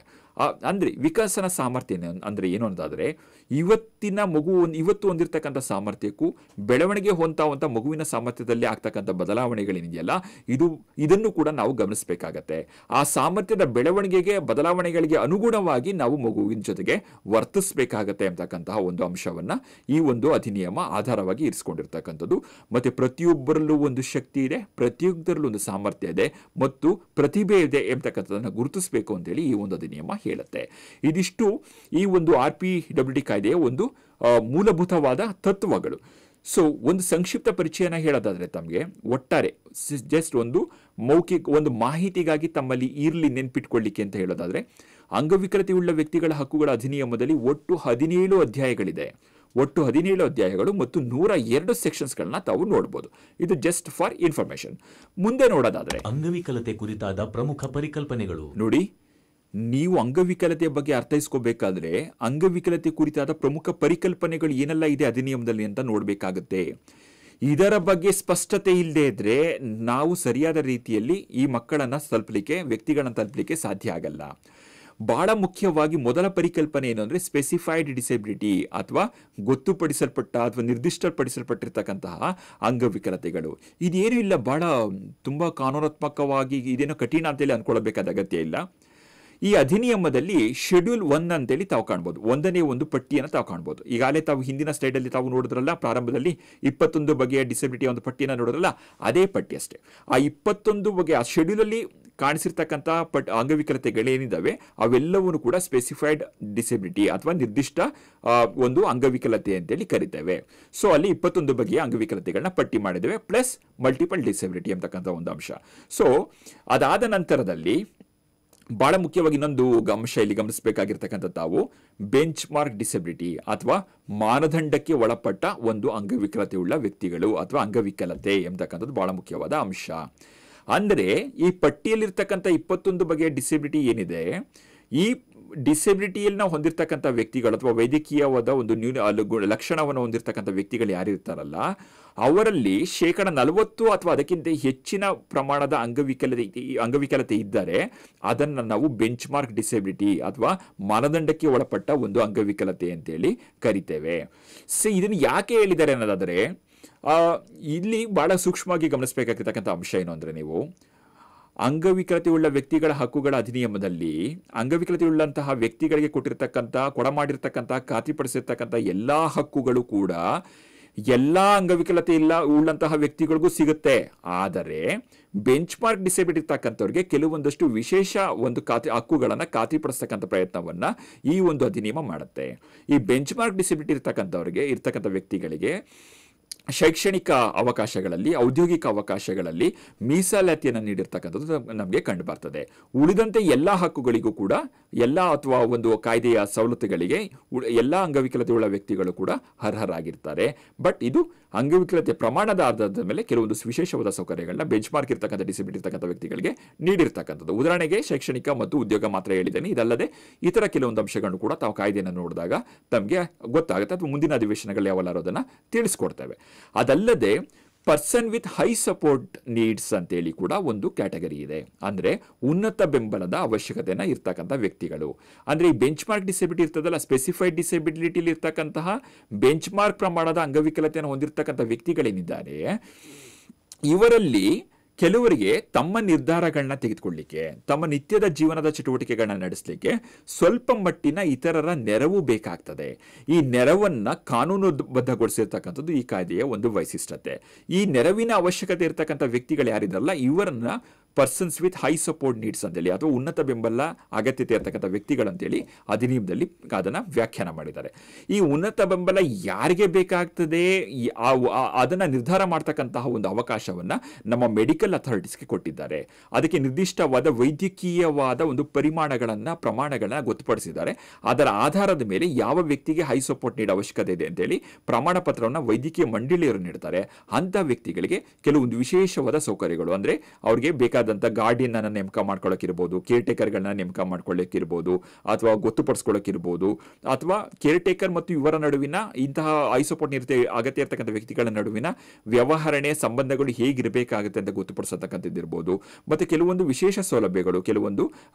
ಅಂದ್ರೆ ವಿಕಸನ ಸಾಮರ್ಥ್ಯ ಅಂದ್ರೆ ಏನು ಅನ್ನೋದಾದ್ರೆ ಇವತ್ತು ಹೊಂದಿರತಕ್ಕಂಥ ಸಾಮರ್ಥ್ಯಕ್ಕೂ ಬೆಳವಣಿಗೆ ಹೊಂದುವಂತ ಮಗುವಿನ ಸಾಮರ್ಥ್ಯದಲ್ಲಿ ಆಗ್ತಕ್ಕಂಥ ಬದಲಾವಣೆಗಳೇನಿದೆಯಲ್ಲ ಇದನ್ನು ಕೂಡ ನಾವು ಗಮನಿಸಬೇಕಾಗತ್ತೆ. ಆ ಸಾಮರ್ಥ್ಯದ ಬೆಳವಣಿಗೆಗೆ ಬದಲಾವಣೆಗಳಿಗೆ ಅನುಗುಣವಾಗಿ ನಾವು ಮಗುವಿನ ಜೊತೆಗೆ ವರ್ತಿಸಬೇಕಾಗತ್ತೆ ಅಂತಕ್ಕಂತಹ ಒಂದು ಅಂಶವನ್ನ ಈ ಒಂದು ಅಧಿನಿಯಮ ಆಧಾರವಾಗಿ ಇರಿಸಿಕೊಂಡಿರ್ತಕ್ಕಂಥದ್ದು. ಮತ್ತೆ ಪ್ರತಿಯೊಬ್ಬರಲ್ಲೂ ಒಂದು ಶಕ್ತಿ ಇದೆ, ಪ್ರತಿಯೊಬ್ಬರಲ್ಲೂ ಒಂದು ಸಾಮರ್ಥ್ಯ ಇದೆ ಮತ್ತು ಪ್ರತಿಭೆ ಇದೆ ಎಂಬತಕ್ಕಂಥದ್ದನ್ನ ಗುರುತಿಸಬೇಕು ಅಂತೇಳಿ ಈ ಒಂದು ಅಧಿನಿಯಮ ಹೇಳುತ್ತೆ. ಇದಿಷ್ಟು ಈ ಒಂದು RPWD ಕಾಯ್ದೆಯ ಒಂದು ಮೂಲಭೂತವಾದ ತತ್ವಗಳು. ಸೊ ಒಂದು ಸಂಕ್ಷಿಪ್ತ ಪರಿಚಯನ ಹೇಳೋದಾದ್ರೆ ತಮಗೆ ಒಟ್ಟಾರೆ ಜಸ್ಟ್ ಒಂದು ಮೌಖಿಕ ಒಂದು ಮಾಹಿತಿಗಾಗಿ ತಮ್ಮಲ್ಲಿ ಇರ್ಲಿ ನೆನ್ಪಿಟ್ಕೊಳ್ಳಿಕ್ಕೆ ಅಂತ ಹೇಳೋದಾದ್ರೆ, ಅಂಗವಿಕಲತೆಯುಳ್ಳ ವ್ಯಕ್ತಿಗಳ ಹಕ್ಕುಗಳ ಅಧಿನಿಯಮದಲ್ಲಿ ಒಟ್ಟು 17 ಅಧ್ಯಾಯಗಳಿದೆ. ಒಟ್ಟು 17 ಅಧ್ಯಾಯಗಳು ಮತ್ತು 102 ಸೆಕ್ಷನ್ಸ್ಗಳನ್ನ ತಾವು ನೋಡಬಹುದು. ಇದು ಜಸ್ಟ್ ಫಾರ್ ಇನ್ಫಾರ್ಮೇಶನ್. ಮುಂದೆ ನೋಡೋದಾದ್ರೆ ಅಂಗವಿಕಲತೆ ಕುರಿತಾದ ಪ್ರಮುಖ ಪರಿಕಲ್ಪನೆಗಳು ನೋಡಿ. ನೀವು ಅಂಗವಿಕಲತೆಯ ಬಗ್ಗೆ ಅರ್ಥೈಸ್ಕೋಬೇಕಾದ್ರೆ ಅಂಗವಿಕಲತೆ ಕುರಿತಾದ ಪ್ರಮುಖ ಪರಿಕಲ್ಪನೆಗಳು ಏನೆಲ್ಲ ಇದೆ ಅಧಿನಿಯಮದಲ್ಲಿ ಅಂತ ನೋಡಬೇಕಾಗುತ್ತೆ. ಇದರ ಬಗ್ಗೆ ಸ್ಪಷ್ಟತೆ ಇಲ್ಲದೆ ಇದ್ರೆ ನಾವು ಸರಿಯಾದ ರೀತಿಯಲ್ಲಿ ಈ ಮಕ್ಕಳನ್ನ ತಲುಪಲಿಕ್ಕೆ, ವ್ಯಕ್ತಿಗಳನ್ನ ತಲುಪಲಿಕ್ಕೆ ಸಾಧ್ಯ ಆಗಲ್ಲ. ಬಹಳ ಮುಖ್ಯವಾಗಿ ಮೊದಲ ಪರಿಕಲ್ಪನೆ ಏನು ಅಂದ್ರೆ ಸ್ಪೆಸಿಫೈಡ್ ಡಿಸೆಬಿಲಿಟಿ ಅಥವಾ ಗೊತ್ತುಪಡಿಸಲ್ಪಟ್ಟ ಅಥವಾ ನಿರ್ದಿಷ್ಟಪಡಿಸಲ್ಪಟ್ಟಿರ್ತಕ್ಕಂತಹ ಅಂಗವಿಕಲತೆಗಳು. ಇದೇನು ಇಲ್ಲ, ಬಹಳ ತುಂಬಾ ಕಾನೂನಾತ್ಮಕವಾಗಿ ಇದೇನೋ ಕಠಿಣ ಅಂತೇಳಿ ಅನ್ಕೊಳ್ಬೇಕಾದ ಅಗತ್ಯ ಇಲ್ಲ. ಈ ಅಧಿನಿಯಮದಲ್ಲಿ ಶೆಡ್ಯೂಲ್ 1 ಅಂತೇಳಿ ತಾವು ಕಾಣ್ಬೋದು, 1ನೇ ಒಂದು ಪಟ್ಟಿಯನ್ನು ತಾವು ಕಾಣ್ಬೋದು. ಈಗಾಗಲೇ ತಾವು ಹಿಂದಿನ ಸ್ಲೈಡಲ್ಲಿ ತಾವು ನೋಡಿದ್ರಲ್ಲ, ಪ್ರಾರಂಭದಲ್ಲಿ 21 ಬಗೆಯ ಡಿಸೆಬಿಲಿಟಿಯ ಒಂದು ಪಟ್ಟಿಯನ್ನು ನೋಡಿದ್ರಲ್ಲ, ಅದೇ ಪಟ್ಟಿ ಅಷ್ಟೇ. ಆ 21 ಬಗೆಯ ಆ ಶೆಡ್ಯೂಲಲ್ಲಿ ಕಾಣಿಸಿರ್ತಕ್ಕಂಥ ಅಂಗವಿಕಲತೆಗಳೇನಿದ್ದಾವೆ ಅವೆಲ್ಲವೂ ಕೂಡ ಸ್ಪೆಸಿಫೈಡ್ ಡಿಸೆಬಿಲಿಟಿ ಅಥವಾ ನಿರ್ದಿಷ್ಟ ಒಂದು ಅಂಗವಿಕಲತೆ ಅಂತೇಳಿ ಕರಿತೇವೆ. ಸೊ ಅಲ್ಲಿ 21 ಬಗೆಯ ಅಂಗವಿಕಲತೆಗಳನ್ನ ಪಟ್ಟಿ ಮಾಡಿದ್ದೇವೆ, ಪ್ಲಸ್ ಮಲ್ಟಿಪಲ್ ಡಿಸೆಬಿಲಿಟಿ ಅಂತಕ್ಕಂಥ ಒಂದು ಅಂಶ. ಸೊ ಅದಾದ ನಂತರದಲ್ಲಿ ಬಹಳ ಮುಖ್ಯವಾಗಿ ಇನ್ನೊಂದು ಅಂಶ ಇಲ್ಲಿ ಗಮನಿಸಬೇಕಾಗಿರ್ತಕ್ಕಂಥ ತಾವು ಬೆಂಚ್ ಮಾರ್ಕ್ ಡಿಸೆಬಿಲಿಟಿ ಅಥವಾ ಮಾನದಂಡಕ್ಕೆ ಒಳಪಟ್ಟ ಒಂದು ಅಂಗವಿಕಲತೆಯುಳ್ಳ ವ್ಯಕ್ತಿಗಳು ಅಥವಾ ಅಂಗವಿಕಲತೆ ಎಂಬತಕ್ಕಂಥದ್ದು ಬಹಳ ಮುಖ್ಯವಾದ ಅಂಶ. ಅಂದರೆ ಈ ಪಟ್ಟಿಯಲ್ಲಿರ್ತಕ್ಕಂಥ 21 ಬಗೆಯ ಡಿಸೆಬಿಲಿಟಿ ಏನಿದೆ, ಈ ಡಿಸೆಬಿಲಿಟಿಯಲ್ಲಿ ನಾವು ಹೊಂದಿರತಕ್ಕಂಥ ವ್ಯಕ್ತಿಗಳು ಅಥವಾ ವೈದ್ಯಕೀಯವಾದ ಒಂದು ಲಕ್ಷಣವನ್ನು ಹೊಂದಿರತಕ್ಕಂಥ ವ್ಯಕ್ತಿಗಳು ಯಾರಿರ್ತಾರಲ್ಲ ಅವರಲ್ಲಿ 40% ಅಥವಾ ಅದಕ್ಕಿಂತ ಹೆಚ್ಚಿನ ಪ್ರಮಾಣದ ಅಂಗವಿಕಲತೆ ಇದ್ದರೆ ಅದನ್ನು ನಾವು ಬೆಂಚ್ ಮಾರ್ಕ್ ಡಿಸೆಬಿಲಿಟಿ ಅಥವಾ ಮಾನದಂಡಕ್ಕೆ ಒಳಪಟ್ಟ ಒಂದು ಅಂಗವಿಕಲತೆ ಅಂತೇಳಿ ಕರಿತೇವೆ. ಸೊ ಇದನ್ನು ಯಾಕೆ ಹೇಳಿದ್ದಾರೆ ಅನ್ನೋದಾದರೆ ಇಲ್ಲಿ ಬಹಳ ಸೂಕ್ಷ್ಮವಾಗಿ ಗಮನಿಸಬೇಕಾಗಿರ್ತಕ್ಕಂಥ ಅಂಶ ಏನು ಅಂದರೆ, ನೀವು ಅಂಗವಿಕಲತೆಯುಳ್ಳ ವ್ಯಕ್ತಿಗಳ ಹಕ್ಕುಗಳ ಅಧಿನಿಯಮದಲ್ಲಿ ಅಂಗವಿಕಲತೆಯುಳ್ಳಂತಹ ವ್ಯಕ್ತಿಗಳಿಗೆ ಕೊಡಮಾಡಿರ್ತಕ್ಕಂಥ ಖಾತ್ರಿಪಡಿಸಿರ್ತಕ್ಕಂಥ ಎಲ್ಲಾ ಹಕ್ಕುಗಳು ಕೂಡ ಎಲ್ಲಾ ಅಂಗವಿಕಲತೆ ಉಳ್ಳಂತಹ ವ್ಯಕ್ತಿಗಳಿಗೂ ಸಿಗುತ್ತೆ. ಆದರೆ ಬೆಂಚ್ ಮಾರ್ಕ್ ಡಿಸೆಬಿಲಿಟಿ ಇರ್ತಕ್ಕಂಥವ್ರಿಗೆ ಕೆಲವೊಂದಷ್ಟು ವಿಶೇಷ ಒಂದು ಹಕ್ಕುಗಳನ್ನು ಖಾತ್ರಿಪಡಿಸ್ತಕ್ಕಂಥ ಪ್ರಯತ್ನವನ್ನ ಈ ಒಂದು ಅಧಿನಿಯಮ ಮಾಡುತ್ತೆ. ಈ ಬೆಂಚ್ ಮಾರ್ಕ್ ಡಿಸೆಬಿಲಿಟಿ ಇರ್ತಕ್ಕಂಥ ವ್ಯಕ್ತಿಗಳಿಗೆ ಶೈಕ್ಷಣಿಕ ಅವಕಾಶಗಳಲ್ಲಿ, ಔದ್ಯೋಗಿಕ ಅವಕಾಶಗಳಲ್ಲಿ ಮೀಸಲಾತಿಯನ್ನು ನೀಡಿರ್ತಕ್ಕಂಥದ್ದು ನಮಗೆ ಕಂಡು ಬರ್ತದೆ. ಉಳಿದಂತೆ ಎಲ್ಲ ಹಕ್ಕುಗಳಿಗೂ ಕೂಡ ಅಥವಾ ಒಂದು ಕಾಯ್ದೆಯ ಸವಲತ್ತುಗಳಿಗೆ ಎಲ್ಲ ಅಂಗವಿಕಲತೆಯುಳ್ಳ ವ್ಯಕ್ತಿಗಳು ಕೂಡ ಅರ್ಹರಾಗಿರ್ತಾರೆ. ಬಟ್ ಇದು ಅಂಗವಿಕಲತೆ ಪ್ರಮಾಣದ ಆಧಾರದ ಮೇಲೆ ಕೆಲವೊಂದು ವಿಶೇಷವಾದ ಸೌಕರ್ಯಗಳನ್ನ ಬೆಂಚ್ ಮಾರ್ಕ್ ಇರ್ತಕ್ಕಂಥ ಡಿಸೆಬಿಲಿಟಿ ಇರ್ತಕ್ಕಂಥ ವ್ಯಕ್ತಿಗಳಿಗೆ ನೀಡಿರ್ತಕ್ಕಂಥದ್ದು. ಉದಾಹರಣೆಗೆ ಶೈಕ್ಷಣಿಕ ಮತ್ತು ಉದ್ಯೋಗ ಮಾತ್ರ ಹೇಳಿದ್ದೇನೆ. ಇದಲ್ಲದೆ ಇತರ ಕೆಲವೊಂದು ಅಂಶಗಳನ್ನು ಕೂಡ ತಾವು ಕಾಯ್ದೆಯನ್ನು ನೋಡಿದಾಗ ತಮಗೆ ಗೊತ್ತಾಗುತ್ತೆ ಅಥವಾ ಮುಂದಿನ ಅಧಿವೇಶನಗಳು ಯಾವೆಲ್ಲ ಅದನ್ನು ತಿಳಿಸ್ಕೊಡ್ತೇವೆ. ಅದಲ್ಲದೆ person with high support needs ಅಂತೇಳಿ ಕೂಡ ಒಂದು ಕ್ಯಾಟಗರಿ ಇದೆ. ಅಂದರೆ ಉನ್ನತ ಬೆಂಬಲದ ಅವಶ್ಯಕತೆಯನ್ನು ಇರ್ತಕ್ಕಂಥ ವ್ಯಕ್ತಿಗಳು. ಅಂದರೆ ಈ ಬೆಂಚ್ ಮಾರ್ಕ್ ಡಿಸೆಬಿಲಿಟಿ ಇರ್ತದಲ್ಲ, ಸ್ಪೆಸಿಫೈಡ್ ಡಿಸೆಬಿಲಿಟಿಲಿ ಇರ್ತಕ್ಕಂತಹ ಬೆಂಚ್ ಮಾರ್ಕ್ ಪ್ರಮಾಣದ ಅಂಗವಿಕಲತೆಯನ್ನು ಹೊಂದಿರತಕ್ಕಂಥ ವ್ಯಕ್ತಿಗಳೇನಿದ್ದಾರೆ ಇವರಲ್ಲಿ ಕೆಲವರಿಗೆ ತಮ್ಮ ನಿರ್ಧಾರಗಳನ್ನ ತೆಗೆದುಕೊಳ್ಳಲಿಕ್ಕೆ, ತಮ್ಮ ನಿತ್ಯದ ಜೀವನದ ಚಟುವಟಿಕೆಗಳನ್ನ ನಡೆಸಲಿಕ್ಕೆ ಸ್ವಲ್ಪ ಮಟ್ಟಿನ ಇತರರ ನೆರವು ಬೇಕಾಗ್ತದೆ. ಈ ನೆರವನ್ನ ಕಾನೂನುಬದ್ಧಗೊಳಿಸಿರ್ತಕ್ಕಂಥದ್ದು ಈ ಕಾಯ್ದೆಯ ಒಂದು ವೈಶಿಷ್ಟ್ಯತೆ. ಈ ನೆರವಿನ ಅವಶ್ಯಕತೆ ಇರತಕ್ಕಂಥ ವ್ಯಕ್ತಿಗಳು ಯಾರಿದಾರಲ್ಲ ಇವರನ್ನ persons with high support needs ಅಂತೇಳಿ ಅಥವಾ ಉನ್ನತ ಬೆಂಬಲ ಅಗತ್ಯತೆ ಇರತಕ್ಕಂಥ ವ್ಯಕ್ತಿಗಳಂತೇಳಿ ಅಧಿನಿಯಮದಲ್ಲಿ ಅದನ್ನು ವ್ಯಾಖ್ಯಾನ ಮಾಡಿದ್ದಾರೆ. ಈ ಉನ್ನತ ಬೆಂಬಲ ಯಾರಿಗೆ ಬೇಕಾಗ್ತದೆ ಅದನ್ನು ನಿರ್ಧಾರ ಮಾಡ್ತಕ್ಕಂತಹ ಒಂದು ಅವಕಾಶವನ್ನು ನಮ್ಮ ಮೆಡಿಕಲ್ ಅಥಾರಿಟೀಸ್ಗೆ ಕೊಟ್ಟಿದ್ದಾರೆ. ಅದಕ್ಕೆ ನಿರ್ದಿಷ್ಟವಾದ ವೈದ್ಯಕೀಯವಾದ ಒಂದು ಪ್ರಮಾಣಗಳನ್ನ ಗೊತ್ತುಪಡಿಸಿದ್ದಾರೆ. ಅದರ ಆಧಾರದ ಮೇಲೆ ಯಾವ ವ್ಯಕ್ತಿಗೆ ಹೈ ಸಪೋರ್ಟ್ ನೀಡೋ ಅವಶ್ಯಕತೆ ಇದೆ ಅಂತೇಳಿ ಪ್ರಮಾಣ ಪತ್ರವನ್ನು ವೈದ್ಯಕೀಯ ಮಂಡಳಿಯವರು ನೀಡ್ತಾರೆ. ಅಂಥ ವ್ಯಕ್ತಿಗಳಿಗೆ ಕೆಲವೊಂದು ವಿಶೇಷವಾದ ಸೌಕರ್ಯಗಳು, ಅಂದರೆ ಅವ್ರಿಗೆ ಬೇಕಾದಂಥ ಗಾರ್ಡಿಯನ್ ಅನ್ನ ನೇಮಕ ಮಾಡ್ಕೊಳ್ಳೋಕಿರ್ಬೋದು, ಕೇರ್ ಟೇಕರ್ಗಳನ್ನ ನೇಮಕ ಮಾಡ್ಕೊಳ್ಳೋಕಿರ್ಬೋದು, ಅಥವಾ ಗೊತ್ತುಪಡಿಸ್ಕೊಳ್ಳೋಕಿರ್ಬೋದು, ಅಥವಾ ಕೇರ್ ಟೇಕರ್ ಮತ್ತು ಇವರ ನಡುವಿನ ಇಂತಹ ಹೈ ಸಪೋರ್ಟ್ ಅಗತ್ಯ ಇರತಕ್ಕಂಥ ವ್ಯಕ್ತಿಗಳ ನಡುವಿನ ವ್ಯವಹಾರಣೆ ಸಂಬಂಧಗಳು ಹೇಗಿರಬೇಕಾಗುತ್ತೆ ಅಂತ ಗೊತ್ತುಪಡಿಸತಕ್ಕಂಥದ್ದಿರ್ಬೋದು. ಮತ್ತೆ ಕೆಲವೊಂದು ವಿಶೇಷ ಸೌಲಭ್ಯಗಳು, ಕೆಲವೊಂದು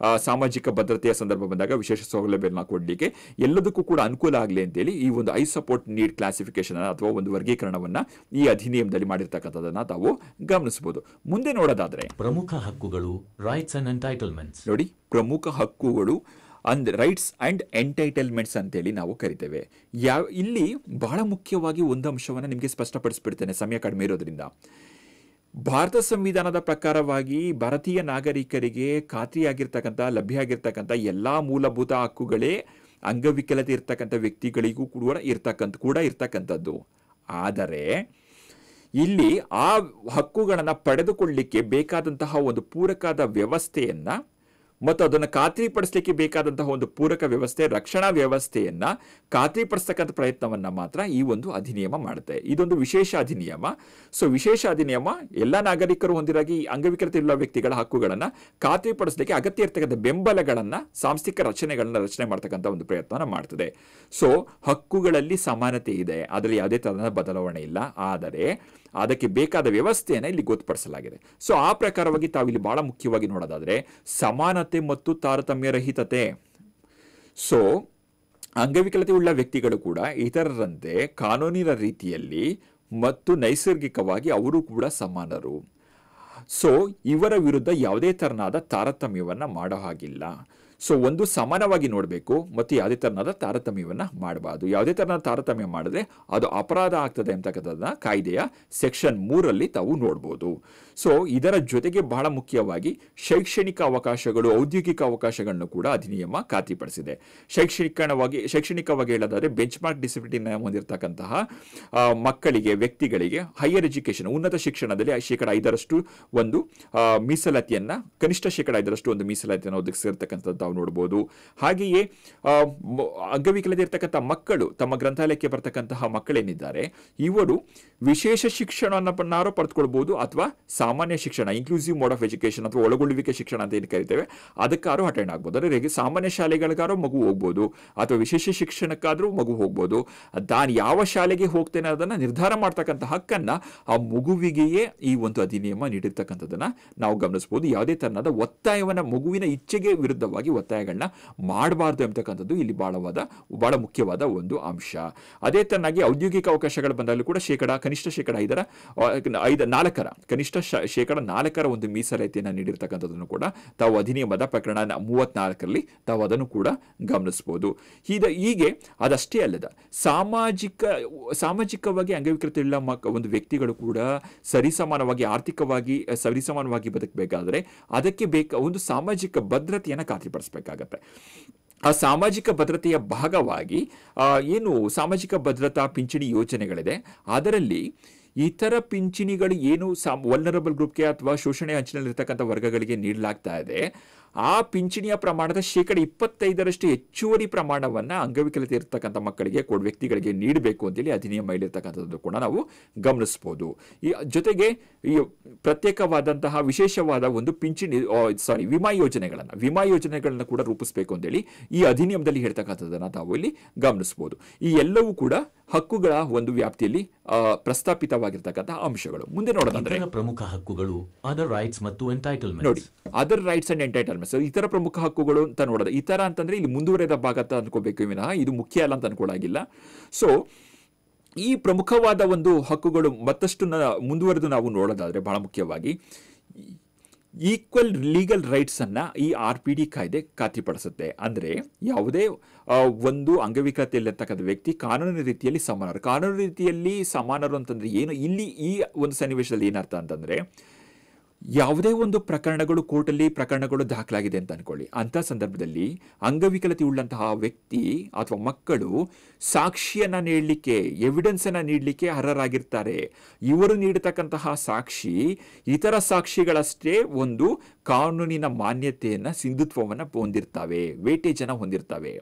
ಸಾಮಾಜಿಕ ಭದ್ರತೆಯ ಸಂದರ್ಭ ಬಂದಾಗ ವಿಶೇಷ ಸೌಲಭ್ಯಗಳನ್ನ ಕೊಡಲಿಕ್ಕೆ ಎಲ್ಲದಕ್ಕೂ ಕೂಡ ಅನುಕೂಲ ಆಗಲಿ ಅಂತೇಳಿ ಈ ಒಂದು ಹೈ ಸಪೋರ್ಟ್ ನೀಡ್ ಕ್ಲಾಸಿಫಿಕೇಶನ್ ಅಥವಾ ಒಂದು ವರ್ಗೀಕರಣವನ್ನ ಈ ಅಧಿನಿಯಮದಲ್ಲಿ ಮಾಡಿರ್ತಕ್ಕಂಥದನ್ನ ತಾವು ಗಮನಿಸಬಹುದು. ಮುಂದೆ ನೋಡೋದಾದ್ರೆ ಪ್ರಮುಖ ಹಕ್ಕುಗಳು, ರೈಟ್ಸ್ ಅಂಡ್ ಎಂಟೈಟಲ್ಮೆಂಟ್ಸ್. ನೋಡಿ, ಪ್ರಮುಖ ಹಕ್ಕುಗಳು ರೈಟ್ಸ್ ಅಂಡ್ ಎಂಟೈಟಲ್ಮೆಂಟ್ಸ್ ಅಂತೇಳಿ ನಾವು ಕರಿತೇವೆ. ಇಲ್ಲಿ ಬಹಳ ಮುಖ್ಯವಾಗಿ ಒಂದು ಅಂಶವನ್ನು ನಿಮಗೆ ಸ್ಪಷ್ಟಪಡಿಸ್ಬಿಡ್ತೇನೆ, ಸಮಯ ಕಡಿಮೆ ಇರೋದ್ರಿಂದ. ಭಾರತ ಸಂವಿಧಾನದ ಪ್ರಕಾರವಾಗಿ ಭಾರತೀಯ ನಾಗರಿಕರಿಗೆ ಖಾತ್ರಿಯಾಗಿರ್ತಕ್ಕಂಥ ಲಭ್ಯ ಆಗಿರ್ತಕ್ಕಂಥ ಎಲ್ಲಾ ಮೂಲಭೂತ ಹಕ್ಕುಗಳೇ ಅಂಗವಿಕಲತೆ ಇರ್ತಕ್ಕಂಥ ವ್ಯಕ್ತಿಗಳಿಗೂ ಕೂಡ ಇರ್ತಕ್ಕಂಥದ್ದು. ಆದರೆ ಇಲ್ಲಿ ಆ ಹಕ್ಕುಗಳನ್ನು ಪಡೆದುಕೊಳ್ಳಲಿಕ್ಕೆ ಬೇಕಾದಂತಹ ಒಂದು ಪೂರಕವಾದ ವ್ಯವಸ್ಥೆಯನ್ನ ಮತ್ತು ಅದನ್ನು ಖಾತ್ರಿಪಡಿಸಲಿಕ್ಕೆ ಬೇಕಾದಂತಹ ಒಂದು ಪೂರಕ ವ್ಯವಸ್ಥೆ, ರಕ್ಷಣಾ ವ್ಯವಸ್ಥೆಯನ್ನ ಖಾತ್ರಿಪಡಿಸ್ತಕ್ಕಂಥ ಪ್ರಯತ್ನವನ್ನ ಮಾತ್ರ ಈ ಒಂದು ಅಧಿನಿಯಮ ಮಾಡುತ್ತೆ. ಇದೊಂದು ವಿಶೇಷ ಅಧಿನಿಯಮ. ಸೊ ವಿಶೇಷ ಅಧಿನಿಯಮ ಎಲ್ಲ ನಾಗರಿಕರು ಹೊಂದಿರಾಗಿ ಅಂಗವಿಕಲತೆ ಇರುವ ವ್ಯಕ್ತಿಗಳ ಹಕ್ಕುಗಳನ್ನು ಖಾತ್ರಿಪಡಿಸಲಿಕ್ಕೆ ಅಗತ್ಯ ಇರ್ತಕ್ಕಂಥ ಬೆಂಬಲಗಳನ್ನ, ಸಾಂಸ್ಥಿಕ ರಚನೆ ಮಾಡ್ತಕ್ಕಂಥ ಒಂದು ಪ್ರಯತ್ನ ಮಾಡ್ತದೆ. ಸೊ ಹಕ್ಕುಗಳಲ್ಲಿ ಸಮಾನತೆ ಇದೆ, ಅದರಲ್ಲಿ ಯಾವುದೇ ತರಹದ ಬದಲಾವಣೆ ಇಲ್ಲ. ಆದರೆ ಅದಕ್ಕೆ ಬೇಕಾದ ವ್ಯವಸ್ಥೆಯನ್ನು ಇಲ್ಲಿ ಗೊತ್ತುಪಡಿಸಲಾಗಿದೆ. ಸೊ ಆ ಪ್ರಕಾರವಾಗಿ ತಾವಿಲ್ಲಿ ಬಹಳ ಮುಖ್ಯವಾಗಿ ನೋಡೋದಾದ್ರೆ ಸಮಾನತೆ ಮತ್ತು ತಾರತಮ್ಯ ರಹಿತತೆ. ಸೊ ಅಂಗವಿಕಲತೆ ಉಳ್ಳ ವ್ಯಕ್ತಿಗಳು ಕೂಡ ಇತರರಂತೆ ಕಾನೂನಿನ ರೀತಿಯಲ್ಲಿ ಮತ್ತು ನೈಸರ್ಗಿಕವಾಗಿ ಅವರು ಕೂಡ ಸಮಾನರು. ಸೊ ಇವರ ವಿರುದ್ಧ ಯಾವುದೇ ತರನಾದ ತಾರತಮ್ಯವನ್ನ ಮಾಡೋ ಹಾಗಿಲ್ಲ. ಸೊ ಒಂದು ಸಮಾನವಾಗಿ ನೋಡಬೇಕು ಮತ್ತು ಯಾವುದೇ ತರನಾದ ತಾರತಮ್ಯವನ್ನ ಮಾಡಬಾರ್ದು. ಯಾವುದೇ ತರನಾದ ತಾರತಮ್ಯ ಮಾಡಿದ್ರೆ ಅದು ಅಪರಾಧ ಆಗ್ತದೆ ಅಂತಕ್ಕಂಥದ್ದನ್ನ ಕಾಯ್ದೆಯ ಸೆಕ್ಷನ್ 3 ತಾವು ನೋಡ್ಬೋದು. ಸೊ ಇದರ ಜೊತೆಗೆ ಬಹಳ ಮುಖ್ಯವಾಗಿ ಶೈಕ್ಷಣಿಕ ಅವಕಾಶಗಳು, ಔದ್ಯೋಗಿಕ ಅವಕಾಶಗಳನ್ನು ಕೂಡ ಅಧಿನಿಯಮ ಖಾತ್ರಿಪಡಿಸಿದೆ. ಶೈಕ್ಷಣಿಕವಾಗಿ ಹೇಳೋದಾದ್ರೆ ಬೆಂಚ್ ಮಾರ್ಕ್ ಡಿಸಬಿಲಿಟಿನ ಹೊಂದಿರತಕ್ಕಂತಹ ಮಕ್ಕಳಿಗೆ, ವ್ಯಕ್ತಿಗಳಿಗೆ ಹೈಯರ್ ಎಜುಕೇಶನ್, ಉನ್ನತ ಶಿಕ್ಷಣದಲ್ಲಿ 5% ಒಂದು ಮೀಸಲಾತಿಯನ್ನ, ಕನಿಷ್ಠ 5% ಒಂದು ಮೀಸಲಾತಿಯನ್ನು ಒದಗಿಸಿರ್ತಕ್ಕಂಥದ್ದು ನೋಡಬಹುದು. ಹಾಗೆಯೇ ಅಂಗವಿಕಲತೆ ಇರತಕ್ಕಂಥ ಮಕ್ಕಳು, ತಮ್ಮ ಗ್ರಂಥಾಲಯಕ್ಕೆ ಬರ್ತಕ್ಕಂತಹ ಮಕ್ಕಳೇನಿದ್ದಾರೆ ಇವರು ವಿಶೇಷ ಶಿಕ್ಷಣವನ್ನು ಪಡೆದುಕೊಳ್ಬಹುದು ಅಥವಾ ಸಾಮಾನ್ಯ ಶಿಕ್ಷಣ, ಇನ್ಕ್ಲೂಸಿವ್ ಮೋಡ್ ಆಫ್ ಎಜುಕೇಶನ್ ಅಥವಾ ಒಳಗೊಳ್ಳುವಿಕೆ ಶಿಕ್ಷಣ ಅಂತ ಏನು ಕರಿತೇವೆ ಅದಕ್ಕಾದ್ರೂ ಅಟೆಂಡ್ ಆಗ್ಬೋದು. ಅಂದರೆ ಸಾಮಾನ್ಯ ಶಾಲೆಗಳಿಗಾದ್ರೂ ಮಗು ಹೋಗ್ಬೋದು ಅಥವಾ ವಿಶೇಷ ಶಿಕ್ಷಣಕ್ಕಾದ್ರೂ ಮಗು ಹೋಗ್ಬೋದು. ತಾನು ಯಾವ ಶಾಲೆಗೆ ಹೋಗ್ತೇನೆ ಅದನ್ನ ನಿರ್ಧಾರ ಮಾಡ್ತಕ್ಕಂಥ ಹಕ್ಕನ್ನ ಆ ಮಗುವಿಗೆಯೇ ಈ ಒಂದು ಅಧಿನಿಯಮ ನೀಡಿರ್ತಕ್ಕಂಥದ್ದನ್ನ ನಾವು ಗಮನಿಸಬಹುದು. ಯಾವುದೇ ತರಹದ ಒತ್ತಾಯವನ್ನ, ಮಗುವಿನ ಇಚ್ಛೆಗೆ ವಿರುದ್ಧವಾಗಿ ಒತ್ತಾಯಗಳನ್ನ ಮಾಡಬಾರ್ದು ಎಂಬತಕ್ಕಂಥದ್ದು ಇಲ್ಲಿ ಬಹಳ ಮುಖ್ಯವಾದ ಒಂದು ಅಂಶ. ಅದೇ ತರನಾಗಿ ಔದ್ಯೋಗಿಕ ಅವಕಾಶಗಳು ಬಂದಾಗಲೂ ಕೂಡ ಕನಿಷ್ಠ 4% ಒಂದು ಮೀಸಲಾತಿಯನ್ನು ನೀಡಿರ್ತಕ್ಕಂಥದ್ದನ್ನು ಕೂಡ ತಾವು ಅಧಿನಿಯಮದ ಪ್ರಕರಣ 34 ತಾವು ಅದನ್ನು ಕೂಡ ಗಮನಿಸಬಹುದು. ಹೀಗೆ ಅದಷ್ಟೇ ಅಲ್ಲದ ಸಾಮಾಜಿಕವಾಗಿ ಅಂಗವಿಕಲತೆ ಉಳ್ಳ ಒಂದು ವ್ಯಕ್ತಿಗಳು ಕೂಡ ಸರಿಸಮಾನವಾಗಿ, ಆರ್ಥಿಕವಾಗಿ ಸರಿಸಮಾನವಾಗಿ ಬದುಕಬೇಕಾದ್ರೆ ಅದಕ್ಕೆ ಒಂದು ಸಾಮಾಜಿಕ ಭದ್ರತೆಯನ್ನು ಖಾತ್ರಿಪಡಿಸಬೇಕಾಗತ್ತೆ. ಆ ಸಾಮಾಜಿಕ ಭದ್ರತೆಯ ಭಾಗವಾಗಿ ಏನು ಸಾಮಾಜಿಕ ಭದ್ರತಾ ಪಿಂಚಣಿ ಯೋಜನೆಗಳಿದೆ ಅದರಲ್ಲಿ ಇತರ ಪಿಂಚಣಿಗಳು ಏನು ವಲ್ನರಬಲ್ ಗ್ರೂಪ್ಗೆ ಅಥವಾ ಶೋಷಣೆ ಅಂಚಿನಲ್ಲಿರ್ತಕ್ಕಂಥ ವರ್ಗಗಳಿಗೆ ನೀಡಲಾಗ್ತಾ ಇದೆ ಆ ಪಿಂಚಣಿಯ ಪ್ರಮಾಣದ 25% ಹೆಚ್ಚುವರಿ ಪ್ರಮಾಣವನ್ನು ಅಂಗವಿಕಲತೆ ಇರತಕ್ಕಂಥ ಮಕ್ಕಳಿಗೆ, ವ್ಯಕ್ತಿಗಳಿಗೆ ನೀಡಬೇಕು ಅಂತೇಳಿ ಅಧಿನಿಯಮ ಇಲ್ಲಿರ್ತಕ್ಕಂಥದ್ದು ಕೂಡ ನಾವು ಗಮನಿಸಬಹುದು. ಈ ಜೊತೆಗೆ ಈ ಪ್ರತ್ಯೇಕವಾದಂತಹ ವಿಶೇಷವಾದ ಒಂದು ವಿಮಾ ಯೋಜನೆಗಳನ್ನ ಕೂಡ ರೂಪಿಸಬೇಕು ಅಂತೇಳಿ ಈ ಅಧಿನಿಯಮದಲ್ಲಿ ಹೇಳ್ತಕ್ಕಂಥದ್ದನ್ನ ತಾವು ಇಲ್ಲಿ ಗಮನಿಸಬಹುದು. ಈ ಎಲ್ಲವೂ ಕೂಡ ಹಕ್ಕುಗಳ ಒಂದು ವ್ಯಾಪ್ತಿಯಲ್ಲಿ ಪ್ರಸ್ತಾಪಿತವಾಗಿರ್ತಕ್ಕಂತಹ ಅಂಶಗಳು. ಮುಂದೆ ನೋಡೋದಂದ್ರೆ ಪ್ರಮುಖ ಹಕ್ಕುಗಳು, ಅದರ್ ರೈಟ್ಸ್ ಮತ್ತು ಎಂಟೈಟಲ್ಮೆಂಟ್ಸ್. ನೋಡಿ, ಅದರ್ ರೈಟ್ಸ್ ಅಂಡ್ ಎಂಟೈಟಲ್ಮೆಂಟ್ಸ್ ಇತರ ಪ್ರಮುಖ ಹಕ್ಕುಗಳು ಅಂತ ನೋಡೋದು. ಇತರ ಅಂತಂದ್ರೆ ಇಲ್ಲಿ ಮುಂದುವರೆದ ಭಾಗ ಅಂತ ಅನ್ಕೋಬೇಕು ವಿನಃ ಇದು ಮುಖ್ಯ ಅಲ್ಲ ಅಂತ ಅನ್ಕೊಳ್ಳಾಗಿಲ್ಲ. ಸೊ ಈ ಪ್ರಮುಖವಾದ ಒಂದು ಹಕ್ಕುಗಳು ಮತ್ತಷ್ಟು ಮುಂದುವರೆದು ನಾವು ನೋಡೋದಾದ್ರೆ ಬಹಳ ಮುಖ್ಯವಾಗಿ ಈಕ್ವಲ್ ಲೀಗಲ್ ರೈಟ್ಸ್ ಅನ್ನ ಈ RPD ಕಾಯ್ದೆ ಖಾತ್ರಿಪಡಿಸುತ್ತೆ. ಅಂದ್ರೆ ಯಾವುದೇ ಒಂದು ಅಂಗವಿಕಲತೆಯಲ್ಲಿರ್ತಕ್ಕಂಥ ವ್ಯಕ್ತಿ ಕಾನೂನಿನ ರೀತಿಯಲ್ಲಿ ಸಮಾನರು. ಕಾನೂನು ರೀತಿಯಲ್ಲಿ ಸಮಾನರು ಅಂತಂದ್ರೆ ಏನು, ಇಲ್ಲಿ ಈ ಒಂದು ಸನ್ನಿವೇಶದಲ್ಲಿ ಏನರ್ಥ ಅಂತಂದ್ರೆ ಯಾವುದೇ ಒಂದು ಪ್ರಕರಣಗಳು ದಾಖಲಾಗಿದೆ ಅಂತ ಅನ್ಕೊಳ್ಳಿ. ಅಂಥ ಸಂದರ್ಭದಲ್ಲಿ ಅಂಗವಿಕಲತೆ ಉಳ್ಳಂತಹ ವ್ಯಕ್ತಿ ಅಥವಾ ಮಕ್ಕಳು ಸಾಕ್ಷಿಯನ್ನ ನೀಡಲಿಕ್ಕೆ, ಎವಿಡೆನ್ಸ್ ಅನ್ನ ನೀಡಲಿಕ್ಕೆ ಅರ್ಹರಾಗಿರ್ತಾರೆ. ಇವರು ನೀಡತಕ್ಕಂತಹ ಸಾಕ್ಷಿ ಇತರ ಸಾಕ್ಷಿಗಳಷ್ಟೇ ಒಂದು ಕಾನೂನಿನ ಮಾನ್ಯತೆಯನ್ನ, ಸಿಂಧುತ್ವವನ್ನು ಹೊಂದಿರ್ತವೆ, ವೇಟೇಜ್ ಅನ್ನ ಹೊಂದಿರ್ತವೆ.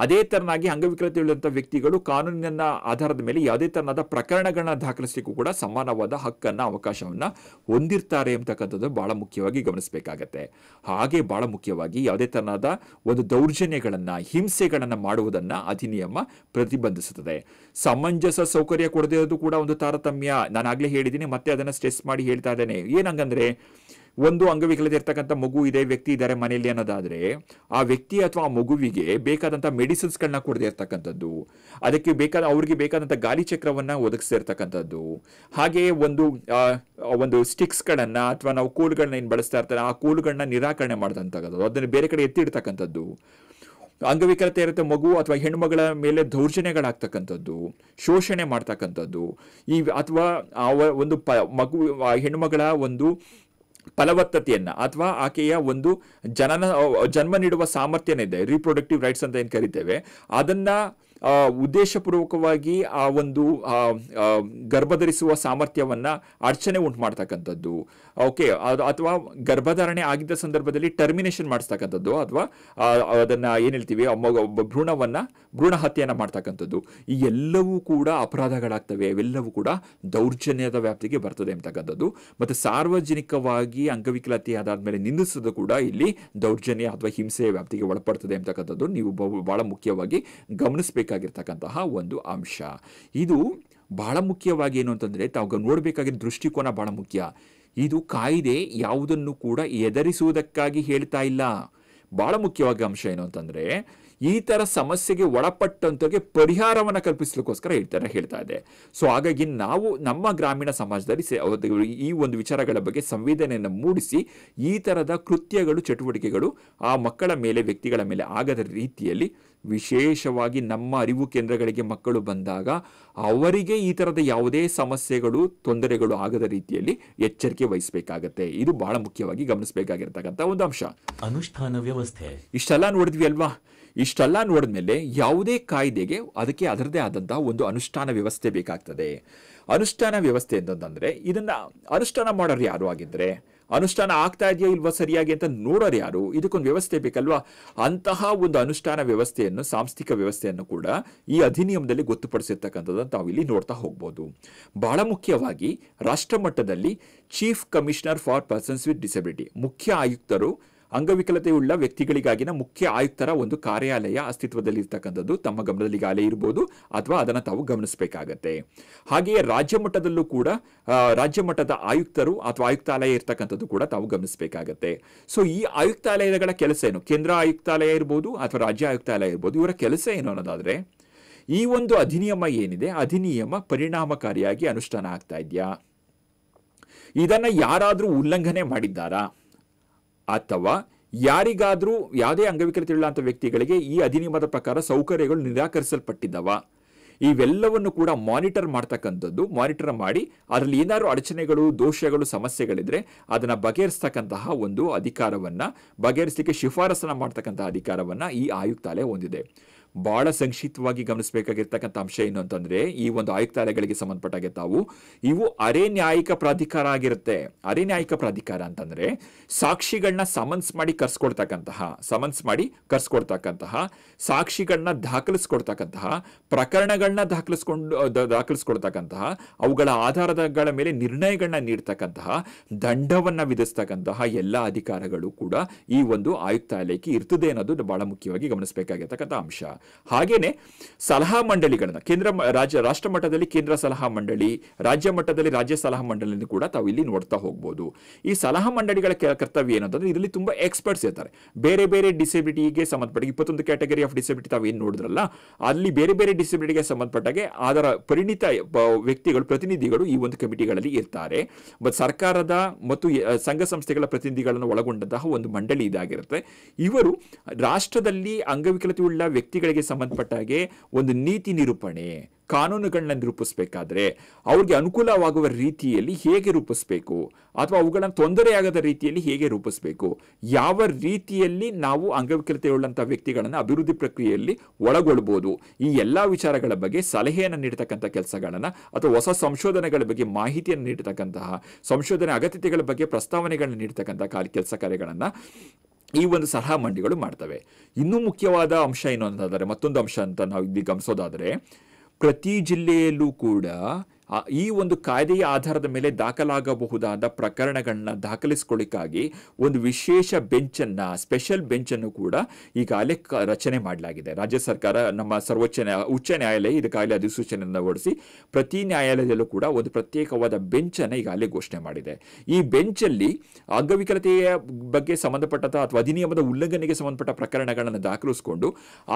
ಅದೇ ತರನಾಗಿ ಅಂಗವಿಕಲತೆ ಉಳ್ಳಂತಹ ವ್ಯಕ್ತಿಗಳು ಕಾನೂನಿನ ಆಧಾರದ ಮೇಲೆ ಯಾವುದೇ ತರನಾದ ಪ್ರಕರಣಗಳನ್ನ ದಾಖಲಿಸಲಿಕ್ಕೂ ಕೂಡ ಸಮಾನವಾದ ಹಕ್ಕನ್ನ, ಅವಕಾಶವನ್ನ ಹೊಂದಿರ್ತಾರೆ ಅಂತಕ್ಕಂಥದ್ದು ಬಹಳ ಮುಖ್ಯವಾಗಿ ಗಮನಿಸಬೇಕಾಗತ್ತೆ. ಹಾಗೆ ಬಹಳ ಮುಖ್ಯವಾಗಿ ಯಾವುದೇ ತರನಾದ ಒಂದು ದೌರ್ಜನ್ಯಗಳನ್ನ, ಹಿಂಸೆಗಳನ್ನ ಮಾಡುವುದನ್ನ ಅಧಿನಿಯಮ ಪ್ರತಿಬಂಧಿಸುತ್ತದೆ. ಸಮಂಜಸ ಸೌಕರ್ಯ ಕೊಡದೇ ಇರೋದು ಕೂಡ ಒಂದು ತಾರತಮ್ಯ. ನಾನು ಆಗ್ಲೇ ಹೇಳಿದ್ದೀನಿ, ಮತ್ತೆ ಅದನ್ನ ಸ್ಟ್ರೆಸ್ ಮಾಡಿ ಹೇಳ್ತಾ ಇದ್ದೇನೆ. ಏನಂಗಂದ್ರೆ ಒಂದು ಅಂಗವಿಕಲತೆ ಇರ್ತಕ್ಕಂಥ ಮಗು ಇದೆ, ವ್ಯಕ್ತಿ ಇದ್ದಾರೆ ಮನೆಯಲ್ಲಿ ಅನ್ನೋದಾದ್ರೆ ಆ ವ್ಯಕ್ತಿ ಅಥವಾ ಆ ಮಗುವಿಗೆ ಬೇಕಾದಂಥ ಮೆಡಿಸಿನ್ಸ್ಗಳನ್ನ ಕೊಡದೇ ಇರ್ತಕ್ಕಂಥದ್ದು, ಅದಕ್ಕೆ ಅವ್ರಿಗೆ ಬೇಕಾದಂಥ ಗಾಲಿ ಚಕ್ರವನ್ನ ಒದಗಿಸಿರ್ತಕ್ಕಂಥದ್ದು, ಹಾಗೆಯೇ ಒಂದು ಸ್ಟಿಕ್ಸ್ಗಳನ್ನ ಅಥವಾ ನಾವು ಕೋಲ್ಗಳನ್ನ ಏನು ಬಳಸ್ತಾ ಇರ್ತಾರೆ ಆ ಕೋಲ್ಗಳನ್ನ ನಿರಾಕರಣೆ ಮಾಡಿದಂಥದ್ದು, ಅದನ್ನು ಬೇರೆ ಕಡೆ ಎತ್ತಿಡ್ತಕ್ಕಂಥದ್ದು, ಅಂಗವಿಕಲತೆ ಇರುತ್ತೆ ಮಗು ಅಥವಾ ಹೆಣ್ಮಗಳ ಮೇಲೆ ದೌರ್ಜನ್ಯಗಳಾಗ್ತಕ್ಕಂಥದ್ದು, ಶೋಷಣೆ ಮಾಡ್ತಕ್ಕಂಥದ್ದು, ಅಥವಾ ಒಂದು ಮಗು ಹೆಣ್ಮಗಳ ಒಂದು ಫಲವತ್ತತೆಯನ್ನ ಅಥವಾ ಆಕೆಯ ಒಂದು ಜನ್ಮ ನೀಡುವ ಸಾಮರ್ಥ್ಯ ಏನಿದೆ, ರೀಪ್ರೊಡಕ್ಟಿವ್ ರೈಟ್ಸ್ ಅಂತ ಏನು ಕರಿತೇವೆ, ಅದನ್ನ ಉದ್ದೇಶಪೂರ್ವಕವಾಗಿ ಆ ಒಂದು ಗರ್ಭಧರಿಸುವ ಸಾಮರ್ಥ್ಯವನ್ನ ಅಡಚಣೆ ಉಂಟು ಮಾಡ್ತಕ್ಕಂಥದ್ದು, ಓಕೆ, ಅಥವಾ ಗರ್ಭಧಾರಣೆ ಆಗಿದ್ದ ಸಂದರ್ಭದಲ್ಲಿ ಟರ್ಮಿನೇಷನ್ ಮಾಡಿಸ್ತಕ್ಕಂಥದ್ದು, ಅಥವಾ ಅದನ್ನ ಏನ್ ಹೇಳ್ತೀವಿ ಭ್ರೂಣ ಹತ್ಯೆಯನ್ನ ಮಾಡ್ತಕ್ಕಂಥದ್ದು, ಈ ಎಲ್ಲವೂ ಕೂಡ ಅಪರಾಧಗಳಾಗ್ತವೆ. ಇವೆಲ್ಲವೂ ಕೂಡ ದೌರ್ಜನ್ಯದ ವ್ಯಾಪ್ತಿಗೆ ಬರ್ತದೆ ಅಂತಕ್ಕಂಥದ್ದು. ಮತ್ತೆ ಸಾರ್ವಜನಿಕವಾಗಿ ಅಂಗವಿಕಲತೆ ಅದಾದ್ಮೇಲೆ ನಿಂದಿಸೋದು ಕೂಡ ಇಲ್ಲಿ ದೌರ್ಜನ್ಯ ಅಥವಾ ಹಿಂಸೆಯ ವ್ಯಾಪ್ತಿಗೆ ಒಳಪಡ್ತದೆ ಅಂತಕ್ಕಂಥದ್ದು ನೀವು ಬಹಳ ಮುಖ್ಯವಾಗಿ ಗಮನಿಸಬೇಕಾಗಿರ್ತಕ್ಕಂತಹ ಒಂದು ಅಂಶ. ಇದು ಬಹಳ ಮುಖ್ಯವಾಗಿ ಏನು ಅಂತಂದ್ರೆ ತಾವು ನೋಡಬೇಕಾಗಿದ್ದ ದೃಷ್ಟಿಕೋನ ಬಹಳ ಮುಖ್ಯ. ಇದು ಕಾಯ್ದೆ ಯಾವುದನ್ನು ಕೂಡ ಎದುರಿಸುವುದಕ್ಕಾಗಿ ಹೇಳ್ತಾ ಇಲ್ಲ. ಬಹಳ ಮುಖ್ಯವಾಗಿ ಅಂಶ ಏನು ಅಂತಂದ್ರೆ ಈ ತರ ಸಮಸ್ಯೆಗೆ ಒಳಪಟ್ಟಂತವರಿಗೆ ಪರಿಹಾರವನ್ನು ಕಲ್ಪಿಸಲಿಕ್ಕೋಸ್ಕರ ಹೇಳ್ತಾ ಇದೆ. ಸೊ ಹಾಗಾಗಿ ನಾವು ನಮ್ಮ ಗ್ರಾಮೀಣ ಸಮಾಜದಲ್ಲಿ ಈ ಒಂದು ವಿಚಾರಗಳ ಬಗ್ಗೆ ಸಂವೇದನೆಯನ್ನು ಮೂಡಿಸಿ ಈ ತರದ ಕೃತ್ಯಗಳು, ಚಟುವಟಿಕೆಗಳು ಆ ಮಕ್ಕಳ ಮೇಲೆ, ವ್ಯಕ್ತಿಗಳ ಮೇಲೆ ಆಗದ ರೀತಿಯಲ್ಲಿ, ವಿಶೇಷವಾಗಿ ನಮ್ಮ ಅರಿವು ಕೇಂದ್ರಗಳಿಗೆ ಮಕ್ಕಳು ಬಂದಾಗ ಅವರಿಗೆ ಈ ತರದ ಯಾವುದೇ ಸಮಸ್ಯೆಗಳು, ತೊಂದರೆಗಳು ಆಗದ ರೀತಿಯಲ್ಲಿ ಎಚ್ಚರಿಕೆ ವಹಿಸಬೇಕಾಗತ್ತೆ. ಇದು ಬಹಳ ಮುಖ್ಯವಾಗಿ ಗಮನಿಸಬೇಕಾಗಿರ್ತಕ್ಕಂಥ ಒಂದು ಅಂಶ. ಅನುಷ್ಠಾನ ವ್ಯವಸ್ಥೆ ಇಷ್ಟೆಲ್ಲ ನೋಡಿದ್ವಿ ಅಲ್ವಾ? ಇಷ್ಟೆಲ್ಲ ನೋಡಿದ್ಮೇಲೆ ಯಾವುದೇ ಕಾಯ್ದೆಗೆ ಅದಕ್ಕೆ ಅದರದೇ ಆದಂತಹ ಒಂದು ಅನುಷ್ಠಾನ ವ್ಯವಸ್ಥೆ ಬೇಕಾಗ್ತದೆ. ಅನುಷ್ಠಾನ ವ್ಯವಸ್ಥೆ ಅಂತಂದ್ರೆ ಇದನ್ನ ಅನುಷ್ಠಾನ ಮಾಡೋರು ಯಾರು ಆಗಿದ್ರೆ, ಅನುಷ್ಠಾನ ಆಗ್ತಾ ಇದೆಯೋ ಇಲ್ವಾ ಸರಿಯಾಗಿ ಅಂತ ನೋಡೋರು ಯಾರು? ಇದಕ್ಕೊಂದು ವ್ಯವಸ್ಥೆ ಬೇಕಲ್ವಾ? ಅಂತಹ ಒಂದು ಅನುಷ್ಠಾನ ವ್ಯವಸ್ಥೆಯನ್ನು, ಸಾಂಸ್ಥಿಕ ವ್ಯವಸ್ಥೆಯನ್ನು ಕೂಡ ಈ ಅಧಿನಿಯಮದಲ್ಲಿ ಗೊತ್ತುಪಡಿಸಿರ್ತಕ್ಕಂಥದ್ದನ್ನು ತಾವು ಇಲ್ಲಿ ನೋಡ್ತಾ ಹೋಗ್ಬೋದು. ಬಹಳ ಮುಖ್ಯವಾಗಿ ರಾಷ್ಟ್ರ ಮಟ್ಟದಲ್ಲಿ chief commissioner for persons with disability, ಮುಖ್ಯ ಆಯುಕ್ತರು, ಅಂಗವಿಕಲತೆಯುಳ್ಳ ವ್ಯಕ್ತಿಗಳಿಗಾಗಿನ ಮುಖ್ಯ ಆಯುಕ್ತರ ಒಂದು ಕಾರ್ಯಾಲಯ ಅಸ್ತಿತ್ವದಲ್ಲಿ ಇರ್ತಕ್ಕಂಥದ್ದು ತಮ್ಮ ಗಮನದಲ್ಲಿ ಈಗಾಗಲೇ ಇರ್ಬೋದು ಅಥವಾ ಅದನ್ನು ತಾವು ಗಮನಿಸಬೇಕಾಗತ್ತೆ. ಹಾಗೆಯೇ ರಾಜ್ಯ ಮಟ್ಟದಲ್ಲೂ ಕೂಡ ರಾಜ್ಯ ಮಟ್ಟದ ಆಯುಕ್ತರು ಅಥವಾ ಆಯುಕ್ತಾಲಯ ಇರ್ತಕ್ಕಂಥದ್ದು ಕೂಡ ತಾವು ಗಮನಿಸಬೇಕಾಗತ್ತೆ. ಸೊ ಈ ಆಯುಕ್ತಾಲಯಗಳ ಕೆಲಸ ಏನು? ಕೇಂದ್ರ ಆಯುಕ್ತಾಲಯ ಇರ್ಬೋದು ಅಥವಾ ರಾಜ್ಯ ಆಯುಕ್ತಾಲಯ ಇರ್ಬೋದು, ಇವರ ಕೆಲಸ ಏನು ಅನ್ನೋದಾದ್ರೆ ಈ ಒಂದು ಅಧಿನಿಯಮ ಏನಿದೆ, ಅಧಿನಿಯಮ ಪರಿಣಾಮಕಾರಿಯಾಗಿ ಅನುಷ್ಠಾನ ಆಗ್ತಾ ಇದೆಯಾ, ಇದನ್ನ ಯಾರಾದರೂ ಉಲ್ಲಂಘನೆ ಮಾಡಿದ್ದಾರಾ, ಅಥವಾ ಯಾರಿಗಾದ್ರೂ ಯಾವುದೇ ಅಂಗವಿಕಲತೆಯುಳ್ಳ ವ್ಯಕ್ತಿಗಳಿಗೆ ಈ ಅಧಿನಿಯಮದ ಪ್ರಕಾರ ಸೌಕರ್ಯಗಳು ನಿರಾಕರಿಸಲ್ಪಟ್ಟಿದ್ದವ, ಇವೆಲ್ಲವನ್ನು ಕೂಡ ಮಾನಿಟರ್ ಮಾಡ್ತಕ್ಕಂಥದ್ದು. ಮಾನಿಟರ್ ಮಾಡಿ ಅದರಲ್ಲಿ ಏನಾದ್ರು ಅಡಚಣೆಗಳು, ದೋಷಗಳು, ಸಮಸ್ಯೆಗಳಿದ್ರೆ ಅದನ್ನ ಬಗೆಹರಿಸ್ತಕ್ಕಂತಹ ಒಂದು ಅಧಿಕಾರವನ್ನ, ಬಗೆಹರಿಸಲಿಕ್ಕೆ ಶಿಫಾರಸನ್ನ ಮಾಡ್ತಕ್ಕಂತಹ ಅಧಿಕಾರವನ್ನ ಈ ಆಯುಕ್ತಾಲಯ ಹೊಂದಿದೆ. ಬಹಳ ಸಂಕ್ಷಿಪ್ತವಾಗಿ ಗಮನಿಸಬೇಕಾಗಿರ್ತಕ್ಕಂಥ ಅಂಶ ಏನು ಅಂತಂದ್ರೆ ಈ ಒಂದು ಆಯುಕ್ತಾಲಯಗಳಿಗೆ ಸಂಬಂಧಪಟ್ಟಾಗೆ ಇವು ಅರೆ ನ್ಯಾಯಿಕ ಪ್ರಾಧಿಕಾರ ಆಗಿರುತ್ತೆ. ಅರೆ ನ್ಯಾಯಿಕ ಪ್ರಾಧಿಕಾರ ಅಂತಂದ್ರೆ ಸಾಕ್ಷಿಗಳನ್ನ ಸಮನ್ಸ್ ಮಾಡಿ ಕರ್ಸ್ಕೊಡ್ತಕ್ಕಂತಹ, ಸಾಕ್ಷಿಗಳನ್ನ ದಾಖಲಿಸ್ಕೊಡ್ತಕ್ಕಂತಹ, ಪ್ರಕರಣಗಳನ್ನ ದಾಖಲಿಸ್ಕೊಡ್ತಕ್ಕಂತಹ, ಅವುಗಳ ಆಧಾರಗಳ ಮೇಲೆ ನಿರ್ಣಯಗಳನ್ನ ನೀಡ್ತಕ್ಕಂತಹ, ದಂಡವನ್ನ ವಿಧಿಸ್ತಕ್ಕಂತಹ ಎಲ್ಲ ಅಧಿಕಾರಗಳು ಕೂಡ ಈ ಒಂದು ಆಯುಕ್ತಾಲಯಕ್ಕೆ ಇರ್ತದೆ ಅನ್ನೋದು ಬಹಳ ಮುಖ್ಯವಾಗಿ ಗಮನಿಸಬೇಕಾಗಿರ್ತಕ್ಕಂಥ ಅಂಶ. ಹಾಗೇನೆ ಸಲಹಾ ಮಂಡಳಿಗಳನ್ನ ರಾಷ್ಟ್ರ ಮಟ್ಟದಲ್ಲಿ ಕೇಂದ್ರ ಸಲಹಾ ಮಂಡಳಿ, ರಾಜ್ಯ ಮಟ್ಟದಲ್ಲಿ ರಾಜ್ಯ ಸಲಹಾ ಮಂಡಳಿಯನ್ನು ಕೂಡ ತಾವು ಇಲ್ಲಿ ನೋಡ್ತಾ ಹೋಗ್ಬೋದು. ಈ ಸಲಹಾ ಮಂಡಳಿಗಳ ಕರ್ತವ್ಯ ಏನಂತಂದ್ರೆ ಇದರಲ್ಲಿ ತುಂಬಾ ಎಕ್ಸ್ಪರ್ಟ್ಸ್ ಇರ್ತಾರೆ. ಬೇರೆ ಬೇರೆ ಡಿಸೆಬಿಲಿಟಿಗೆ ಸಂಬಂಧಪಟ್ಟ 21 ಕ್ಯಾಟಗರಿ ಆಫ್ ಡಿಸೆಬಿಲಿಟಿ ತಾವು ಏನು ನೋಡಿದ್ರಲ್ಲ, ಅಲ್ಲಿ ಬೇರೆ ಬೇರೆ ಡಿಸೆಬಿಲಿಟಿಗೆ ಸಂಬಂಧಪಟ್ಟಾಗೆ ಅದರ ಪರಿಣಿತ ವ್ಯಕ್ತಿಗಳು, ಪ್ರತಿನಿಧಿಗಳು ಈ ಒಂದು ಕಮಿಟಿಗಳಲ್ಲಿ ಇರ್ತಾರೆ. ಸರ್ಕಾರದ ಮತ್ತು ಸಂಘ ಸಂಸ್ಥೆಗಳ ಪ್ರತಿನಿಧಿಗಳನ್ನು ಒಳಗೊಂಡಂತಹ ಒಂದು ಮಂಡಳಿ ಇದಾಗಿರುತ್ತೆ. ಇವರು ರಾಷ್ಟ್ರದಲ್ಲಿ ಅಂಗವಿಕಲತೆಯುಳ್ಳ ವ್ಯಕ್ತಿಗಳಿಗೆ ಸಂಬಂಧಪಟ್ಟಾಗೆ ಒಂದು ನೀತಿ ನಿರೂಪಣೆ, ಕಾನೂನುಗಳನ್ನ ನಿರೂಪಿಸಬೇಕಾದ್ರೆ ಅವ್ರಿಗೆ ಅನುಕೂಲವಾಗುವ ರೀತಿಯಲ್ಲಿ ಹೇಗೆ ರೂಪಿಸಬೇಕು, ಅಥವಾ ಅವುಗಳನ್ನು ತೊಂದರೆಯಾಗದ ರೀತಿಯಲ್ಲಿ ಹೇಗೆ ರೂಪಿಸಬೇಕು, ಯಾವ ರೀತಿಯಲ್ಲಿ ನಾವು ಅಂಗವಿಕಲತೆಯುಳ್ಳಂತಹ ವ್ಯಕ್ತಿಗಳನ್ನು ಅಭಿವೃದ್ಧಿ ಪ್ರಕ್ರಿಯೆಯಲ್ಲಿ ಒಳಗೊಳ್ಬಹುದು, ಈ ಎಲ್ಲಾ ವಿಚಾರಗಳ ಬಗ್ಗೆ ಸಲಹೆಯನ್ನು ನೀಡತಕ್ಕಂಥ ಕೆಲಸಗಳನ್ನ, ಅಥವಾ ಹೊಸ ಸಂಶೋಧನೆಗಳ ಬಗ್ಗೆ ಮಾಹಿತಿಯನ್ನು ನೀಡತಕ್ಕಂತಹ, ಸಂಶೋಧನೆ ಅಗತ್ಯತೆಗಳ ಬಗ್ಗೆ ಪ್ರಸ್ತಾವನೆಗಳನ್ನ ನೀಡತಕ್ಕಂತಹ ಕೆಲಸ ಕಾರ್ಯಗಳನ್ನ ಈ ಒಂದು ಸಲಹಾ ಮಂಡಳಿಗಳು ಮಾಡ್ತವೆ. ಇನ್ನೂ ಮುಖ್ಯವಾದ ಅಂಶ ಏನು ಅಂತಂದರೆ, ಮತ್ತೊಂದು ಅಂಶ ಅಂತ ನಾವು ಇಲ್ಲಿ ಗಮನಿಸೋದಾದ್ರೆ, ಪ್ರತಿ ಜಿಲ್ಲೆಯಲ್ಲೂ ಕೂಡ ಈ ಒಂದು ಕಾಯ್ದೆಯ ಆಧಾರದ ಮೇಲೆ ದಾಖಲಾಗಬಹುದಾದ ಪ್ರಕರಣಗಳನ್ನ ದಾಖಲಿಸಿಕೊಳ್ಳಿಕ್ಕಾಗಿ ಒಂದು ವಿಶೇಷ ಬೆಂಚನ್ನ, ಸ್ಪೆಷಲ್ ಬೆಂಚನ್ನು ಕೂಡ ಈಗಾಗಲೇ ರಚನೆ ಮಾಡಲಾಗಿದೆ. ರಾಜ್ಯ ಸರ್ಕಾರ, ನಮ್ಮ ಉಚ್ಚ ನ್ಯಾಯಾಲಯ ಇದಕ್ಕಾಗಲೇ ಅಧಿಸೂಚನೆಯನ್ನು ಹೊರಡಿಸಿ ಪ್ರತಿ ನ್ಯಾಯಾಲಯದಲ್ಲೂ ಕೂಡ ಒಂದು ಪ್ರತ್ಯೇಕವಾದ ಬೆಂಚನ್ನು ಈಗಾಗಲೇ ಘೋಷಣೆ ಮಾಡಿದೆ. ಈ ಬೆಂಚಲ್ಲಿ ಅಂಗವಿಕಲತೆಯ ಬಗ್ಗೆ ಸಂಬಂಧಪಟ್ಟ ಅಥವಾ ಅಧಿನಿಯಮದ ಉಲ್ಲಂಘನೆಗೆ ಸಂಬಂಧಪಟ್ಟ ಪ್ರಕರಣಗಳನ್ನು ದಾಖಲಿಸಿಕೊಂಡು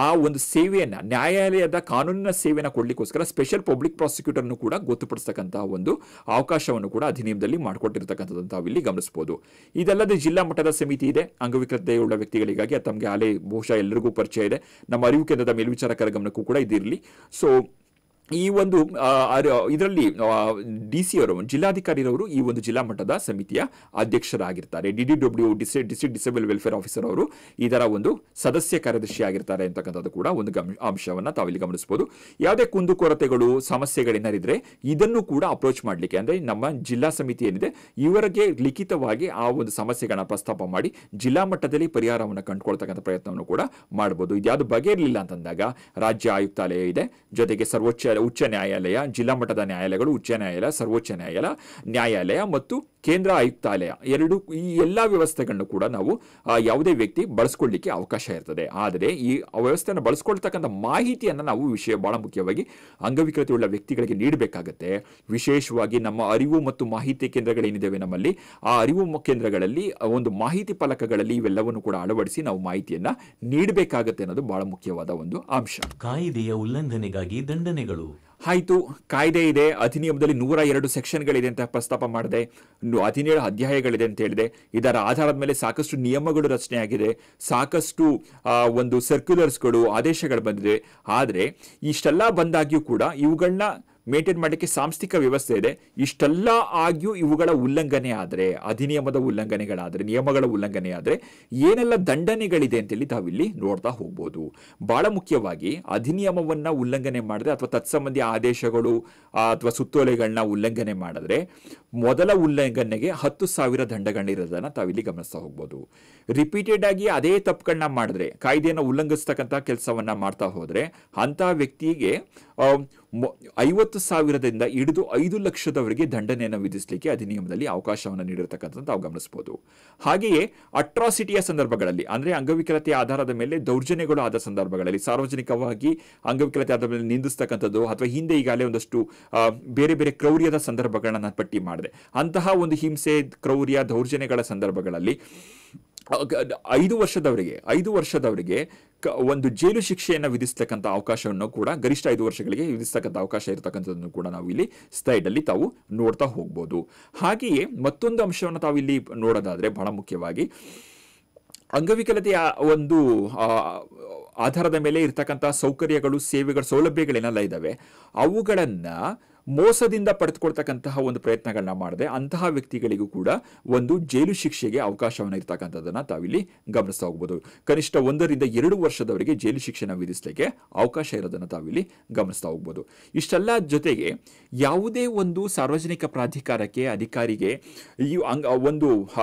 ಆ ಒಂದು ಸೇವೆಯನ್ನ, ನ್ಯಾಯಾಲಯದ ಕಾನೂನಿನ ಸೇವೆಯನ್ನು ಕೊಡ್ಲಿಕ್ಕೋಸ್ಕರ ಸ್ಪೆಷಲ್ ಪಬ್ಲಿಕ್ ಪ್ರಾಸಿಕ್ಯೂಟರ್ನು ಕೂಡ ಗೊತ್ತುಪಡಿಸ್ತಕ್ಕಂತಹ ಒಂದು ಅವಕಾಶವನ್ನು ಕೂಡ ಅಧಿನಿಯಮದಲ್ಲಿ ಮಾಡಿಕೊಟ್ಟಿರ್ತಕ್ಕಂಥದ್ದು ತಾವಿಲ್ಲಿ ಗಮನಿಸಬಹುದು. ಇದಲ್ಲದೆ ಜಿಲ್ಲಾ ಮಟ್ಟದ ಸಮಿತಿ ಇದೆ ಅಂಗವಿಕಲತೆಯುಳ್ಳ ವ್ಯಕ್ತಿಗಳಿಗಾಗಿ. ತಮಗೆ ಆಲೇ ಬಹುಶಃ ಎಲ್ಲರಿಗೂ ಪರಿಚಯ ಇದೆ. ನಮ್ಮ ಅರಿವು ಕೇಂದ್ರದ ಮೇಲ್ವಿಚಾರಕರ ಗಮನಕ್ಕೂ ಕೂಡ ಇದಿರಲಿ. ಸೊ ಈ ಒಂದು ಇದರಲ್ಲಿ DC ಅವರು, ಜಿಲ್ಲಾಧಿಕಾರಿರವರು ಈ ಒಂದು ಜಿಲ್ಲಾ ಮಟ್ಟದ ಸಮಿತಿಯ ಅಧ್ಯಕ್ಷರಾಗಿರ್ತಾರೆ. DDW district disable welfare officer ಅವರು ಇದರ ಒಂದು ಸದಸ್ಯ ಕಾರ್ಯದರ್ಶಿ ಆಗಿರ್ತಾರೆ ಅಂತಕ್ಕಂಥದ್ದು ಕೂಡ ಒಂದು ಅಂಶವನ್ನು ತಾವಿಲ್ಲಿ ಗಮನಿಸಬಹುದು. ಯಾವುದೇ ಕುಂದುಕೊರತೆಗಳು ಸಮಸ್ಯೆಗಳೇನಾರಿದ್ರೆ ಇದನ್ನು ಕೂಡ ಅಪ್ರೋಚ್ ಮಾಡಲಿಕ್ಕೆ, ಅಂದರೆ ನಮ್ಮ ಜಿಲ್ಲಾ ಸಮಿತಿ ಏನಿದೆ ಇವರಿಗೆ ಲಿಖಿತವಾಗಿ ಆ ಒಂದು ಸಮಸ್ಯೆಗಳನ್ನ ಪ್ರಸ್ತಾಪ ಮಾಡಿ ಜಿಲ್ಲಾ ಮಟ್ಟದಲ್ಲಿ ಪರಿಹಾರವನ್ನು ಕಂಡುಕೊಳ್ತಕ್ಕಂಥ ಪ್ರಯತ್ನವನ್ನು ಕೂಡ ಮಾಡಬಹುದು. ಇದ್ಯಾವುದು ಬಗೆಯಿರಲಿಲ್ಲ ಅಂತಂದಾಗ ರಾಜ್ಯ ಆಯುಕ್ತಾಲಯ ಇದೆ, ಜೊತೆಗೆ ಉಚ್ಚ ನ್ಯಾಯಾಲಯ, ಜಿಲ್ಲಾ ಮಟ್ಟದ ನ್ಯಾಯಾಲಯಗಳು, ಉಚ್ಚ ನ್ಯಾಯಾಲಯ, ಸರ್ವೋಚ್ಚ ನ್ಯಾಯಾಲಯ ಮತ್ತು ಕೇಂದ್ರ ಆಯುಕ್ತಾಲಯ ಈ ಎಲ್ಲಾ ವ್ಯವಸ್ಥೆಗಳನ್ನು ಕೂಡ ನಾವು ಯಾವುದೇ ವ್ಯಕ್ತಿ ಬಳಸ್ಕೊಳ್ಳಿಕ್ಕೆ ಅವಕಾಶ ಇರ್ತದೆ. ಆದರೆ ಈ ವ್ಯವಸ್ಥೆಯನ್ನು ಬಳಸ್ಕೊಳ್ತಕ್ಕಂಥ ಮಾಹಿತಿಯನ್ನು ನಾವು ಬಹಳ ಮುಖ್ಯವಾಗಿ ಅಂಗವಿಕಲತೆಯುಳ್ಳ ವ್ಯಕ್ತಿಗಳಿಗೆ ನೀಡಬೇಕಾಗತ್ತೆ. ವಿಶೇಷವಾಗಿ ನಮ್ಮ ಅರಿವು ಮತ್ತು ಮಾಹಿತಿ ಕೇಂದ್ರಗಳೇನಿದ್ದಾವೆ ನಮ್ಮಲ್ಲಿ, ಆ ಅರಿವು ಕೇಂದ್ರಗಳಲ್ಲಿ ಒಂದು ಮಾಹಿತಿ ಫಲಕಗಳಲ್ಲಿ ಇವೆಲ್ಲವನ್ನು ಕೂಡ ಅಳವಡಿಸಿ ನಾವು ಮಾಹಿತಿಯನ್ನ ನೀಡಬೇಕಾಗತ್ತೆ ಅನ್ನೋದು ಬಹಳ ಮುಖ್ಯವಾದ ಒಂದು ಅಂಶ. ಕಾಯಿದೆಯ ಉಲ್ಲಂಘನೆಗಾಗಿ ದಂಡನೆಗಳು. ಆಯಿತು, ಕಾಯ್ದೆ ಇದೆ, ಅಧಿನಿಯಮದಲ್ಲಿ 102 ಸೆಕ್ಷನ್ಗಳಿದೆ ಅಂತ ಪ್ರಸ್ತಾಪ ಮಾಡಿದೆ, 17 ಅಧ್ಯಾಯಗಳಿದೆ ಅಂತ ಹೇಳಿದೆ. ಇದರ ಆಧಾರದ ಮೇಲೆ ಸಾಕಷ್ಟು ನಿಯಮಗಳು ರಚನೆ ಆಗಿದೆ, ಸಾಕಷ್ಟು ಒಂದು ಸರ್ಕ್ಯುಲರ್ಸ್ಗಳು, ಆದೇಶಗಳು ಬಂದಿದೆ. ಆದರೆ ಇಷ್ಟೆಲ್ಲ ಬಂದಾಗ್ಯೂ ಕೂಡ ಇವುಗಳನ್ನ ಮೇಂಟೈನ್ ಮಾಡಲಿಕ್ಕೆ ಸಾಂಸ್ಥಿಕ ವ್ಯವಸ್ಥೆ ಇದೆ. ಇಷ್ಟೆಲ್ಲ ಆಗಿಯೂ ಇವುಗಳ ಉಲ್ಲಂಘನೆ ಆದರೆ, ಅಧಿನಿಯಮದ ಉಲ್ಲಂಘನೆಗಳಾದರೆ, ನಿಯಮಗಳ ಉಲ್ಲಂಘನೆ ಆದರೆ ಏನೆಲ್ಲ ದಂಡನೆಗಳಿದೆ ಅಂತೇಳಿ ತಾವಿಲ್ಲಿ ನೋಡ್ತಾ ಹೋಗ್ಬೋದು. ಬಹಳ ಮುಖ್ಯವಾಗಿ ಅಧಿನಿಯಮವನ್ನು ಉಲ್ಲಂಘನೆ ಮಾಡಿದ್ರೆ ಅಥವಾ ತತ್ಸಂಬಂಧಿ ಆದೇಶಗಳು ಅಥವಾ ಸುತ್ತೋಲೆಗಳನ್ನ ಉಲ್ಲಂಘನೆ ಮಾಡಿದ್ರೆ ಮೊದಲ ಉಲ್ಲಂಘನೆಗೆ 10,000 ದಂಡಗಳಿರೋದನ್ನ ತಾವಿಲ್ಲಿ ಗಮನಿಸ್ತಾ ಹೋಗ್ಬೋದು. ರಿಪೀಟೆಡ್ ಆಗಿ ಅದೇ ತಪ್ಪುಗಳನ್ನ ಮಾಡಿದ್ರೆ, ಕಾಯ್ದೆಯನ್ನು ಉಲ್ಲಂಘಿಸ್ತಕ್ಕಂಥ ಕೆಲಸವನ್ನ ಮಾಡ್ತಾ ಹೋದ್ರೆ ಅಂತಹ ವ್ಯಕ್ತಿಗೆ 50,000ದಿಂದ ಹಿಡಿದು 5 ಲಕ್ಷದವರೆಗೆ ದಂಡನೆಯನ್ನು ವಿಧಿಸಲಿಕ್ಕೆ ಅಧಿನಿಯಮದಲ್ಲಿ ಅವಕಾಶವನ್ನು ನೀಡಿರತಕ್ಕಂಥದ್ದು ನಾವು ಗಮನಿಸಬಹುದು. ಹಾಗೆಯೇ ಅಟ್ರಾಸಿಟಿಯ ಸಂದರ್ಭಗಳಲ್ಲಿ, ಅಂದರೆ ಅಂಗವಿಕಲತೆಯ ಆಧಾರದ ಮೇಲೆ ದೌರ್ಜನ್ಯಗಳು ಆದ ಸಂದರ್ಭಗಳಲ್ಲಿ, ಸಾರ್ವಜನಿಕವಾಗಿ ಅಂಗವಿಕಲತೆ ಆಧಾರದ ಮೇಲೆ ನಿಂದಿಸ್ತಕ್ಕಂಥದ್ದು ಅಥವಾ ಹಿಂದೆ ಈಗಾಗಲೇ ಒಂದಷ್ಟು ಬೇರೆ ಬೇರೆ ಕ್ರೌರ್ಯದ ಸಂದರ್ಭಗಳನ್ನ ನಾನು ಪಟ್ಟಿ ಮಾಡಿದೆ. ಅಂತಹ ಒಂದು ಹಿಂಸೆ, ಕ್ರೌರ್ಯ, ದೌರ್ಜನ್ಯಗಳ ಸಂದರ್ಭಗಳಲ್ಲಿ 5 ವರ್ಷದವರೆಗೆ ಒಂದು ಜೈಲು ಶಿಕ್ಷೆಯನ್ನು ವಿಧಿಸ್ತಕ್ಕಂಥ ಅವಕಾಶವನ್ನು ಕೂಡ, ಗರಿಷ್ಠ 5 ವರ್ಷಗಳಿಗೆ ವಿಧಿಸ್ತಕ್ಕಂಥ ಅವಕಾಶ ಇರತಕ್ಕಂಥದ್ದನ್ನು ಕೂಡ ನಾವು ಇಲ್ಲಿ ಸ್ಲೈಡಲ್ಲಿ ತಾವು ನೋಡ್ತಾ ಹೋಗ್ಬೋದು. ಹಾಗೆಯೇ ಮತ್ತೊಂದು ಅಂಶವನ್ನು ತಾವು ಇಲ್ಲಿ ನೋಡೋದಾದ್ರೆ ಬಹಳ ಮುಖ್ಯವಾಗಿ ಅಂಗವಿಕಲತೆಯ ಒಂದು ಆಧಾರದ ಮೇಲೆ ಇರತಕ್ಕಂಥ ಸೌಕರ್ಯಗಳು, ಸೇವೆಗಳು, ಸೌಲಭ್ಯಗಳೇನೆಲ್ಲ ಇದ್ದಾವೆ ಅವುಗಳನ್ನು ಮೋಸದಿಂದ ಪಡೆದುಕೊಳ್ತಕ್ಕಂತಹ ಒಂದು ಪ್ರಯತ್ನಗಳನ್ನ ಮಾಡದೆ ಅಂತಹ ವ್ಯಕ್ತಿಗಳಿಗೂ ಕೂಡ ಒಂದು ಜೈಲು ಶಿಕ್ಷೆಗೆ ಅವಕಾಶವನ್ನು ಇರ್ತಕ್ಕಂಥದ್ದನ್ನು ತಾವಿಲ್ಲಿ ಗಮನಿಸ್ತಾ ಹೋಗ್ಬೋದು. ಕನಿಷ್ಠ 1 ರಿಂದ 2 ವರ್ಷದವರೆಗೆ ಜೈಲು ಶಿಕ್ಷೆನ ವಿಧಿಸಲಿಕ್ಕೆ ಅವಕಾಶ ಇರೋದನ್ನು ತಾವಿಲ್ಲಿ ಗಮನಿಸ್ತಾ ಹೋಗ್ಬೋದು. ಇಷ್ಟೆಲ್ಲ ಜೊತೆಗೆ ಯಾವುದೇ ಒಂದು ಸಾರ್ವಜನಿಕ ಪ್ರಾಧಿಕಾರಕ್ಕೆ, ಅಧಿಕಾರಿಗೆ ಒಂದು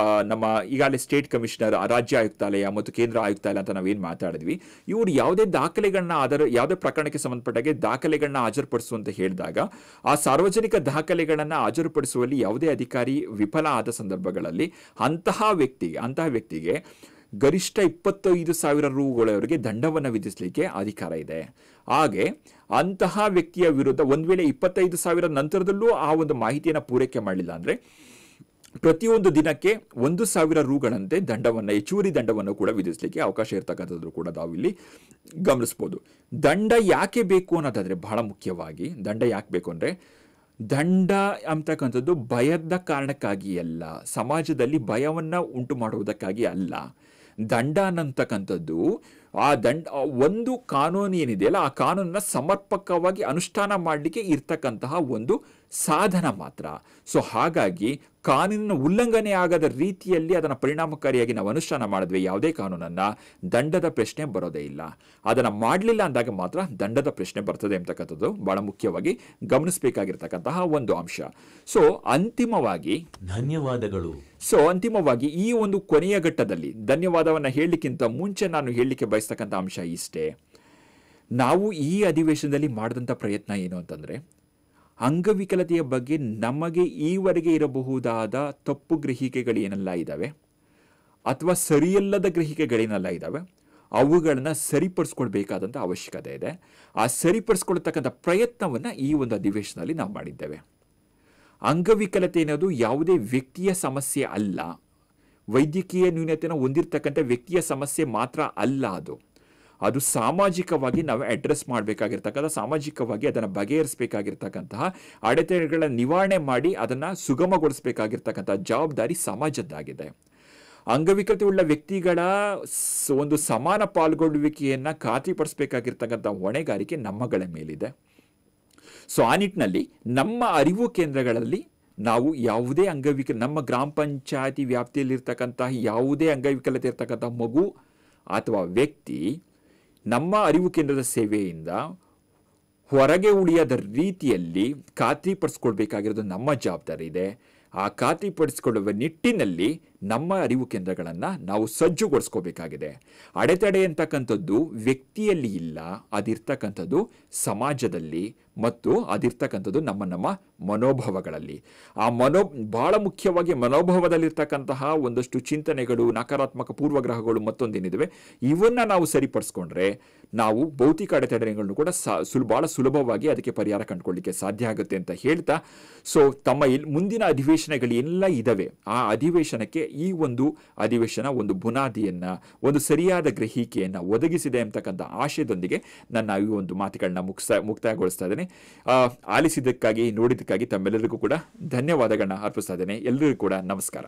ನಮ್ಮ ಈಗಾಗಲೇ ಸ್ಟೇಟ್ ಕಮಿಷನರ್, ರಾಜ್ಯ ಆಯುಕ್ತಾಲಯ ಮತ್ತು ಕೇಂದ್ರ ಆಯುಕ್ತಾಲಯ ಅಂತ ನಾವೇನು ಮಾತಾಡಿದ್ವಿ, ಇವರು ಯಾವುದೇ ದಾಖಲೆಗಳನ್ನ ಯಾವುದೇ ಪ್ರಕರಣಕ್ಕೆ ಸಂಬಂಧಪಟ್ಟಾಗೆ ದಾಖಲೆಗಳನ್ನ ಹಾಜರುಪಡಿಸುವಂತ ಹೇಳಿದಾಗ ಆ ಸಾರ್ವಜನಿಕ ದಾಖಲೆಗಳನ್ನು ಹಾಜರುಪಡಿಸುವಲ್ಲಿ ಯಾವುದೇ ಅಧಿಕಾರಿ ವಿಫಲ ಆದ ಸಂದರ್ಭಗಳಲ್ಲಿ ಅಂತಹ ವ್ಯಕ್ತಿಗೆ ಗರಿಷ್ಠ 25,000 ರೂಗಳವರೆಗೆ ದಂಡವನ್ನು ವಿಧಿಸಲಿಕ್ಕೆ ಅಧಿಕಾರ ಇದೆ. ಹಾಗೆ ಅಂತಹ ವ್ಯಕ್ತಿಯ ವಿರುದ್ಧ ಒಂದು ವೇಳೆ 25,000 ನಂತರದಲ್ಲೂ ಆ ಒಂದು ಮಾಹಿತಿಯನ್ನು ಪೂರೈಕೆ ಮಾಡಲಿಲ್ಲ ಅಂದರೆ ಪ್ರತಿಯೊಂದು ದಿನಕ್ಕೆ 1,000 ರೂಗಳಂತೆ ದಂಡವನ್ನು, ಹೆಚ್ಚುವರಿ ದಂಡವನ್ನು ಕೂಡ ವಿಧಿಸಲಿಕ್ಕೆ ಅವಕಾಶ ಇರತಕ್ಕಂಥದ್ದು ಕೂಡ ನಾವಿಲ್ಲಿ ಗಮನಿಸಬಹುದು. ದಂಡ ಯಾಕೆ ಬೇಕು ಅನ್ನೋದಾದ್ರೆ, ಬಹಳ ಮುಖ್ಯವಾಗಿ ದಂಡ ಯಾಕೆ ಬೇಕು ಅಂದರೆ, ದಂಡ ಅಂತಕ್ಕಂಥದ್ದು ಭಯದ ಕಾರಣಕ್ಕಾಗಿ ಅಲ್ಲ, ಸಮಾಜದಲ್ಲಿ ಭಯವನ್ನು ಉಂಟು ಮಾಡುವುದಕ್ಕಾಗಿ ಅಲ್ಲ. ದಂಡ ಅನ್ನತಕ್ಕಂಥದ್ದು ಒಂದು ಕಾನೂನು ಏನಿದೆಯಲ್ಲ ಆ ಕಾನೂನನ್ನ ಸಮರ್ಪಕವಾಗಿ ಅನುಷ್ಠಾನ ಮಾಡಲಿಕ್ಕೆ ಇರ್ತಕ್ಕಂತಹ ಒಂದು ಸಾಧನ ಮಾತ್ರ. ಸೊ ಹಾಗಾಗಿ ಕಾನೂನಿನ ಉಲ್ಲಂಘನೆ ಆಗದ ರೀತಿಯಲ್ಲಿ ಅದನ್ನು ಪರಿಣಾಮಕಾರಿಯಾಗಿ ನಾವು ಅನುಷ್ಠಾನ ಮಾಡಿದ್ವಿ ಯಾವುದೇ ಕಾನೂನನ್ನ, ದಂಡದ ಪ್ರಶ್ನೆ ಬರೋದೇ ಇಲ್ಲ. ಅದನ್ನು ಮಾಡಲಿಲ್ಲ ಅಂದಾಗ ಮಾತ್ರ ದಂಡದ ಪ್ರಶ್ನೆ ಬರ್ತದೆ ಅಂತಕ್ಕಂಥದ್ದು ಬಹಳ ಮುಖ್ಯವಾಗಿ ಗಮನಿಸಬೇಕಾಗಿರ್ತಕ್ಕಂತಹ ಒಂದು ಅಂಶ. ಸೊ ಅಂತಿಮವಾಗಿ ಈ ಒಂದು ಕೊನೆಯ ಘಟ್ಟದಲ್ಲಿ ಧನ್ಯವಾದವನ್ನು ಹೇಳಲಿಕ್ಕಿಂತ ಮುಂಚೆ ನಾನು ಹೇಳಲಿಕ್ಕೆ ಬಯಸ್ತಕ್ಕಂಥ ಅಂಶ ಇಷ್ಟೇ. ನಾವು ಈ ಅಧಿವೇಶನದಲ್ಲಿ ಮಾಡಿದಂಥ ಪ್ರಯತ್ನ ಏನು ಅಂತಂದರೆ, ಅಂಗವಿಕಲತೆಯ ಬಗ್ಗೆ ನಮಗೆ ಈವರೆಗೆ ಇರಬಹುದಾದ ತಪ್ಪು ಗ್ರಹಿಕೆಗಳು ಏನೆಲ್ಲ ಇದ್ದಾವೆ ಅಥವಾ ಸರಿಯಲ್ಲದ ಗ್ರಹಿಕೆಗಳೇನೆಲ್ಲ ಇದ್ದಾವೆ ಅವುಗಳನ್ನು ಸರಿಪಡಿಸ್ಕೊಳ್ಬೇಕಾದಂಥ ಅವಶ್ಯಕತೆ ಇದೆ. ಆ ಸರಿಪಡಿಸ್ಕೊಳ್ತಕ್ಕಂಥ ಪ್ರಯತ್ನವನ್ನು ಈ ಒಂದು ಅಧಿವೇಶನದಲ್ಲಿ ನಾವು ಮಾಡಿದ್ದೇವೆ. ಅಂಗವಿಕಲತೆ ಅನ್ನೋದು ಯಾವುದೇ ವ್ಯಕ್ತಿಯ ಸಮಸ್ಯೆ ಅಲ್ಲ, ವೈದ್ಯಕೀಯ ನ್ಯೂನತೆಯನ್ನು ಹೊಂದಿರತಕ್ಕಂಥ ವ್ಯಕ್ತಿಯ ಸಮಸ್ಯೆ ಮಾತ್ರ ಅಲ್ಲ. ಅದು ಸಾಮಾಜಿಕವಾಗಿ ನಾವು ಅಡ್ರೆಸ್ ಮಾಡಬೇಕಾಗಿರ್ತಕ್ಕಂಥ, ಸಾಮಾಜಿಕವಾಗಿ ಅದನ್ನು ಬಗೆಹರಿಸಬೇಕಾಗಿರ್ತಕ್ಕಂತಹ ಅಡೆತಡೆಗಳ ನಿವಾರಣೆ ಮಾಡಿ ಅದನ್ನು ಸುಗಮಗೊಳಿಸಬೇಕಾಗಿರ್ತಕ್ಕಂಥ ಜವಾಬ್ದಾರಿ ಸಮಾಜದ್ದಾಗಿದೆ. ಅಂಗವಿಕಲತೆಯುಳ್ಳ ವ್ಯಕ್ತಿಗಳ ಒಂದು ಸಮಾನ ಪಾಲ್ಗೊಳ್ಳುವಿಕೆಯನ್ನು ಖಾತ್ರಿಪಡಿಸಬೇಕಾಗಿರ್ತಕ್ಕಂಥ ಹೊಣೆಗಾರಿಕೆ ನಮ್ಮಗಳ ಮೇಲಿದೆ. ಸೊ ಆ ನಿಟ್ಟಿನಲ್ಲಿ ನಮ್ಮ ಅರಿವು ಕೇಂದ್ರಗಳಲ್ಲಿ ನಾವು ಯಾವುದೇ ನಮ್ಮ ಗ್ರಾಮ ಪಂಚಾಯತಿ ವ್ಯಾಪ್ತಿಯಲ್ಲಿರ್ತಕ್ಕಂತಹ ಯಾವುದೇ ಅಂಗವಿಕಲತೆ ಇರ್ತಕ್ಕಂಥ ಮಗು ಅಥವಾ ವ್ಯಕ್ತಿ ನಮ್ಮ ಅರಿವು ಕೇಂದ್ರದ ಸೇವೆಯಿಂದ ಹೊರಗೆ ಉಳಿಯದ ರೀತಿಯಲ್ಲಿ ಖಾತ್ರಿಪಡಿಸ್ಕೊಳ್ಬೇಕಾಗಿರೋದು ನಮ್ಮ ಜವಾಬ್ದಾರಿ ಇದೆ. ಆ ಖಾತ್ರಿಪಡಿಸಿಕೊಳ್ಳುವ ನಿಟ್ಟಿನಲ್ಲಿ ನಮ್ಮ ಅರಿವು ಕೇಂದ್ರಗಳನ್ನು ನಾವು ಸಜ್ಜುಗೊಳಿಸ್ಕೋಬೇಕಾಗಿದೆ. ಅಡೆತಡೆ ಅಂತಕ್ಕಂಥದ್ದು ವ್ಯಕ್ತಿಯಲ್ಲಿ ಇಲ್ಲ, ಅದಿರ್ತಕ್ಕಂಥದ್ದು ಸಮಾಜದಲ್ಲಿ ಮತ್ತು ಅದಿರ್ತಕ್ಕಂಥದ್ದು ನಮ್ಮ ಮನೋಭಾವಗಳಲ್ಲಿ. ಬಹಳ ಮುಖ್ಯವಾಗಿ ಮನೋಭಾವದಲ್ಲಿರ್ತಕ್ಕಂತಹ ಒಂದಷ್ಟು ಚಿಂತನೆಗಳು, ನಕಾರಾತ್ಮಕ ಪೂರ್ವಗ್ರಹಗಳು ಮತ್ತೊಂದೇನಿವೆ, ಇವನ್ನ ನಾವು ಸರಿಪಡಿಸ್ಕೊಂಡ್ರೆ ನಾವು ಭೌತಿಕ ಅಡೆತಡೆಗಳನ್ನು ಕೂಡ ಬಹಳ ಸುಲಭವಾಗಿ ಅದಕ್ಕೆ ಪರಿಹಾರ ಕಂಡುಕೊಳ್ಳಿಕ್ಕೆ ಸಾಧ್ಯ ಆಗುತ್ತೆ ಅಂತ ಹೇಳ್ತಾ, ಸೊ ತಮ್ಮ ಮುಂದಿನ ಅಧಿವೇಶನಗಳೆಲ್ಲ ಇದ್ದಾವೆ, ಆ ಅಧಿವೇಶನಕ್ಕೆ ಈ ಒಂದು ಅಧಿವೇಶನ ಒಂದು ಬುನಾದಿಯನ್ನು, ಒಂದು ಸರಿಯಾದ ಗ್ರಹಿಕೆಯನ್ನು ಒದಗಿಸಿದೆ ಅಂತಕ್ಕಂಥ ಆಶಯದೊಂದಿಗೆ ನನ್ನ ಈ ಒಂದು ಮಾತುಗಳನ್ನ ಮುಕ್ತಾಯಗೊಳಿಸ್ತಾ ಇದ್ದೇನೆ. ಆಲಿಸಿದ್ದಕ್ಕಾಗಿ, ನೋಡಿದ್ದಕ್ಕಾಗಿ ತಮ್ಮೆಲ್ಲರಿಗೂ ಕೂಡ ಧನ್ಯವಾದಗಳನ್ನ ಅರ್ಪಿಸ್ತಾ ಇದ್ದೇನೆ. ಎಲ್ಲರಿಗೂ ಕೂಡ ನಮಸ್ಕಾರ.